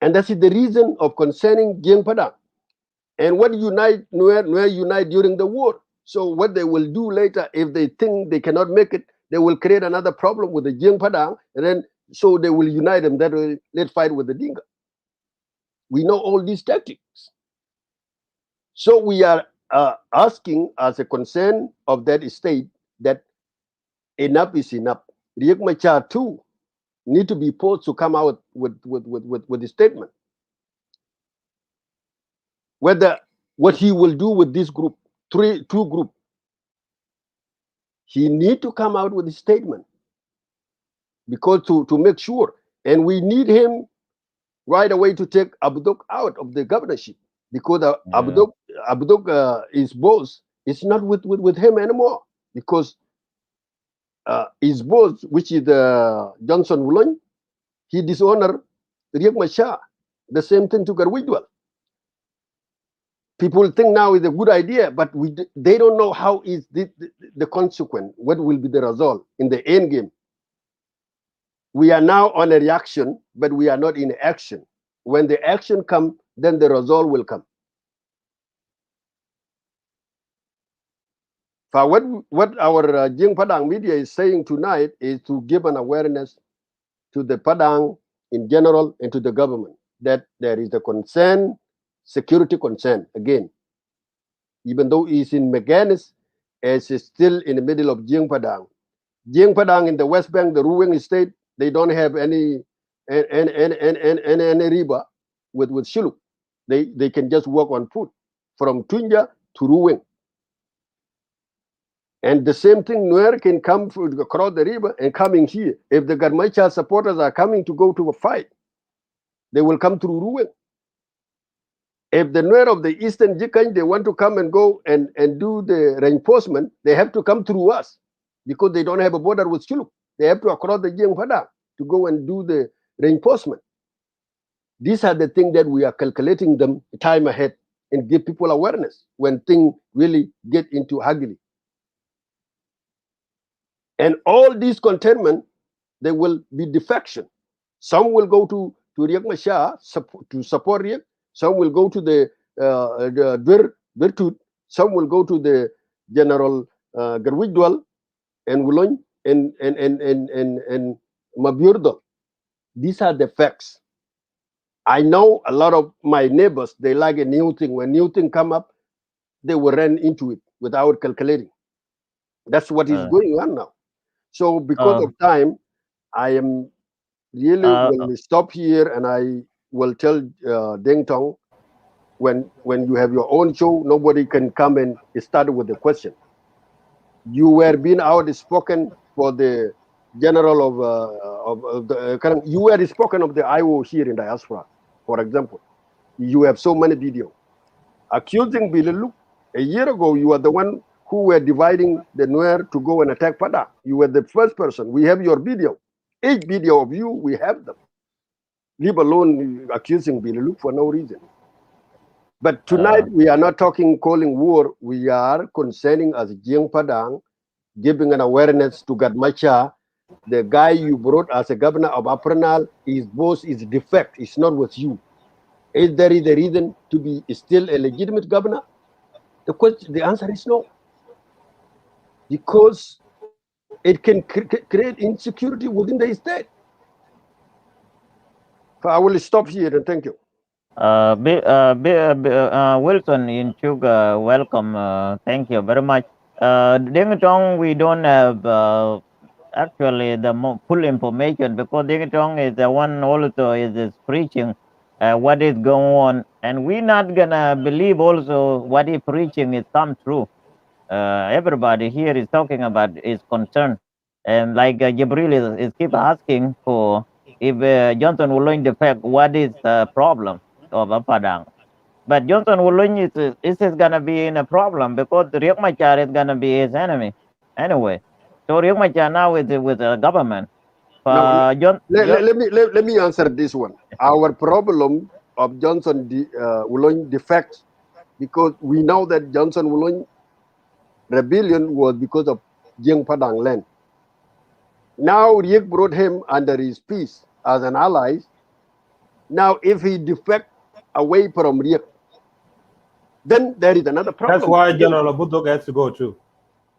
And that is the reason of concerning Jiang Padang. And what unite Nuer unite during the war. So what they will do later, if they think they cannot make it, they will create another problem with the Jiang Padang, and then so they will unite them. That will let's fight with the Dinka. We know all these tactics. So we are asking as a concern of that state that enough is enough. Riek Machar too, need to be forced to come out with a statement. Whether what he will do with this group, two group, he need to come out with a statement, because to make sure, and we need him right away to take Abduk out of the governorship, because Abduk his boss is not with him anymore, because his boss, which is Johnson Wulong, he dishonored Riek Machar. The same thing to Garwidwal. People think now is a good idea, but they don't know how is the consequence, what will be the result in the end game. We are now on a reaction, but we are not in action. When the action comes, then the result will come. For what our Jing Padang media is saying tonight is to give an awareness to the Padang in general and to the government that there is a concern, security concern again. Even though he's in Meganis, it's still in the middle of Jing Padang. Jing Padang in the West Bank, the Ruweng state, they don't have any riba with Shiluk. They can just walk on foot from Tunja to Ruweng. And the same thing, Nuer can come across the river and coming here. If the Garmacha supporters are coming to go to a fight, they will come through Ruweng. If the Nuer of the Eastern Jikany, they want to come and go and do the reinforcement, they have to come through us, because they don't have a border with Shiluk. They have to cross the Jing Padang to go and do the reinforcement. These are the things that we are calculating them time ahead and give people awareness when things really get into ugly. And all these containment, they will be defection. Some will go to Riek Machar to support Riek. Some will go to the Virtud. Some will go to the General Garwidwal and Wulong and Mabiurdal. These are the facts. I know a lot of my neighbors, they like a new thing. When new thing come up, they will run into it without calculating. That's what is going on now. So because of time, I am really will stop here, and I will tell Deng Tong, when you have your own show, nobody can come and start with a question. You were being outspoken for the general of the you were spoken of the IO here in diaspora, for example. You have so many videos accusing Bilulu. A year ago, you were the one who were dividing the Nuer to go and attack Padang. You were the first person. We have your video. Each video of you, we have them. Leave alone accusing Bilulu for no reason. But tonight, we are not calling war. We are concerning as Jing Padang, giving an awareness to Gadmacha. The guy you brought as a governor of Apranal, his boss is defect. It's not with you. Is there a reason to be still a legitimate governor? The answer is no. Because it can create insecurity within the state. So I will stop here and thank you. Wilson in Chuga, welcome. Thank you very much. Ding Tong, we don't have actually the full information, because Ding Tong is the one also is preaching what is going on, and we're not gonna believe also what he preaching is come true. Everybody here is talking about his concern, and like Jibril is keep asking for if Johnson Wulong defect, what is the problem of Padang? But Johnson Wulong is gonna be in a problem, because Riek Machar is gonna be his enemy anyway. So Riek Machar now is with the government. Let me answer this one. Our problem of Johnson Wulong defects, because we know that Johnson Wulong rebellion was because of Jing Padang land. Now Riek brought him under his peace as an ally. Now if he defect away from Riek, then there is another problem. That's why General Abudok has to go too.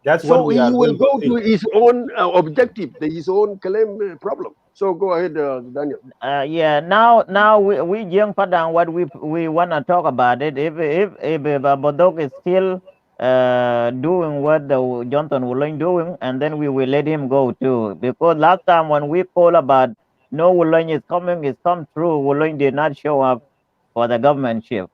That's so what we he are will go to his own objective, his own claim problem. So go ahead, Daniel. Yeah. Now we Young Padang, what we want to talk about it. If Bodok is still doing what the Johnson Wulong doing, and then we will let him go too. Because last time when we call about no, Olony is coming, it's come true. Olony did not show up for the governorship.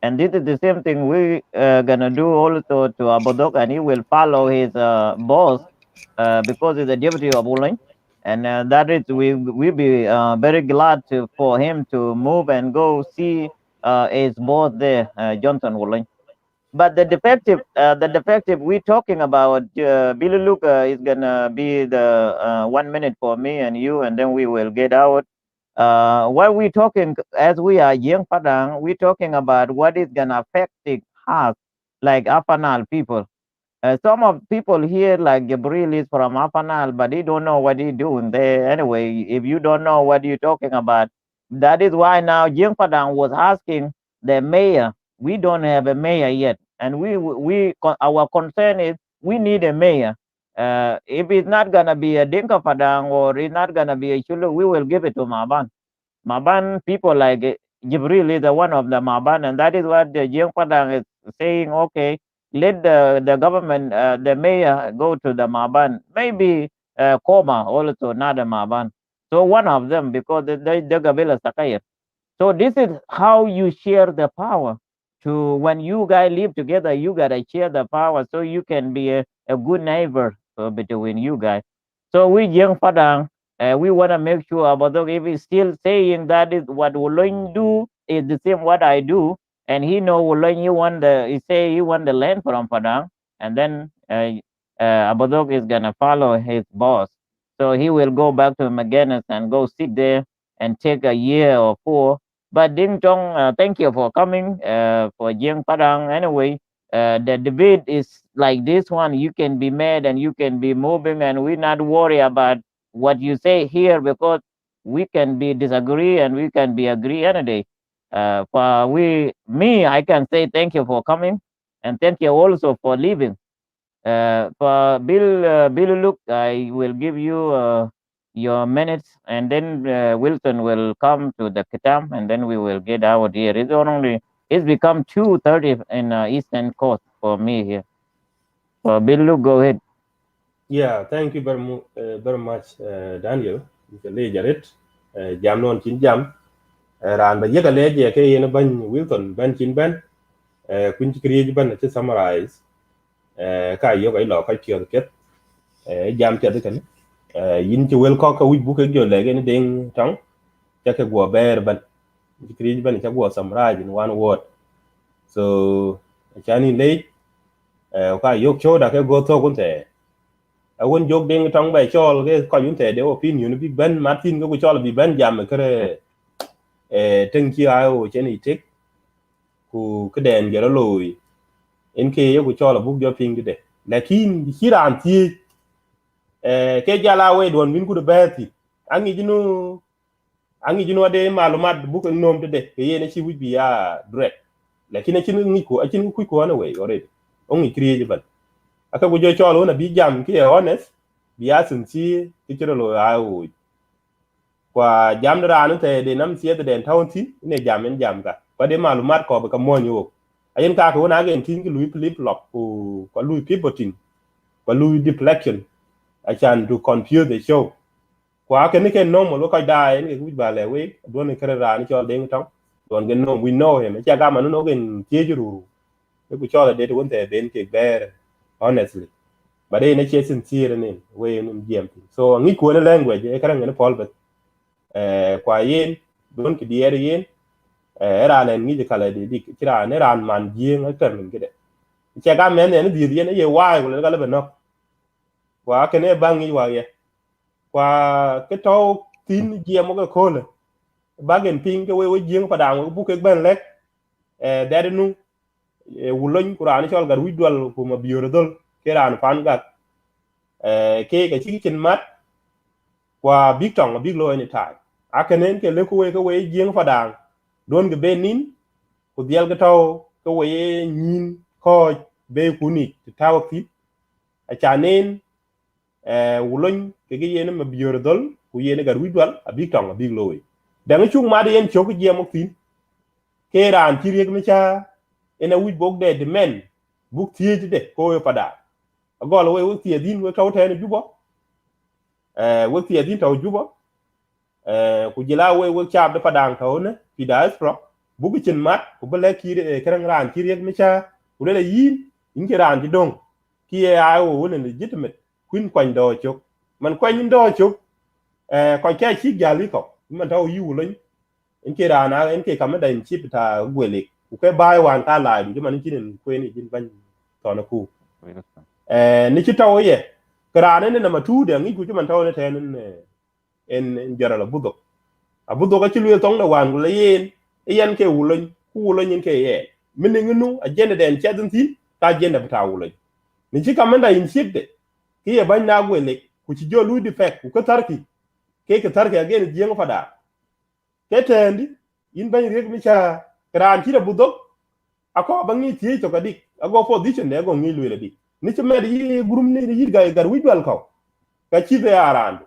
And this is the same thing we gonna do also to Abodok, and he will follow his boss because he's the deputy of Olony. And that is, we be very glad for him to move and go see his boss there, Johnson Olony. But the defective we're talking about, Billy Luke is gonna be the 1 minute for me and you, and then we will get out. What we talking, as we are young Padang, we're talking about what is gonna affect us, like Afanal people. Some of people here, like Gabriel, is from Afanal, but he don't know what he's doing there. Anyway, if you don't know what you're talking about, that is why now Jing Padang was asking the mayor. We don't have a mayor yet, and our concern is we need a mayor. If it's not gonna be a Dinka Padang or it's not gonna be a Chulu, we will give it to Maban. Maban people like Jibril is the one of the Maban, and that is what the Jing Padang is saying. Okay, let the government, the mayor, go to the Maban. Maybe Koma also not a Maban. So one of them, because the Gabila Sakaya. So this is how you share the power. To when you guys live together, you gotta share the power so you can be a good neighbor between you guys. So we young Padang, we wanna make sure about if he's still saying that is what Olony do is the same what I do, and he know Olony he say he want the land from Padang, and then Abadok is gonna follow his boss. So he will go back to McGinnis and go sit there and take a year or 4. But Ding Chong, thank you for coming for Jing Padang. Anyway, the debate is like this one. You can be mad and you can be moving, and we not worry about what you say here because we can be disagree and we can be agree any day. I can say thank you for coming, and thank you also for leaving. For Bill Luke, I will give you your minutes, and then Wilson will come to the Kitam, and then we will get out here. It's become 2:30 in Eastern Coast for me here. For Bill Luke, go ahead. Yeah, thank you very much, Daniel. Jaret, jam non chin jam. Ran ba yega leje ke yen ban Wilson ban chin ban. Kun ci kriye ban ci summarize. Ka yo ga lo ka tiyo ket. Jam te de kan. Yin ci wel ko ka wi bu ke jo lege ni ding tong. Ja ke go ber ban. Ci kriye ban ca go summarize in one word. So chani late ka yo cho da ke go to kun te. Won jog ding tong bay chol ke ko yun te de opinion bi ban Martin ko chol bi ban jam kare teng chi ayo cheni tek ku ke den gero loy en ke yo chol bu jo ping de lakin kiran ti ke jala we don min ku de beti angi jinu de malumat bu ko nom de ke yene chi wi bi ya direct lakin achin ngi ko achin ku ko na we already ongi create ban aka bu jo chol na bi jam ke honest biya sincere ke chiro lo ayo kwa jam ra no te de nam sie den taunti ne jam en jam ka kwa de malumat ko ka monyo ayen ka ko na gen tin ki lui flip flop ko lui pivoting ko lui deflection achan to confuse the show kwa ke ne ken normal ko da en ke ba le we don ne kare ra ni chol den tong don gen no we know him cha ga manu no gen tie juru ku chol de won te ben ke ber honestly but they ne che sincere ne we en jam so ngi ko ne language e kare ne pol but kwa yen don ki diere yen era nen ngi kala di kira ne ran man jing ak ter min kide che ga men ne di yen ye wa ko le kala be no kwa ke ne bangi wa ye kwa ke to tin je mo ko ko le bagen ping ke we jing pa dang bu ke ben lek dere nu wulon qur'an chol gar widwal ko ma biyor dol ke ran fan gat ke chi kin mat kwa big tong big lo ni tai akenen ke le ko we jing pa dang don ge benin ku dial ga taw ko we nyin ko be kuni taw fi a chanen wulon ke ge yene ma biyor dol ku yene gar widwal a big tong big loy da nga chung ma de yen chok je mo fin ke ran ti rek mi cha ena wi bok de men buk tie de ko yo pada gol we tie din we taw ten jubo we ti din taw juba ku jila we chab de Padang taw ne fi diaspora bugu cin mat ku bele ki kerang ran ki rek mecha ku le yin inki ran di dong ki ai wo ne legitimate kuin kwan do chok man kwan do chok ko ka chi gali ko man taw yu len inki ran a inki kam da in chip ta Aguelek ku ke bai wan ka la di man kin ko ni jin ban to na ku ni ci taw ye krane ne na matu de ngi ku man taw ne ten en jarala budok abudo ka ci lu tong da wan le yen yen ke wulen ku wulen yen ke ye min ngunu agenda den chadin tin ta agenda bata wulen ni ci kamanda in shibde ki ye ban na Aguelek ku ci jolu defect ku ka tarki ke tarki again jeng fada ke tendi in ban rek mi cha kran ci da budok ako bangi ti to kadik ago position ne go ngi lu le di ni ci med yi gurum ni yi gar wijwal ko ka ci be arandu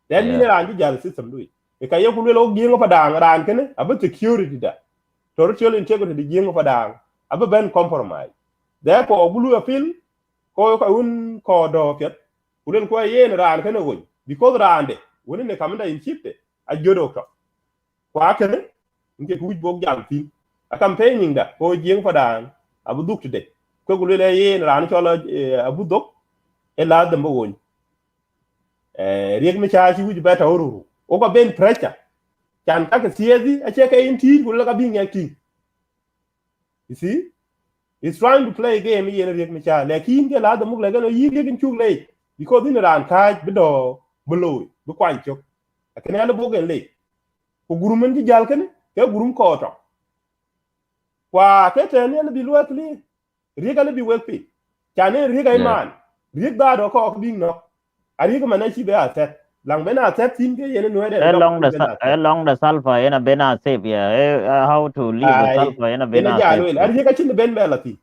den ni ran jal system lui e ka ye ku le jeng fada ran kene aba security da territorial integrity di jeng Padang aba ben compromise therefore bulu appeal ko un ko do pet kulen ko yen ran kana won because rande woni ne kamanda in chipte a jodo ko kwa kene nge ku bok jam fin a campaigning da ko jeng Padang abu duk de ko gulu le yen ran ko la abu dok e la de mo won riek mi cha chi wuj beta oru o ko ben pressure kan ka siezi a che ka inti ku la ka bi ngaki. You see, he's trying to play a game here riek mi cha lekin ke la de muk le gano yi riek chuk le because in ran ka bido below bu kwan chok akene ala bogen le ko gurumen ji jal kene ke gurum ko to kwa ke te ne bi luat li riek ala bi wepi chane riek ay man riek da do ko bi no ari ko manachi be aset lang bena set tin ke yene no de along the sulfur ena bena save how to live with sulfur ena bena save ari ka chin ben belati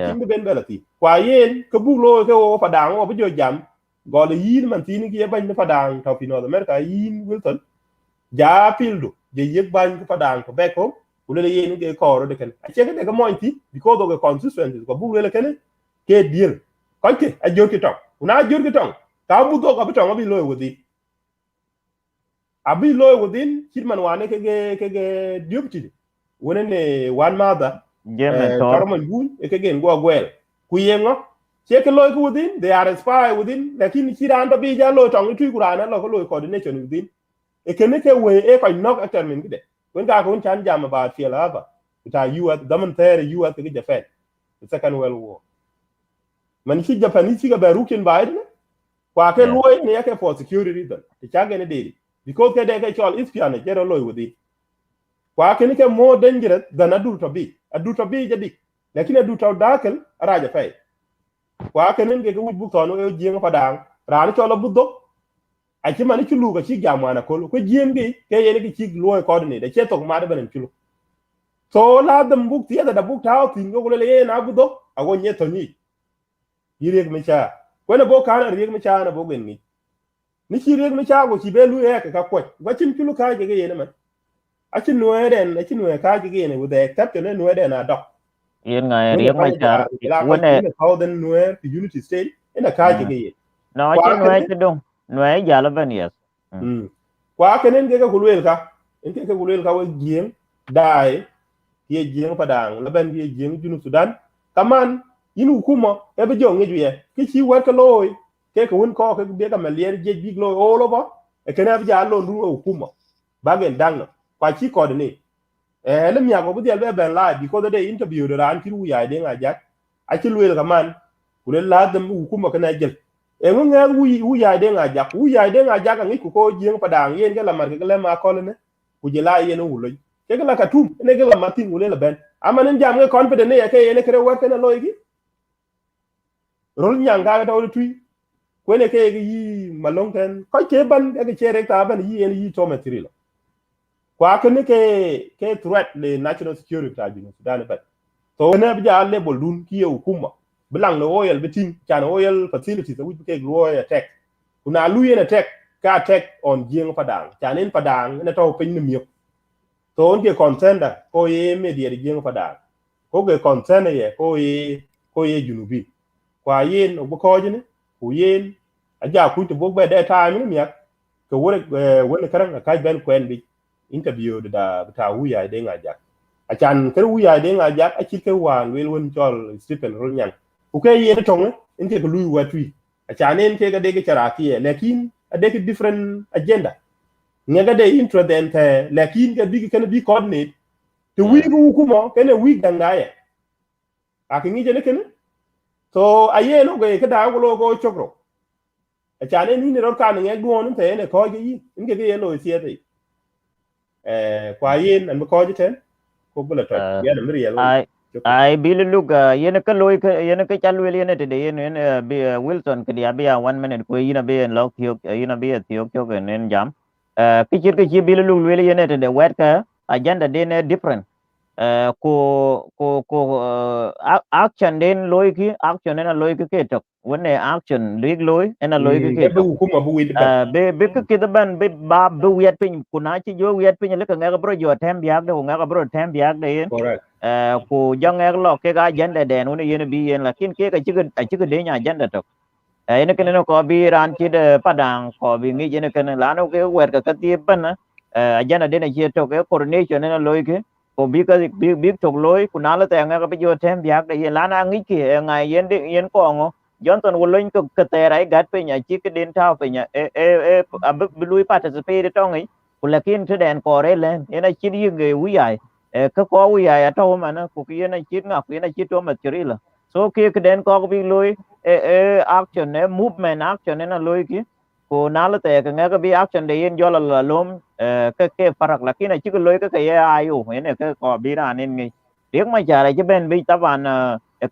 chin ben belati kwa yen ko bulo ke o Padang o bijo jam gol yin man tin ki ban Padang to fi North America yin Wilson ja pildu je yek ban Padang ko beko ulele yen ke ko ro de ken a che ke de mo inti because of the consistency ko bulo le ken ke deal ko ke a jor ki to una jor ki to ka bu do ko to bi lo wudi abi loy within kitman wane ke deputy wone ne one mother Carmen Gun e ke gen go gwel ku yengo che ke loy within they are spy within lakini kiranda bi ja loy tong tu kurana lo ko loy coordination within e ke ne ke we e ko nok atermin gide wen ga ko chan jam ba fiela ba ta US daman tere US ke Japan the second world war man ki Japanese ki ga barukin ba ide kwa ke loy ne yake for security reason ti chage ne dedi because ke de ke chol ispiane jero loy wudi kwa ke ni ke more dangerous than adu to be jadi lakini adu to dakel raja fay kwa ke nen ke wuj to no jeng Padang ran chol buddo a ci man ci lu ga ci jamana ko jeng gi ke yene ki ci loy ko ne de che to ma de benen ci lu so la dum buk ti da buk taw ti ngo le ye na buddo a go nye to ni yirek me cha ko ne bo kana riek me cha na bo gen ni ci riek mi chago ci be lu ek ka ko wacin ci lu ka ge yene man a ci no eden a ci no ka ge yene with the exception no eden a dok yen nga riek ma cha wone how den no unity state ina ka ge yene no ci no ci dong no e jala ben yes kwa kenen ge ko luel ka en ke ko luel ka wa gien dai ye gien Padang la ben ye gien junu Sudan kaman inu kuma e be jo ngeju ye ki ci war ka loy ke ko won ko ke be ka malier je big lo all over e kena bi jallo ndu hukuma bagen dang kwa chi ko ni le mi ago bi be ben la bi ko de interview de ran ki ru ya de nga jak a chi luel ka man ku le la dem hukuma kana jel e ngo nga wu ya de nga jak ngi ko jeng Padang yen ke la mar ke le ma ko ne ku je la yen wu lo ke la ka tum ne ke la matin wu le ben amanen jam nge confident ne ke yen kre wa kana lo yi rol nyanga ta wol tui kwene ke yi malonken ko ke ban e ke rek ta ban yi en yi to material kwa ke ne ke threat le national security ta jinu Sudan ba to ne bi ja le boldun ki hukuma bilang no oil bitin chan oil facilities which ke glory attack kuna luyen attack ka attack on jeng Padang chan en Padang ne to pin ne miyo to on ke contender ko ye media jeng Padang ko ke contender ye ko ye junubi kwa yen obuko jine ku yen aja ku to bok be de time ni yak ko wone karang ka ben kwen bi interview da ta wuya de nga jak achan kar wuya de nga jak a ci ke wan wel won chol Stephen Rolnyang ku ke yene tong inte ko lui watui achan en ke ga de ke charaki lekin a de different agenda ngaga de intro den te lekin ga bi kan bi coordinate to wi ku kuma kene wi dangaya akingi jene kene so ayeno go ke da go chokro achane ni ne roka ne gwon te ne ko ji in ke ye lo siete kwa yin an ko ji ten ko bula to ya na mi yelo I bill look yen ka loy ka yen ka chal wel yen te de yen be Wilson ke dia be 1 minute ko yin be en lock yo yin be tiok chok en jam ke chi bill look wel yen te de wet ka agenda de ne different ko action den loy ki action en loy ki ketok wone action rig loy en loy ki be ketok hukuma bu wi ban be ke ban be ba be wet pin kuna chi jo wet pin le ka nga bro jo tem biak de nga bro tem biak de correct ku jang ek lo ke ga agenda den woni yen bi yen lakin ke ka chi de nya agenda to ene ken no ko bi ran chi de padang ko bi ngi ene ken la no ke wer ka ti ban agenda den chi to ke coordination en loy ke ko bi ka bi to loy ku na la te nga ka bi jo tem biak de yen la na ngi ki nga yen de yen ko ngo Johnson will link to Katera gat penya chicken din tau penya a blue participate tongi kulakin to den korelen ena chiri ge wi ai ka ko wi ai to mana ku ki ena chit ngak ena chit to material so ki den ko bi loy action movement action ena loy ki ko nala te ka nga bi action de yen jola la lom ke farak lakin chi ko loy ka ya ayu ena ka ko bi ran ngi riek ma jara chi ben bi taban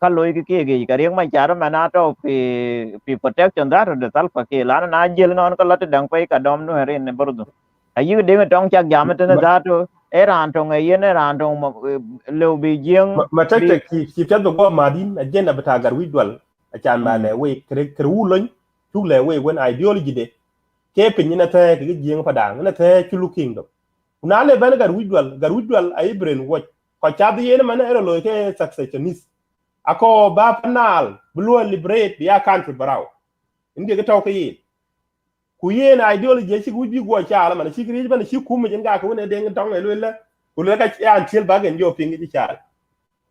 ka loy ki riek ma jara mana to pi protection da de tal pa ke la na jel non ka lat dang pe ka dom no ren ne burdu ayu de tong chak jam te na za to eran to ngai yen eran to lo bi jeng ma tek bi tek ki tet go madin agenda bata gar wi dwal achan ba le we kre wulon tu le we when ideology de ke pin na te ke jeng padang na te chulu kingdom kuna le ban gar wi dwal ay brain watch ko chad yen man era lo ke successionist ako ba panal blue liberate ya country barao inde ga taw ke yi ku yen ideology ci gu bi go chaala man ci kri ban ci kuma jin ga ko ne de ngam le le ku le ka ya antil bagen jo pingi ci chaala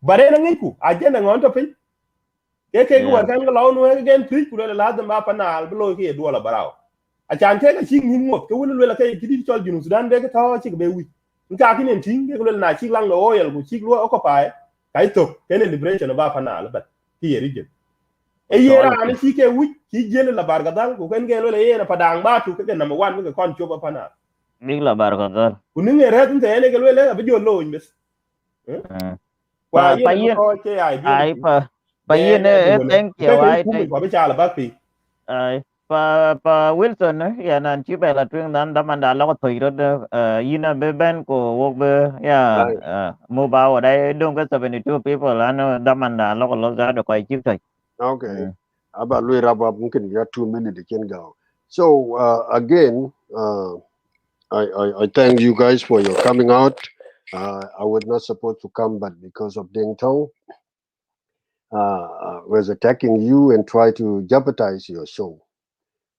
bare na ngi ku agenda ngon to pin ke go kan ga law no gen tri ku le la da ba panal blo ke do la barao a chan ke ga ci ngi mo ke wona le ka ki di chol junu sudan de ka taw ci be wi nka ki nen ting ke le na ci lang no oil ku ci lo ko pae kai to ke ne liberation ba panal ba ki yeri je e yera ani ci ke wi ci jele la barga dal ku ken ge le yena padang ba tu ke number 1 ke kon cho ba panal big la barga dal ku ni ne ret te ne ke le ba jo lo imbes kwa yen ko ke ai pa yen thank you ai ko ba cha la ba pi ai pa Wilson ya nan chi be la tuen dan da man da lo thoi ro ina be ben ko wo be ya mo ba wa dai dong ka 72 people an da man da lo za do ko chi thoi okay aba lui raba mungkin ya 2 minutes can go. So again I thank you guys for your coming out. I was not supposed to come, but because of Deng Tong was attacking you and try to jeopardize your show.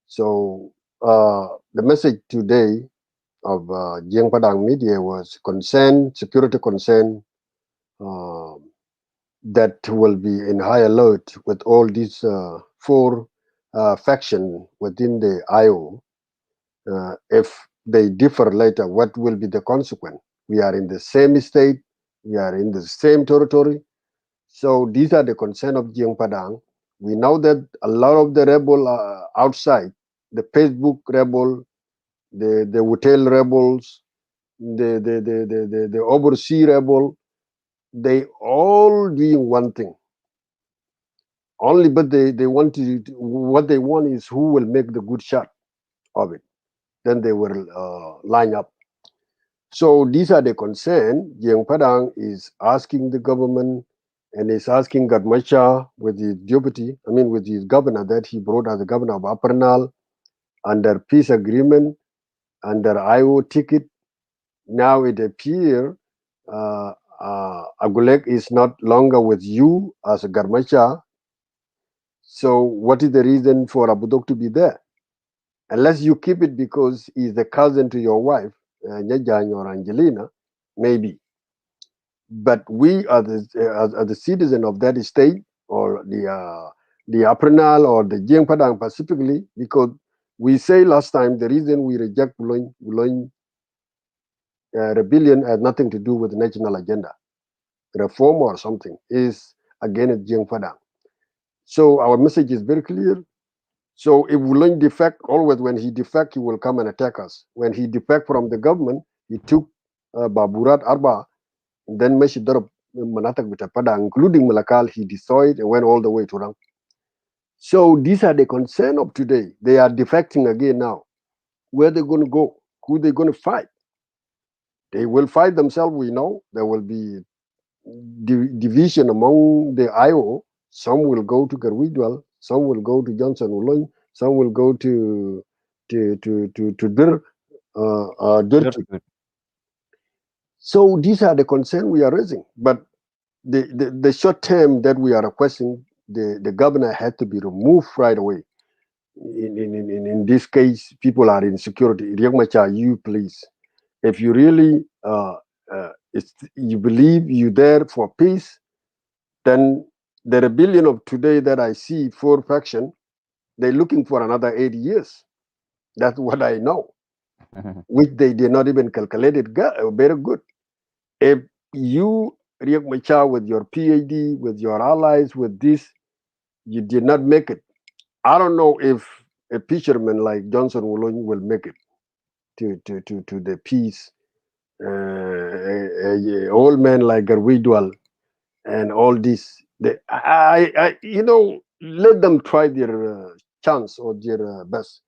So the message today of Jiang Padang Media was security concern that will be in high alert with all these four factions within the IO. If they differ later, what will be the consequence? We are in the same state, we are in the same territory. So these are the concern of Jiang Padang. We know that a lot of the rebel outside, the Facebook rebel, the hotel rebels, the overseas rebel, they all doing one thing. Only, but they want to, what they want is who will make the good shot of it. Then they will line up. So these are the concern. Jiang Padang is asking the government and is asking Gatmacha with his deputy, with his governor that he brought as the governor of Upper Nile under peace agreement, under IO ticket. Now it appears Aguelek is not longer with you as a Garmacha. So what is the reason for Abu Dhabi to be there? unless you keep it because he's a cousin to your wife, Nyajany or Angelina, maybe. But we are the citizen of that state, or the Aprenal or the Jiang Padang specifically, because we say last time the reason we reject Ulony rebellion has nothing to do with the national agenda, reform or something, is against Jiang Padang. So our message is very clear. So if Ulony defect, always when he defect, he will come and attack us. When he defect from the government, he took Baburat Arba, and then Meshi Darab Manatak with Padang, including Malakal, he destroyed and went all the way to Rang. So these are the concern of today. They are defecting again now. Where they going to go? Who they going to fight? They will fight themselves, we know. There will be division among the IO. Some will go to Garwidwal, some will go to Johnson Ulony, some will go to Dir. So these are the concerns we are raising. But the short term that we are requesting, the governor had to be removed right away. In this case, people are in security. Riek you please, if you really you believe you there for peace, then the rebellion of today that I see, 4 factions, they're looking for another 80 years. That's what I know, which they did not even calculate it very good. If you, Riek Machar, with your PhD, with your allies, with this, you did not make it. I don't know if a fisherman like Johnson will make it to the peace. Old men like Garwidwal and all this. Let them try their chance or their best.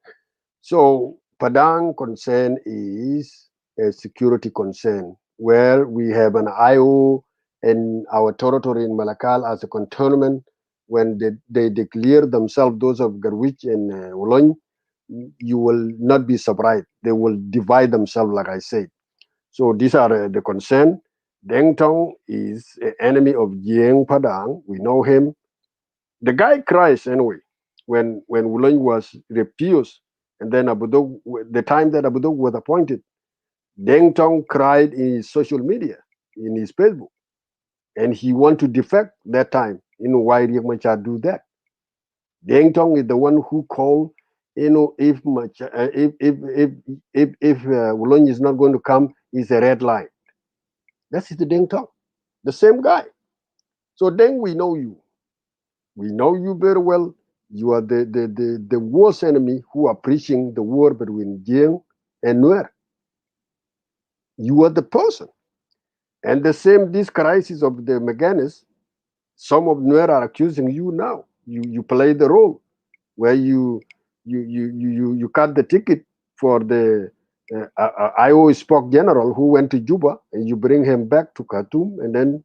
So Padang concern is a security concern, where we have an IO in our territory in Malakal as a cantonment. When they declare themselves, those of Garwich and Olony, you will not be surprised. They will divide themselves, like I said. So these are the concern. Deng Tong is an enemy of Jiang Padang. We know him. The guy cries anyway when Olony was refused. And then the time that Abudog was appointed, Deng Tong cried in his social media, in his Facebook. And he wanted to defect that time. Why Riek Machar do that? Deng Tong is the one who called, if Olony is not going to come, it's a red line. That is the Deng Tong, the same guy. So Deng, we know you. We know you very well. You are the worst enemy who are preaching the war between Jiang and Nuer. You are the person. And the same, this crisis of the Meganis, some of Nuer are accusing you now. You play the role where you cut the ticket for the IO Spock general who went to Juba, and you bring him back to Khartoum, and then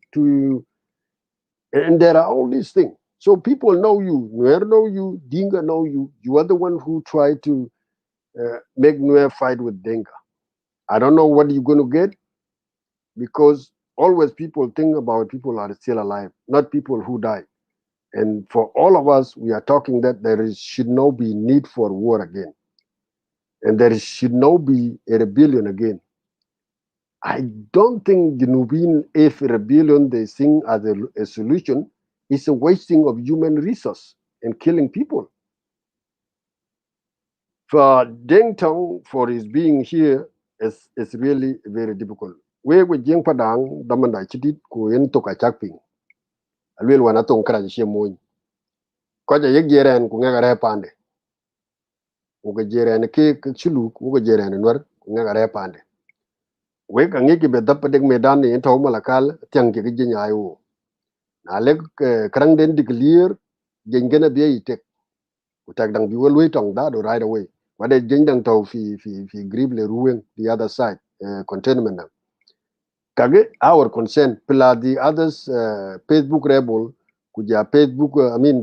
and there are all these things. So people know you, Nuer know you, Dinga know you. You are the one who tried to make Nuer fight with Dinga. I don't know what you're going to get, because always people think about people are still alive, not people who died. And for all of us, we are talking that should not be need for war again. And there should not be a rebellion again. I don't think Junubin, if a rebellion they think as a solution, is a wasting of human resource and killing people. For Deng Tong, for his being here, is really very difficult. We with Jing Padang, Damanda Chidit, Kuyen Toka Chakping. I will want to encourage him. Koja Yegiran Kungara Pande. Uga Jeran Ke Chulu, Uga Jeran and Wer, Kungara Pande. We can give a dapadek medan in Tomalakal, Tiang Gijin Io. Now, let Krangden declare Jengena be take. Utagdang you will wait on that right away. But they Jendang to fi Grible ruin the other side, containment. Kage, our concern, Pila the others, Facebook rebel, Kuja Facebook,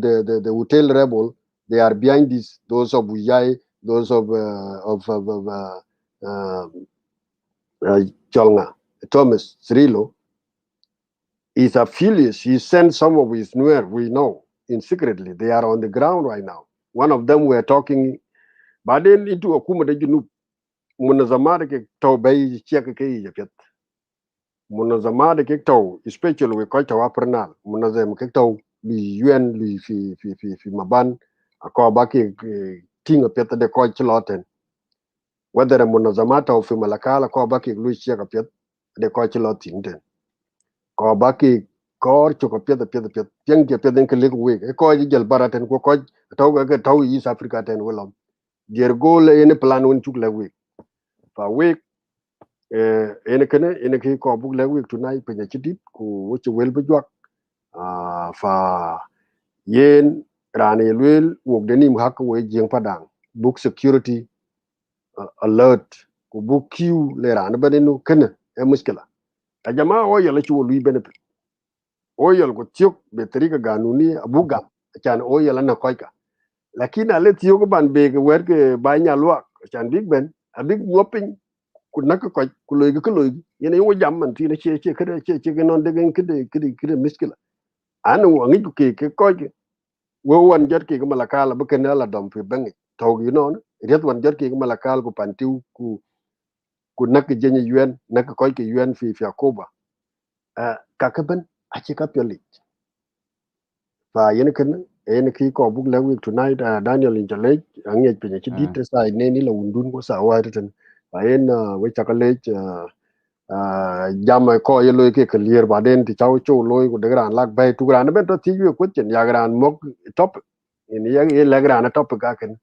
the hotel rebel, they are behind this, those of Bujai, those of Cholnga, Thomas Srilo. Is affiliates. He sent some of his Nuer, we know, in secretly. They are on the ground right now. One of them we're talking baden into akuma da junub munazama da ke taw bay ci ka kai ya fet munazama da ke taw especially we ko taw apernal munazam ke taw li UN li fi maban ako ba ke tinga pet de ko ci loten whether munazama taw fi malakala ko ba ke lu ci ka pet de ko ci lotin den ko ba ke kor ci ko pet yang ke pet den ke le we ko ji jël baraten ko taw East Africa ten wolam der gol ene plan won cuk la we fa we ene kene ene ki ko bug la we tunai pe ci dit ko wuci wel bu jok fa yen rane lwel wok denim hak we jeng Padang book security alert ko book queue le rane badenu kene e muskila a jama o yala ci wolu benefit o yal ko tiok be triga ganuni abuga chan o yala na koyka lakini ale tiyo ko ban be ke wer ke banya lwa chan big ben a big whopping ku nak ko ku loy yene yo jam man ti ne che ke non de gen kede miskila anu ngi ku ke ko wo wan jot ke malakala ba ken ala dom fi bangi taw gi non ret wan jot ke malakal ku pantiu ku nak jenye yuen nak ko ke yuen fi akoba ka ka ben a che ka peli fa yene ken ene ki ko bug la week tonight Daniel Injalej ange pe ci dit sai ne ni la wundun ko sa wa ten fa en we chakale jam ko ye loy ke clear ba den ti chaw cho loy ko de gran lak bay tu gran ben to ti yu ko chen ya gran mok top ni ya ye la gran top ka ken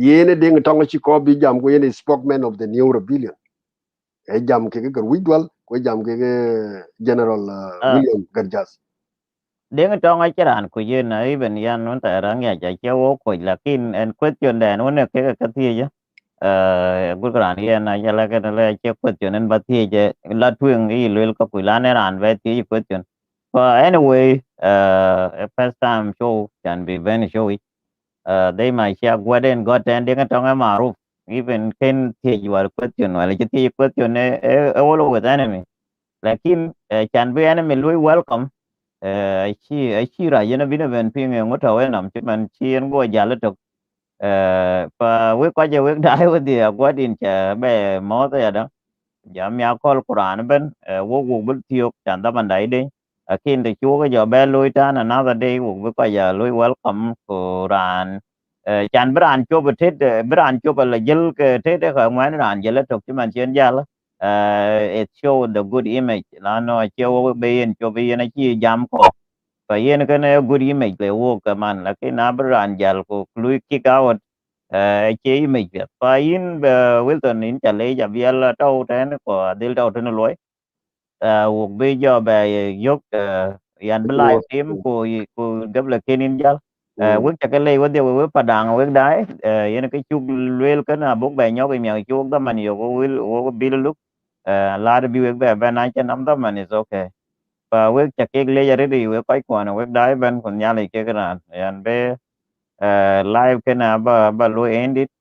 yene ding tong ci ko bi jam ko yene spokesman of the new rebellion e jam ke ke widwal ko jam ke general William Garjas đến trong ai chán của dân ấy bên yan nó tại rằng nhà chạy chéo của lakin en question đàn nó nè cái gì chứ cái cái này là nhà là cái là chơi question en bắt gì chứ là chuyện gì luyện cái quỷ lan này về thì question but anyway first time show can be very showy they might share what and got and đến trong ai mà roof even can thì you are question hoặc là chỉ question all over enemy lakin can be enemy welcome chi ra yana bina ben ping ngota we nam man chien go jala tok pa we ko je we dai we dia go din cha be mo ta da jam ya kol quran ben wo bul tiok chan da ban dai de akin de chu ga jo be lui ta another day wo we ko ya lui welcome quran chan bran cho bran cho la jel ke te de ka man ran jela tok man chien jala it show the good image la no cho be en cho be na chi jam ko fa yen kan good image le wo ka man la ke na bran jal ko lui kick out che image fa yin Wilton in chale ja biel tau ten ko dil tau ten loy wo be jo be yok yan live team ko gable kenin jal wek ta le wo de wo Padang wek dai yen ke chuk lwel kan bok be nyok mi chuk da man yo wo bil look la de bi wek be na chen am da man is okay và wek cha ke le ya ready we kai ko na wek dai ban kon nya le ke gran yan be live ke na ba lo endit